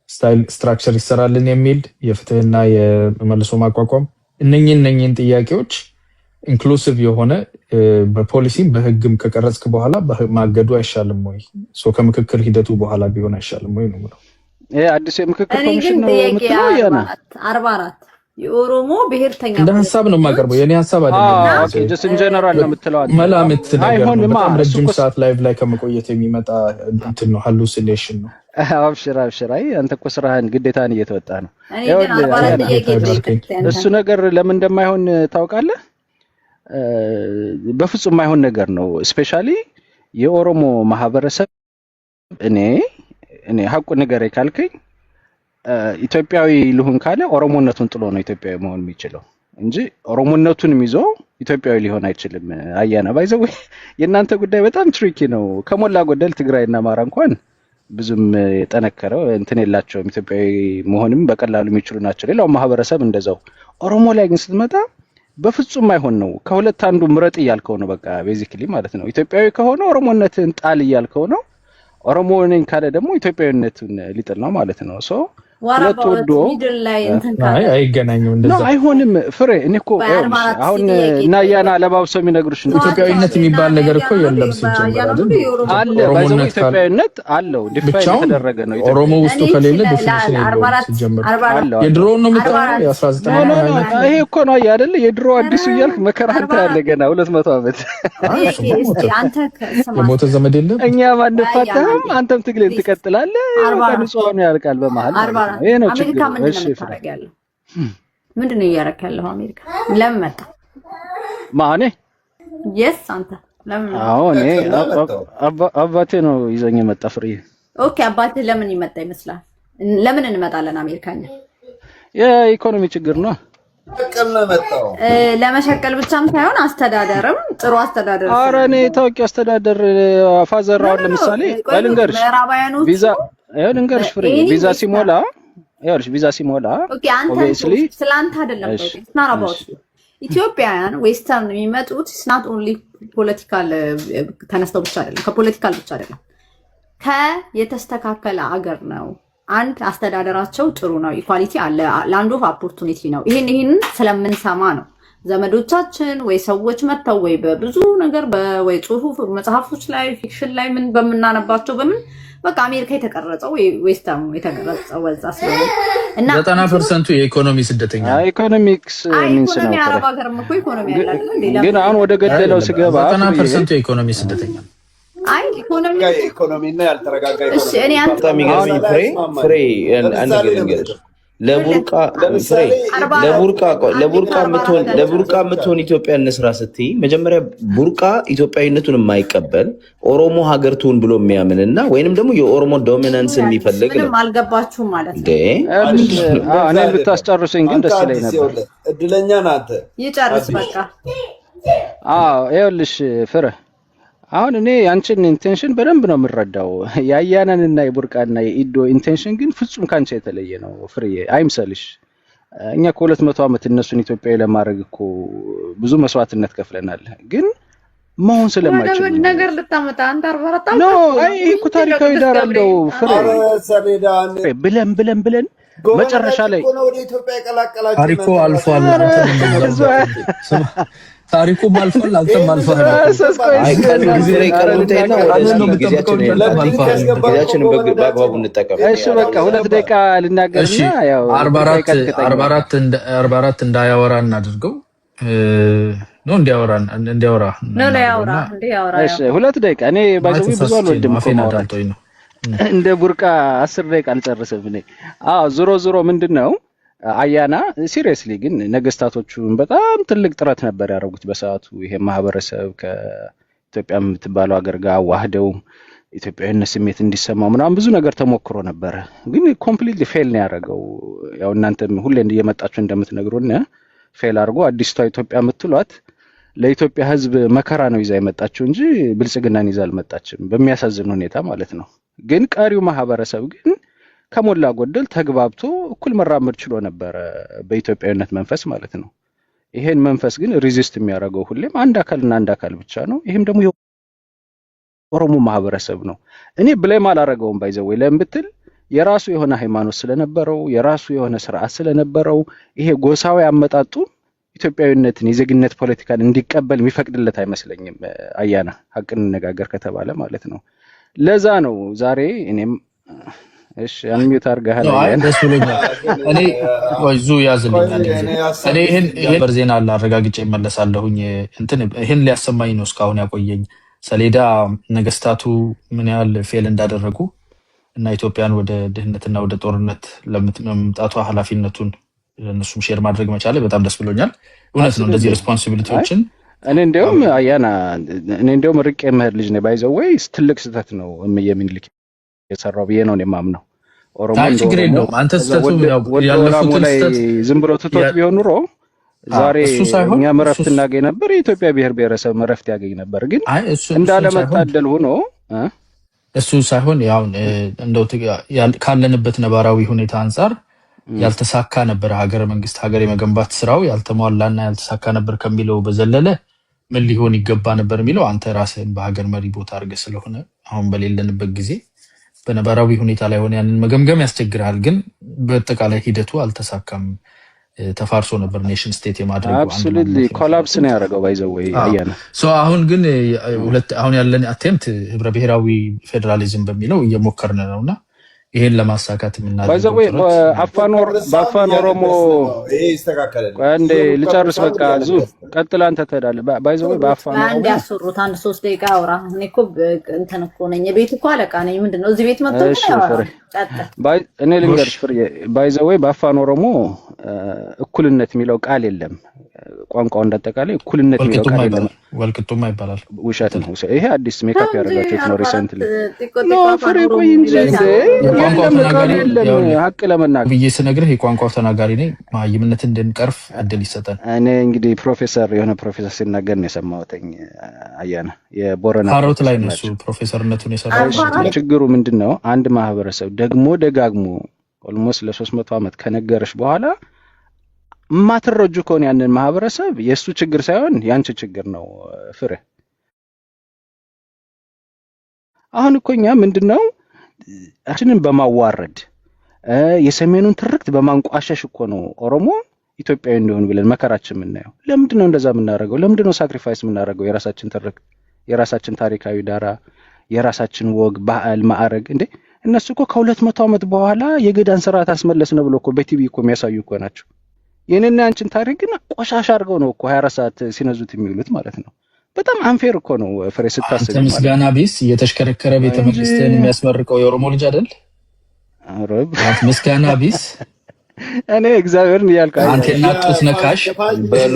ስታይል ስትራክቸር ይሰራልን የሚል የፍትህና የመልሶ ማቋቋም እነኝን ጥያቄዎች ኢንክሉሲቭ የሆነ በፖሊሲም በህግም ከቀረጽክ በኋላ ማገዱ አይሻልም ወይ? ከምክክር ሂደቱ በኋላ ቢሆን አይሻልም ወይ ነው ማለት? አዲስ የምክክር ኮሚሽን ነው የምትለው ያና 44 የኦሮሞ ብሔርተኛ እንደ ሀሳብ ነው የማቀርበው። የኔ ሀሳብ አይደለም። ኦኬ ጀስት ኢን ጀነራል ነው የምትለው አይደል? መላምት ነገር ነው። በጣም ረጅም ሰዓት ላይቭ ላይ ከመቆየት የሚመጣ እንትን ነው፣ ሃሉሲኔሽን ነው። አብሽር። አይ አንተ እኮ ስራህን ግዴታን እየተወጣ ነው። እሱ ነገር ለምን እንደማይሆን ታውቃለህ? በፍጹም የማይሆን ነገር ነው። ስፔሻሊ የኦሮሞ ማህበረሰብ እኔ ሀቁ ንገረኝ ካልከኝ ኢትዮጵያዊ ልሁን ካለ ኦሮሞነቱን ጥሎ ነው ኢትዮጵያዊ መሆን የሚችለው እንጂ ኦሮሞነቱንም ይዞ ኢትዮጵያዊ ሊሆን አይችልም። አያና ባይዘው የእናንተ ጉዳይ በጣም ትሪኪ ነው። ከሞላ ጎደል ትግራይና አማራ እንኳን ብዙም የጠነከረው እንትን የላቸውም። ኢትዮጵያዊ መሆንም በቀላሉ የሚችሉ ናቸው። ሌላው ማህበረሰብ እንደዛው። ኦሮሞ ላይ ግን ስትመጣ በፍጹም አይሆን ነው። ከሁለት አንዱ ምረጥ እያልከው ነው። በቃ ቤዚክሊ ማለት ነው። ኢትዮጵያዊ ከሆነ ኦሮሞነትን ጣል እያልከው ነው። ኦሮሞ ነኝ ካለ ደግሞ ኢትዮጵያዊነቱን ሊጥል ነው ማለት ነው። ሁለት ወዶ አይገናኙም። እንደዛ አይሆንም። ፍሬ እኔ እኮ አሁን እና ያና ለባብሰው የሚነግሩሽ ኢትዮጵያዊነት የሚባል ነገር እኮ የለም ሲጀመር አለ። ባይዘው ኢትዮጵያዊነት አለው ዲፋይን የተደረገ ነው። ኦሮሞ ውስጡ ከሌለ ዲፊኒሽን የለውም ሲጀመር። የድሮ ነው የምታየው የ19 ይሄ እኮ ነው አይደል? የድሮ አዲሱ እያልክ መከራ አንተ ያለ ገና 200 ዓመት የሞተ ዘመድ የለም። እኛ ማንፋታም አንተም ትግልን ትቀጥላለህ። ንጹህ ነው ያልቃል በመሃል ይሄ ነው ችግር። እሺ ምንድን ነው እያደረክ ያለው? አሜሪካ ለምን መጣ? ማኔ የስ አንተ ለምን? አዎ እኔ አባቴ ነው ይዘኝ መጣ። ፍሬ ኦኬ። አባቴ ለምን ይመጣ ይመስላል? ለምን እንመጣለን አሜሪካኛ? የኢኮኖሚ ችግር ነው። ለመሸቀል ብቻም ሳይሆን አስተዳደርም ጥሩ አስተዳደር። ኧረ እኔ ታውቂ አስተዳደር ፋዘራውን ለምሳሌ ልንገርሽ ቪዛ ልንገርሽ ፍሬ ቪዛ ሲሞላ ኦብቪየስሊ ስላንተ አይደለም ስናራባው ኢትዮጵያውያን ዌስተርን የሚመጡት ስናት ኦንሊ ፖለቲካል ተነስተው ብቻ አይደለም፣ ከፖለቲካል ብቻ አይደለም፣ የተስተካከለ አገር ነው። አንድ አስተዳደራቸው ጥሩ ነው፣ ኢኳሊቲ አለ፣ ላንድ ኦፍ ኦፖርቹኒቲ ነው። ይሄን ስለምንሰማ ነው ዘመዶቻችን ወይ ሰዎች መጥተው ወይ በብዙ ነገር ወይ ጽሁፍ መጽሐፎች ላይ ፊክሽን ላይ ምን በመናነባቸው በምን በቃ አሜሪካ የተቀረጸው ወይ ዌስተርን የተቀረጸው ወዛ ስለሆነ እና 90% የኢኮኖሚ ስደተኛ ኢኮኖሚክስ ሚንስ ነው። አረብ ሀገርም እኮ ኢኮኖሚ ያለ አይደል? ግን አሁን ወደ ገደለው ስገባ 90% የኢኮኖሚ ስደተኛ አይ ኢኮኖሚ እና ያልተረጋጋ እሺ እኔ አንተ የሚገርመኝ ፍሬ ለቡርቃ የምትሆን ኢትዮጵያ እንስራ ስትይ መጀመሪያ ቡርቃ ኢትዮጵያዊነቱን የማይቀበል ኦሮሞ ሀገር ትሁን ብሎ የሚያምንና ወይንም ደግሞ የኦሮሞ ዶሚናንስ የሚፈልግ ነው። ምንም አልገባችሁም ማለት ነው። እኔ ብታስጨርሰኝ ግን ደስ ይለኝ ነበር። እድለኛ ናት። ይጨርስ በቃ። ይኸውልሽ ፍሬ አሁን እኔ ያንቺን ኢንቴንሽን በደንብ ነው የምረዳው። ያያናንና የቡርቃና የኢዶ ኢንቴንሽን ግን ፍጹም ካንቺ የተለየ ነው ፍሬ። አይምሰልሽ። እኛ ከ200 ዓመት እነሱን ኢትዮጵያዊ ለማድረግ እኮ ብዙ መስዋዕትነት ከፍለናል። ግን መሆን ስለማይችል ነገር ልታመጣ አንተ 44 ነው። አይ እኮ ታሪካዊ ዳራ አለው ፍሬ። ብለን መጨረሻ ላይ ታሪኩ አልፏል። ታሪኩ አልፏል። አንተም አልፏል። ጊዜያችንን በአግባቡ እንጠቀም። እሺ በቃ 2 ደቂቃ ልናገርና ያው 44 እንዳያወራ እናድርገው። ነው እንዲያወራ እሺ 2 ደቂቃ እኔ ባይዘው ብዙ አልወድም እኮ ማውራት እንደ ቡርቃ 10 ደቂቃ አልጨርስም እኔ ዞሮ ምንድነው አያና ሲሪየስሊ ግን ነገስታቶቹን በጣም ትልቅ ጥረት ነበር ያደረጉት በሰዓቱ ይሄ ማህበረሰብ ከኢትዮጵያ የምትባለው ሀገር ጋር ዋህደው ኢትዮጵያዊነት ስሜት እንዲሰማው ምናምን ብዙ ነገር ተሞክሮ ነበር ግን ኮምፕሊትሊ ፌል ነው ያደረገው ያው እናንተም ሁሌ እንደየመጣችሁ እንደምትነግሩን ፌል አድርጎ አዲስቷ ኢትዮጵያ የምትሏት ለኢትዮጵያ ህዝብ መከራ ነው ይዛ የመጣችው እንጂ ብልጽግናን ይዛ አልመጣችም በሚያሳዝን ሁኔታ ማለት ነው ግን ቀሪው ማህበረሰብ ግን ከሞላ ጎደል ተግባብቶ እኩል መራመድ ችሎ ነበር በኢትዮጵያዊነት መንፈስ ማለት ነው ይሄን መንፈስ ግን ሪዚስት የሚያደርገው ሁሌም አንድ አካል ብቻ ነው ይሄም ደግሞ ኦሮሞ ማህበረሰብ ነው እኔ ብሌም አላረገውም ባይዘው ለምን ብትል የራሱ የሆነ ሃይማኖት ስለነበረው የራሱ የሆነ ስርዓት ስለነበረው ይሄ ጎሳው ያመጣጡ ኢትዮጵያዊነትን የዜግነት ፖለቲካን እንዲቀበል የሚፈቅድለት አይመስለኝም አያና ሀቅን እንነጋገር ከተባለ ማለት ነው ለዛ ነው ዛሬ እኔም እሺ አንሚዩት አርጋሃል እኔ ወይዙ ያዝልኛል እኔ ይሄን በርዜና አላረጋግጬ መለሳለሁኝ እንትን ይሄን ሊያሰማኝ ነው እስካሁን ያቆየኝ ሰሌዳ ነገስታቱ ምን ያህል ፌል እንዳደረጉ እና ኢትዮጵያን ወደ ድህነትና ወደ ጦርነት ለምጣቷ ኃላፊነቱን እነሱም ሼር ማድረግ መቻለ በጣም ደስ ብሎኛል እውነት ነው እንደዚህ ሪስፖንሲቢሊቲዎችን እኔ እንደውም አያና እኔ እንደውም ርቄ መሄድ ልጅ ነኝ ባይዘው ወይስ ትልቅ ስህተት ነው የሚንልክ የሰራው ብዬ ነው የማምነው ኦሮሞ ችግር የለውም አንተ ስተቱ ያለፉትን ዝም ብሎ ትቶት ቢሆን ኑሮ ዛሬ እኛ መረፍት እናገኝ ነበር የኢትዮጵያ ብሔር ብሔረሰብ መረፍት ያገኝ ነበር ግን እንዳለመታደል ሆኖ እሱ ሳይሆን ያው እንደው ካለንበት ነባራዊ ሁኔታ አንፃር ያልተሳካ ነበር ሀገር የመገንባት ስራው ያልተሟላና ያልተሳካ ነበር ከሚለው በዘለለ ምን ሊሆን ይገባ ነበር የሚለው አንተ ራስህን በሀገር መሪ ቦታ አድርገህ ስለሆነ አሁን በሌለንበት ጊዜ በነባራዊ ሁኔታ ላይ ሆነ ያንን መገምገም ያስቸግራል ግን በአጠቃላይ ሂደቱ አልተሳካም ተፋርሶ ነበር ኔሽን ስቴት የማድረግ አብሶሉትሊ ኮላፕስ ነው ያደረገው ባይዘው አያና አሁን ግን አሁን ያለን አቴምፕት ህብረ ብሔራዊ ፌደራሊዝም በሚለው እየሞከርን ነውና ይሄን ለማሳካት ባይዘው በአፋን ኦሮሞ ይሄ ይስተካከላል አንዴ ልጨርስ በቃ ዙ ቀጥል አንተ ተዳለ ባይዘው በአፋን ኦሮሞ አንዴ ያሰሩት አንድ 3 ደቂቃ አውራ እኔ እኮ እንትን እኮ ነኝ ቤት እኮ አለቃ ነኝ ምንድነው እዚህ ቤት መጥተው እኔ ልንገርሽ ፍሬ ባይዘው በአፋን ኦሮሞ እኩልነት የሚለው ቃል የለም ቋንቋው እንደተቃለ እኩልነት የሚለው ቃል የለም ወልቅጡማ ይባላል ውሸት ነው ይሄ አዲስ ሜካፕ ያደረጋችሁት ነው ሪሰንትሊ ነው ፍሬ ቆይ እንጂ የቋንቋው ተናጋሪ ሀቅ ለመናገር ብዬ ስነግርህ የቋንቋው ተናጋሪ ነኝ ማይምነት እንድንቀርፍ እድል ይሰጣል እኔ እንግዲህ የሆነ ፕሮፌሰር ሲናገር ነው የሰማሁትኝ አያና የቦረና ሀሮት ላይ ነው እሱ ፕሮፌሰርነቱን የሰራው ችግሩ ምንድነው አንድ ማህበረሰብ ደግሞ ደጋግሞ ኦልሞስት ለ300 አመት ከነገረሽ በኋላ ማትረጁ ከሆነ ያንን ማህበረሰብ የሱ ችግር ሳይሆን ያንቺ ችግር ነው ፍሬ አሁን እኮኛ ምንድነው አችንን በማዋረድ የሰሜኑን ትርክት በማንቋሸሽ እኮ ነው ኦሮሞ ኢትዮጵያዊ እንደሆነ ብለን መከራችን የምናየው ለምንድነው እንደዛ የምናደርገው ለምንድነው ሳክሪፋይስ የምናደርገው የራሳችን ትርክት የራሳችን ታሪካዊ ዳራ የራሳችን ወግ ባህል ማዕረግ እንዴ እነሱ እኮ ከ200 አመት በኋላ የገዳን ስርዓት አስመለስነ ብሎ እኮ በቲቪ እኮ የሚያሳዩ እኮ ናቸው የኔና አንቺን ታሪክ ግን ቆሻሻ አድርገው ነው እኮ 24 ሰዓት ሲነዙት የሚውሉት ማለት ነው በጣም አንፌር እኮ ነው ፍሬ ስታስብ ምስጋና ቢስ የተሽከረከረ ቤተ መንግስትን የሚያስመርቀው የኦሮሞ ልጅ አይደል አረብ ምስጋና ቢስ እኔ እግዚአብሔርን ያልቃል አንተና ጡት ነካሽ በሉ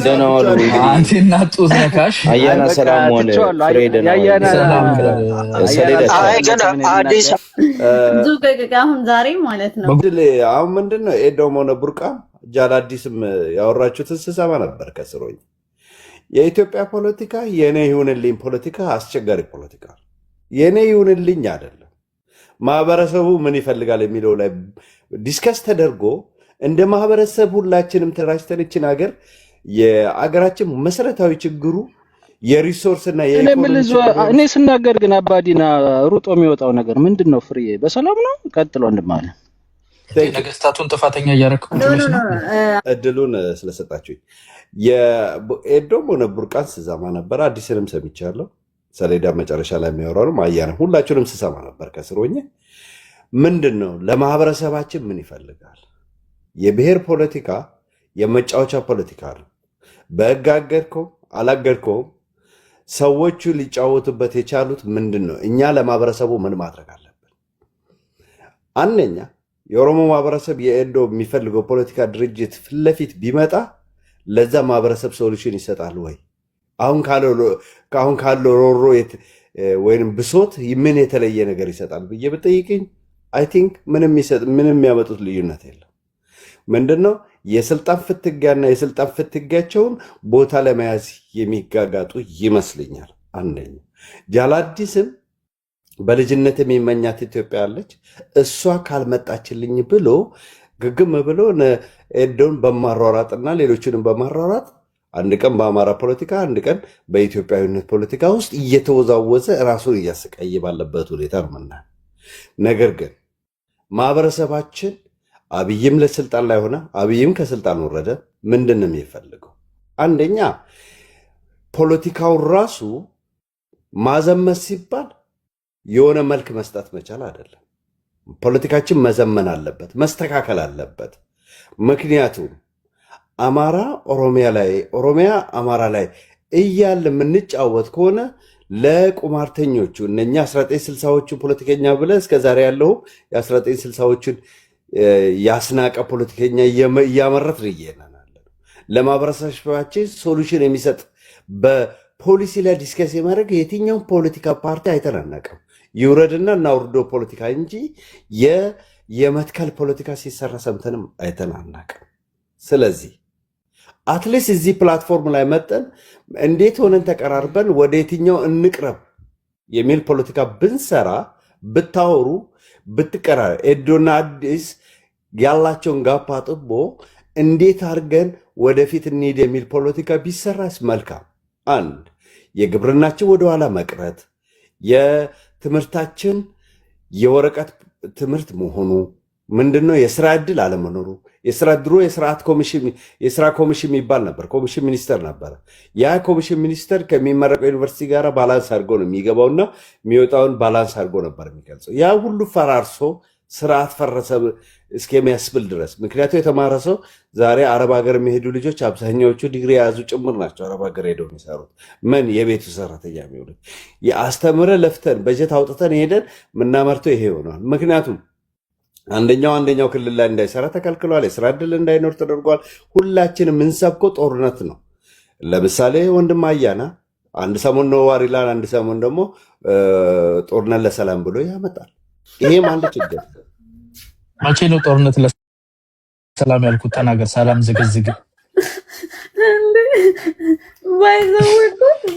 ደናዋሉ አንተና ጡት ነካሽ አያና ሰላም ሆነ ፍሬደና አያና ሰሌዳ አዲስ አሁን ዛሬ ማለት ነው አሁን ምንድነው ኤዶም ሆነ ቡርቃ ጃላዲስም ያወራችሁትን ስሰማ ነበር ከስሮኝ የኢትዮጵያ ፖለቲካ የኔ ይሁንልኝ ፖለቲካ አስቸጋሪ ፖለቲካ የኔ ይሁንልኝ አይደለም ማህበረሰቡ ምን ይፈልጋል የሚለው ላይ ዲስከስ ተደርጎ እንደ ማህበረሰብ ሁላችንም ተራስተንችን ሀገር የአገራችን መሰረታዊ ችግሩ የሪሶርስ እና እኔ ስናገር ግን አባዲና ሩጦ የሚወጣው ነገር ምንድነው ፍሬ በሰላም ነው ቀጥሎ እንደማለ ነገስታቱን ጥፋተኛ እያረከኩ ነው እድሉን ስለሰጣችሁ የኤዶም ሆነ ቡርቃን ስሰማ ነበር አዲስንም ሰምቻለሁ ሰሌዳ መጨረሻ ላይ የሚያወራው ማያነ ሁላችሁንም ስሰማ ነበር ከስሮኝ ምንድነው ለማህበረሰባችን ምን ይፈልጋል የብሔር ፖለቲካ የመጫወቻ ፖለቲካ ነው በጋገርከው አላገርከው ሰዎቹ ሊጫወቱበት የቻሉት ምንድነው? እኛ ለማህበረሰቡ ምን ማድረግ አለብን? አንደኛ የኦሮሞ ማህበረሰብ የኤዶ የሚፈልገው ፖለቲካ ድርጅት ፍለፊት ቢመጣ ለዛ ማህበረሰብ ሶሉሽን ይሰጣል ወይ? አሁን ካለው ሮሮ ወይንም ብሶት ምን የተለየ ነገር ይሰጣል ብዬ ብጠይቅኝ አይ ቲንክ ምንም የሚያመጡት ልዩነት የለም። ምንድነው የስልጣን ፍትጊያና የስልጣን ፍትጊያቸውን ቦታ ለመያዝ የሚጋጋጡ ይመስለኛል። አንደኛ ጃላዲስም በልጅነት የሚመኛት ኢትዮጵያ አለች። እሷ ካልመጣችልኝ ብሎ ግግም ብሎ ኤዶን በማሯራጥና ሌሎችንም በማሯራጥ አንድ ቀን በአማራ ፖለቲካ አንድ ቀን በኢትዮጵያዊነት ፖለቲካ ውስጥ እየተወዛወዘ ራሱን እያሰቃየ ባለበት ሁኔታ ነው የምናየው። ነገር ግን ማህበረሰባችን አብይም ለስልጣን ላይ ሆነ አብይም ከስልጣን ወረደ ምንድን ነው የሚፈልገው? አንደኛ ፖለቲካውን ራሱ ማዘመን ሲባል የሆነ መልክ መስጠት መቻል አይደለም። ፖለቲካችን መዘመን አለበት፣ መስተካከል አለበት። ምክንያቱም አማራ ኦሮሚያ አማራ ላይ እያለ የምንጫወት ከሆነ ለቁማርተኞቹ እነኛ 1960ዎቹ ፖለቲከኛ ብለ እስከዛሬ ያለው የ1960ዎቹን ያስናቀ ፖለቲከኛ እያመረት ይየናናል። ለማህበረሰባችን ሶሉሽን የሚሰጥ በፖሊሲ ላይ ዲስከስ የማድረግ የትኛውን ፖለቲካ ፓርቲ አይተናነቅም። ይውረድና እናውርዶ ፖለቲካ እንጂ የመትከል ፖለቲካ ሲሰራ ሰምተንም አይተናነቅም። ስለዚህ አትሊስት እዚህ ፕላትፎርም ላይ መጠን እንዴት ሆነን ተቀራርበን ወደ የትኛው እንቅረብ የሚል ፖለቲካ ብንሰራ ብታወሩ ብትቀራር ኤዶና አዲስ ያላቸውን ጋፕ አጥቦ እንዴት አድርገን ወደፊት እንሂድ የሚል ፖለቲካ ቢሰራስ መልካም። አንድ የግብርናችን ወደኋላ መቅረት፣ የትምህርታችን የወረቀት ትምህርት መሆኑ ምንድነው፣ የስራ ዕድል አለመኖሩ። ድሮ የስራ ኮሚሽን የሚባል ነበር፣ ኮሚሽን ሚኒስተር ነበረ። ያ ኮሚሽን ሚኒስተር ከሚመረቀው ዩኒቨርሲቲ ጋር ባላንስ አድርጎ ነው የሚገባውና የሚወጣውን ባላንስ አድርጎ ነበር የሚገልጸው። ያ ሁሉ ፈራርሶ ስርዓት ፈረሰ እስከሚያስብል ድረስ። ምክንያቱ የተማረ ሰው ዛሬ አረብ ሀገር የሚሄዱ ልጆች አብዛኛዎቹ ዲግሪ የያዙ ጭምር ናቸው አረብ ሀገር ሄደው የሚሰሩት። ምን የቤቱ ሰራተኛ የሚሆኑት የአስተምረ ለፍተን በጀት አውጥተን ሄደን የምናመርተው ይሄ ይሆናል። ምክንያቱም አንደኛው ክልል ላይ እንዳይሰራ ተከልክሏል። የስራ ዕድል እንዳይኖር ተደርጓል። ሁላችንም የምንሰብከው ጦርነት ነው። ለምሳሌ ወንድም አያና አንድ ሰሞን ነዋሪ ይላል፣ አንድ ሰሞን ደግሞ ጦርነት ለሰላም ብሎ ያመጣል። ይሄም አንድ ችግር። መቼ ነው ጦርነት ለሰላም ያልኩት? ተናገር። ሰላም ዝግዝግ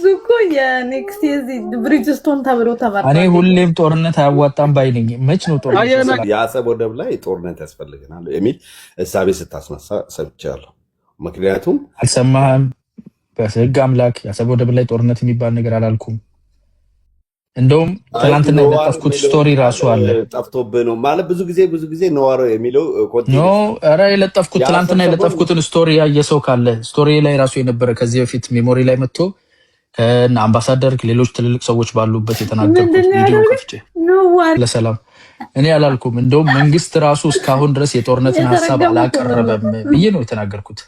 ዙኮ የኔክስት የዚህ ብሪጅስቶን ተብሎ ተባለ። እኔ ሁሌም ጦርነት አያዋጣም ባይነኝ። መች ነው ጦርነት? የአሰብ ወደብ ላይ ጦርነት ያስፈልገናል የሚል እሳቤ ስታስነሳ ሰምቻለሁ። ምክንያቱም አልሰማህም? በህግ አምላክ የአሰብ ወደብ ላይ ጦርነት የሚባል ነገር አላልኩም። እንደውም ትናንትና የለጠፍኩት ስቶሪ ራሱ አለ። ጠፍቶብህ ነው ማለት ብዙ ጊዜ ነዋሪ የሚለው ኧረ የለጠፍኩት ትናንትና የለጠፍኩትን ስቶሪ ያየ ሰው ካለ ስቶሪ ላይ ራሱ የነበረ ከዚህ በፊት ሜሞሪ ላይ መጥቶ ከእነ አምባሳደር ሌሎች ትልልቅ ሰዎች ባሉበት የተናገርኩት ቪዲዮ ከፍቼ ለሰላም እኔ አላልኩም። እንደውም መንግስት ራሱ እስካሁን ድረስ የጦርነትን ሀሳብ አላቀረበም ብዬ ነው የተናገርኩት።